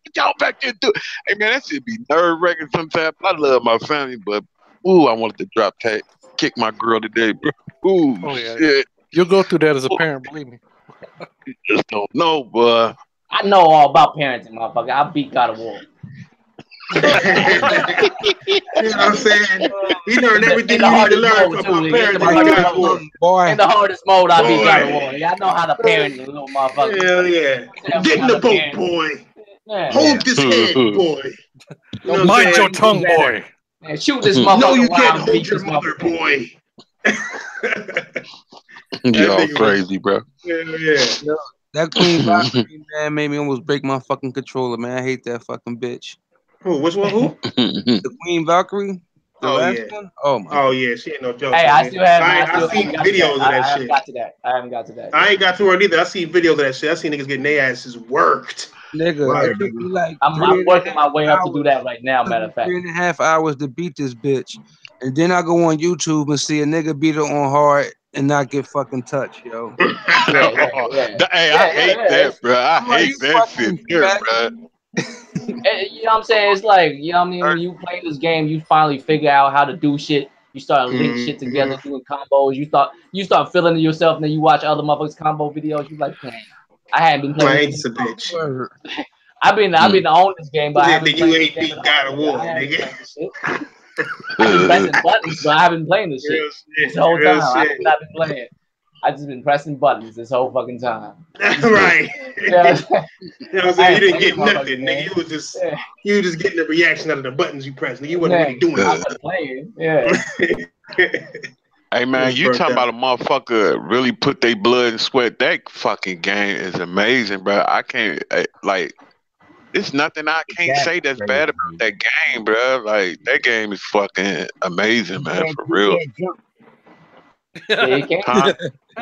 get y'all back there, do. Hey man, that shit be nerve wracking sometimes. I love my family, but I wanted to drop tag, kick my girl today, bro. Shit. You'll go through that as a parent, believe me. You just don't know, boy. I know all about parenting, motherfucker. I beat God of War. You know what I'm saying? He learned everything you need to learn from parenting. Boy. In the hardest mode, I beat God of War. I know how to parent you, little motherfucker. Hell yeah. Get in the boat, boy. Yeah. Hold this head, boy. You know mind your tongue, boy. Man, shoot this motherfucker. No, you can't hold your mother, boy. Y'all crazy, bro. Yeah. That Queen Valkyrie, man, made me almost break my fucking controller, man. I hate that fucking bitch. Who? Which one? Who? The Queen Valkyrie. The last one? Oh my. Oh yeah, she ain't no joke. Hey, I still have. I seen videos of that shit. I haven't got to that. I ain't got to her either. I seen videos of that shit. I seen niggas getting their asses worked. Nigga, like I'm working my way up to do that right now. Matter of fact, 3.5 hours to beat this bitch, and then I go on YouTube and see a nigga beat her on hard and not get fucking touched, yo. Hey, I hate that, bro. I hate that shit there, bro. You know what I'm saying? It's like, you know what I mean? When you play this game, you finally figure out how to do shit. You start link shit together, doing combos. You start feeling it yourself, and then you watch other motherfuckers combo videos. You like, damn, I hadn't been playing. This bitch. I've been on this game, but I haven't you ain't beat God of War, nigga. I've been pressing buttons, but I haven't been playing this shit this whole time. I have not been playing. I just been pressing buttons this whole fucking time. Right. Yeah. You know what I'm saying? You didn't get nothing, nigga. You were just getting the reaction out of the buttons you pressed. Nigga, you wasn't really doing it. I wasn't playing. Yeah. Hey man, you talking about a motherfucker really put their blood and sweat? That fucking game is amazing, bro. I can't there's nothing I can't say that's bad about that game, bro. Like that game is fucking amazing, man, for real. Yeah,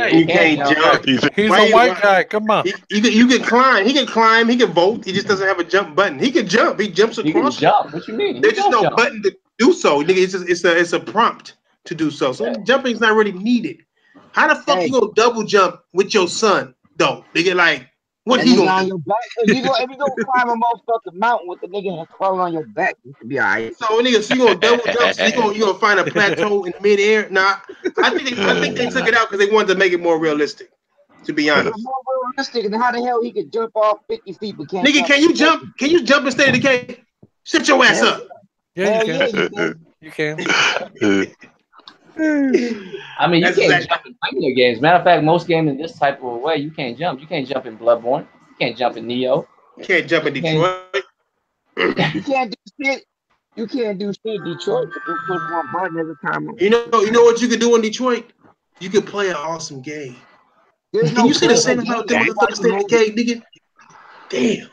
you can't jump. He's a white guy. Come on. You can climb. He can climb. He can vote. He just doesn't have a jump button. He can jump. He jumps across. You can jump. What you mean? There's just no button to do so. Nigga, it's a prompt to do so. So jumping's not really needed. How the fuck you gonna double jump with your son though? Nigga, like what he gonna do? If you go climb a motherfucking mountain with the nigga crawling on your back, you can be alright. So nigga, so you gonna double jump? So you gonna find a plateau in midair? Nah, I think they took it out because they wanted to make it more realistic. To be honest, more realistic. And how the hell he could jump off 50 feet but can't? Nigga, can you jump? Can you jump and stay in the cave? Shut your ass up. Yeah, you can. I mean, you can't jump in regular games. Matter of fact, most games in this type of way, you can't jump. You can't jump in Bloodborne. You can't jump in Neo. You can't jump in Detroit. You can't do shit. You can't do shit in Detroit. You push one button every time. You know what you can do in Detroit? You can play an awesome game. Can you see the same about them motherfuckers stay in the cave, nigga? Damn.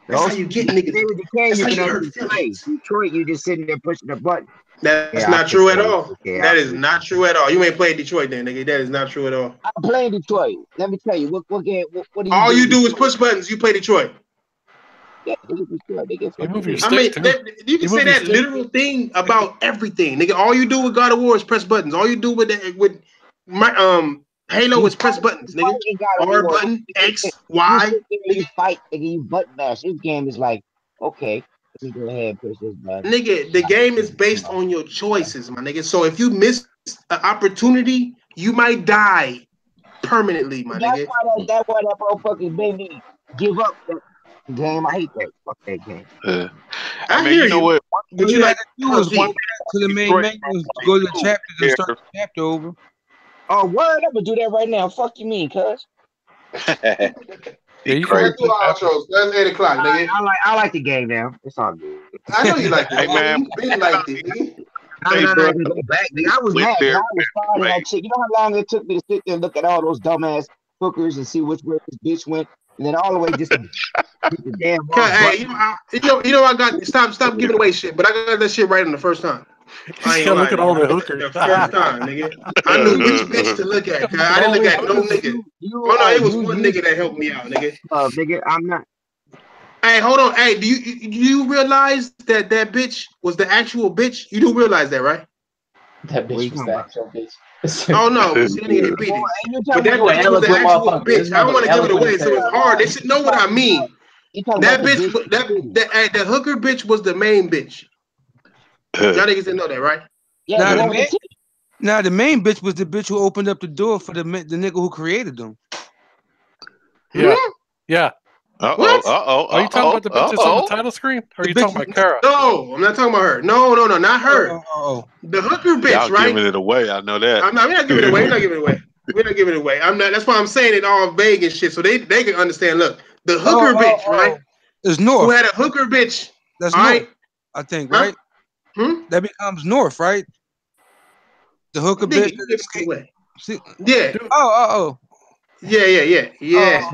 That's how you get niggas. That's how you hurt feelings. Detroit, you just sitting there pushing the button. That's not true at all. That is not true at all. You ain't played Detroit then, nigga. That is not true at all. I'm playing Detroit. Let me tell you, what game? What do you all do? You do is push buttons. You play Detroit. Yeah, Detroit. They get I mean, you can say that literal thing about everything, nigga. All you do with God of War is press buttons. All you do with Halo is press buttons, nigga. R button, X, Y. You fight, nigga. You button mash. This game is like, okay. Let's go ahead and push this button. Nigga, the game is based on your choices, my nigga. So if you miss an opportunity, you might die permanently, my nigga. That's why that motherfucker made me give up that game. I hate that. Fuck that game. I hear you. What you like to do is one to the main menu, go to the chapter and start the chapter over. Oh, word! I'm gonna do that right now. Fuck you mean, cuz? Yeah, you can do outros. That's 8 o'clock, nigga. I like the game now. It's all good. I know you like it. Hey, man. You been like it, nigga. I go back, nigga. I was mad. I was tired of that shit. You know how long it took me to sit there and look at all those dumbass hookers and see which way this bitch went, and then all the way just to the damn. Hey, you know, I got stop giving away shit, but I got that shit right on the first time. I ain't look at all the hookers. The first time, nigga. I knew which bitch to look at. I didn't look at no nigga. It was one nigga that helped me out, nigga. Nigga, I'm not. Hey, hold on. Hey, do you realize that bitch was the actual bitch? You do realize that, right? That bitch was the actual bitch. Oh no, she didn't get beat it. But that bitch was the actual bitch. I don't want to give it away, so it's hard. They should know what I mean. That bitch, the hooker bitch was the main bitch. Y'all niggas didn't know that, right? Yeah. Now the main bitch was the bitch who opened up the door for the nigga who created them. Yeah. Yeah. What? Are you talking about the bitches on the title screen? Or are you talking about Kara? No, I'm not talking about her. No, not her. The hooker bitch, y'all right? Giving it away. I know that. We're not giving it away. We're not giving it away. I'm not. That's why I'm saying it all vague and shit, so they can understand. Look, the hooker bitch, right? Is North. Who had a hooker bitch? That's North, right? I think, right? That becomes North, right? The hooker bitch. Yeah. Oh. Yeah.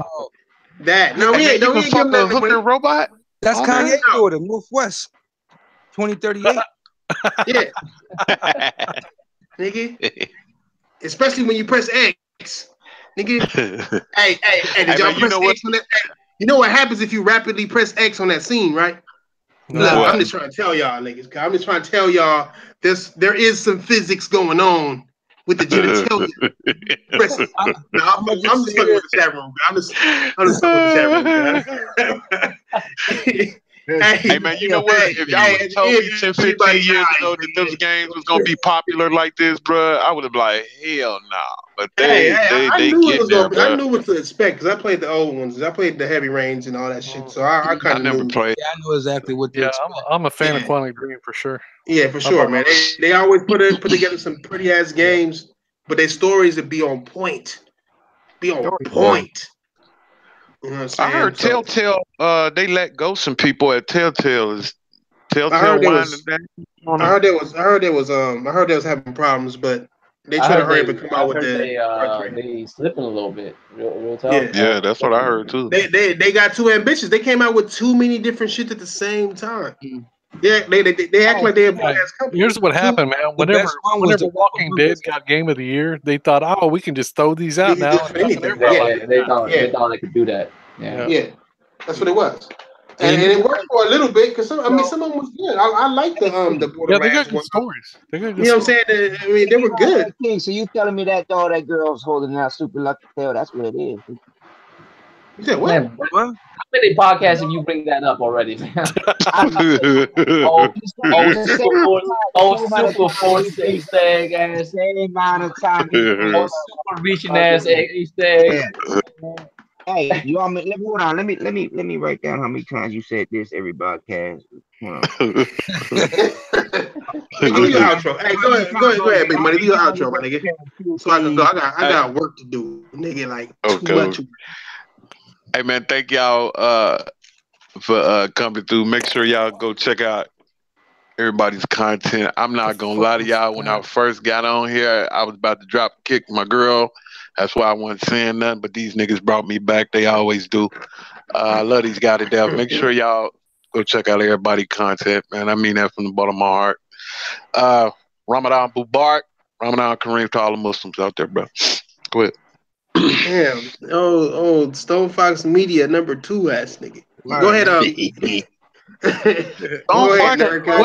That. No, we ain't giving that hooker robot. That's Kanye's daughter, Northwest, 2038. Yeah. Nigga. Especially when you press X. Nigga. Hey, did y'all press X on that? You know what happens if you rapidly press X on that scene, right? No. Look, I'm just trying to tell y'all, niggas. I'm just trying to tell y'all there is some physics going on with the genitalia. Listen, I'm just fucking with the chat room. I'm just fucking with the chat room. Hey man, you know what? If y'all would have told me 10, 15 years ago that those games was gonna be popular like this, bro, I would have like, hell no. But they knew get there, bro. I knew what to expect because I played the old ones. I played the Heavy Rains and all that shit. So I kind of never knew. played. Yeah, I know exactly what to expect. I'm a fan of Quantum Dream for sure. Yeah, for sure, man. They always put together some pretty ass games, but their stories would be on point. You know what I'm saying? I heard Telltale, they let go some people at Telltale. Is Telltale winding down? I heard they was having problems, but they try to hurry up and come out with they slipping a little bit. Real tough. Yeah, that's what I heard too. They got too ambitious. They came out with too many different shit at the same time. Yeah, they act like they're a big ass company. Here's what happened, man. Whenever Walking Dead got Game of the Year, they thought, "Oh, we can just throw these out now." They thought they could do that. Yeah, that's what it was, and it worked for a little bit because some of them was good. I like the Borderlands. Yeah, they got good stories. You know what I'm saying? I mean, they were good. So you telling me that that girl was holding out super lucky tail? That's what it is. You said what? Man, how many podcasts have you bring that up already, man? Super force Easter egg ass. Same amount of time. Super reaching ass Easter egg. Hey, you want me? Hold on. Let me write down how many times you said this every podcast. Do your outro. Hey, go ahead, big money. Do your outro, my nigga. So I can go. I got work to do, nigga. Like too much. Hey man, thank y'all for coming through. Make sure y'all go check out everybody's content. I'm not gonna lie to y'all. When I first got on here, I was about to kick my girl. That's why I wasn't saying nothing. But these niggas brought me back. They always do. I love these guys to death. Make sure y'all go check out everybody's content, man. I mean that from the bottom of my heart. Ramadan Mubarak, Ramadan Kareem to all the Muslims out there, bro. Go ahead. Damn. Oh, Stone Fox Media #2 ass nigga. Go ahead, what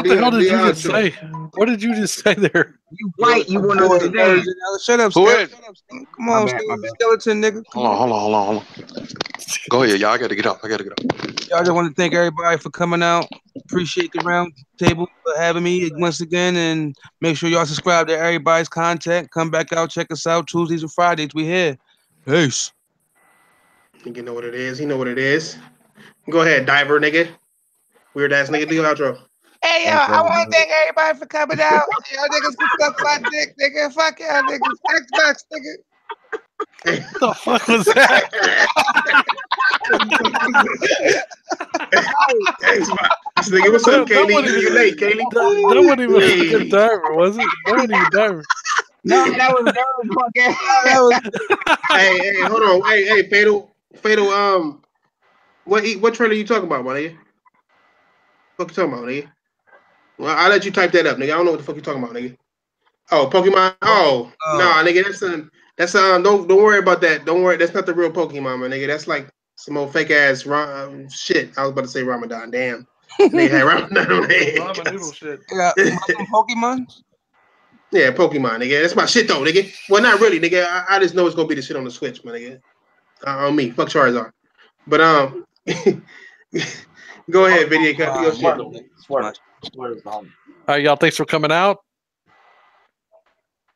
the hell did you just say? What did you just say there? You white, you want to shut up, skeleton. Come on, skeleton nigga. Hold on. Go ahead, y'all. I gotta get up. Y'all just want to thank everybody for coming out. Appreciate the round table for having me once again, and make sure y'all subscribe to everybody's content. Come back out, check us out Tuesdays and Fridays. We here. Peace. You know what it is. You know what it is. Go ahead, diver nigga. Weird ass nigga. Do your outro. Hey, yo, I want to thank everybody for coming out. Y'all niggas can suck my dick, nigga. Fuck y'all niggas. Xbox, nigga. What the fuck was that? Xbox, nigga. What's up, Kaylee? You late, Kaylee? That wasn't even a fucking diver, was it? That wasn't even diver. No, that was fucking. Hey, hold on. Hey, Fatal. What trailer you talking about, my nigga? What you talking about, nigga? Well, I'll let you type that up, nigga. I don't know what the fuck you talking about, nigga. Oh, Pokemon. Oh, nah, nigga. That's don't worry about that. Don't worry. That's not the real Pokemon, my nigga. That's like some old fake ass shit. I was about to say Ramadan. Damn. They had Ramadan on their head. Ramen noodle shit. Yeah, Pokemon. Yeah, Pokemon, nigga. That's my shit though, nigga. Well, not really, nigga. I just know it's gonna be the shit on the Switch, my nigga. On me. Fuck Charizard. But go ahead, video cut. Your shit. All right, y'all. Thanks for coming out.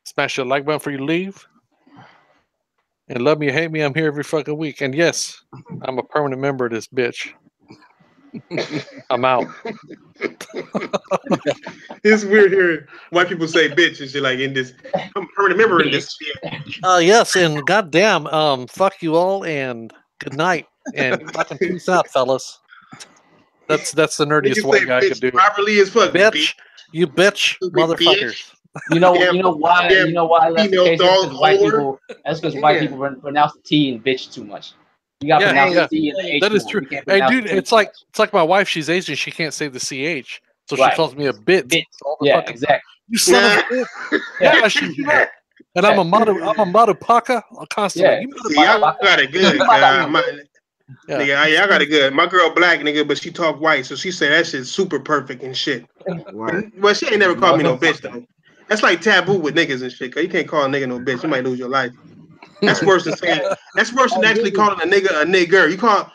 Smash the like button before you leave. And love me or hate me, I'm here every fucking week. And yes, I'm a permanent member of this bitch. I'm out. It's weird hearing white people say bitch and shit like in this. I'm a permanent member in this shit. Yes, and goddamn, fuck you all and good night. And fucking peace out, fellas. That's the nerdiest white guy could do. Properly as fuck, bitch. You bitch, motherfuckers. You know why that's the case? That's because white people pronounce the T and bitch too much. You gotta pronounce the T and the H. That is true. Hey, dude, it's like my wife. She's Asian. She can't say the CH, so she calls me a bitch. Yeah, exactly. You son of a bitch. Yeah, and I'm a Madupaka constantly. Yeah. Y'all got it good. Nigga, y'all got it good. My girl black, nigga, but she talk white, so she said that shit's super perfect and shit. Well, she ain't never called me no bitch though. That's like taboo with niggas and shit. Cause you can't call a nigga no bitch. You might lose your life. That's worse than saying. That's worse than actually calling a nigger. You call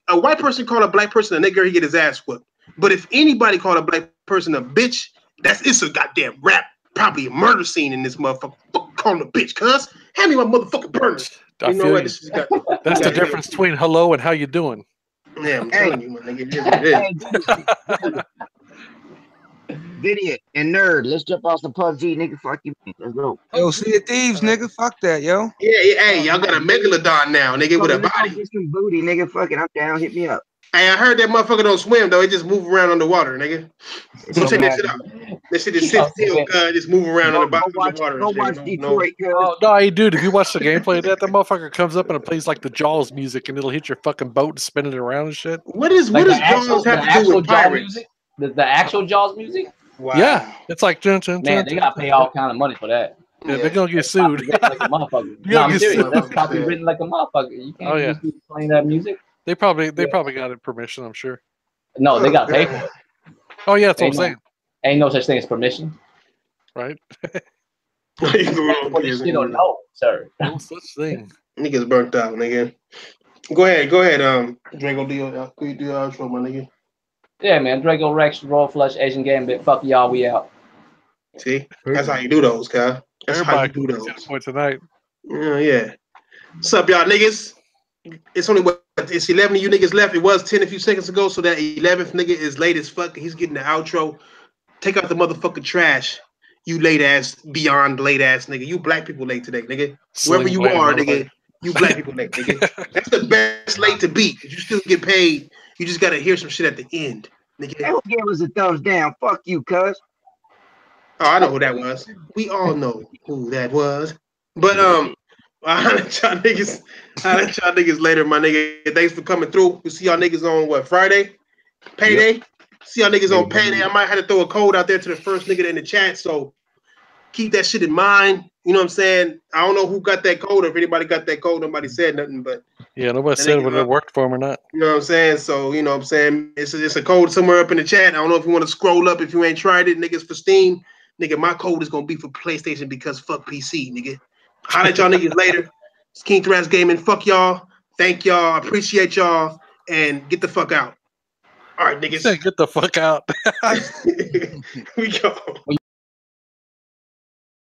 a white person call a black person a nigger, he get his ass whooped. But if anybody call a black person a bitch, it's a goddamn rap, probably a murder scene in this motherfucker. Calling a bitch, cuz hand me my motherfucking burner. You know what? That's the difference between hello and how you doing. Yeah, I'm telling you, my nigga. Idiot and nerd. Let's jump off the PUBG, nigga. Fuck you. Let's go. Yo, Sea of Thieves, nigga. Fuck that, yo. Yeah, hey, y'all got a megalodon now, nigga, with a body. Get some booty, nigga. Fuck it, I'm down. Hit me up. Hey, I heard that motherfucker don't swim though. It just move around underwater, nigga. So check that shit out. That shit just sit still, just move around on the bottom of the water. Go watch Detroit, Oh, no, hey, dude, if you watch the gameplay of that motherfucker comes up and it plays like the Jaws music and it'll hit your fucking boat and spin it around and shit. What does Jaws have to do with pirates? The actual Jaws music? Wow. Yeah, it's like man, they gotta pay all kind of money for that. Yeah, they're gonna get sued. Like a motherfucker. No, I'm serious. That's probably written like a motherfucker. You can't just be playing that music. They probably got it permission, I'm sure. No, they got to pay for it. Oh yeah, that's what I'm saying. Ain't no such thing as permission. Right? You don't know, sir. No such thing. Niggas burnt out, nigga. Go ahead, Drago, do your outro, my nigga. Yeah, man. Drago Rex, Roll Flush, Asian Gambit. Fuck y'all, we out. See? That's how you do those, Kyle. That's Everybody how you do those. Point tonight. Yeah. What's up, y'all niggas? It's only it's 11 of you niggas left. It was 10 a few seconds ago, so that 11th nigga is late as fuck. He's getting the outro. Take out the motherfucking trash. You late ass, beyond late ass nigga. You black people late today, nigga. Wherever you are, nigga. You black people late, nigga. That's the best late to beat. You still get paid. You just gotta hear some shit at the end, nigga. Who gave us a thumbs down? Fuck you, cuz. Oh, I know who that was. We all know who that was. But I'll let y'all niggas later, my nigga. Thanks for coming through. We'll see y'all niggas on what, Friday? Payday? Yep. See y'all niggas on payday. I might have to throw a code out there to the first nigga in the chat. So keep that shit in mind. You know what I'm saying? I don't know who got that code. If anybody got that code, nobody said nothing. But yeah, nobody said whether it worked for him or not. You know what I'm saying? So you know what I'm saying? It's a code somewhere up in the chat. I don't know if you want to scroll up if you ain't tried it, niggas for Steam. Nigga, my code is gonna be for PlayStation because fuck PC, nigga. Holla at y'all niggas later. It's King Thrash Gaming. Fuck y'all. Thank y'all. Appreciate y'all. And get the fuck out. All right, niggas. Get the fuck out. We go.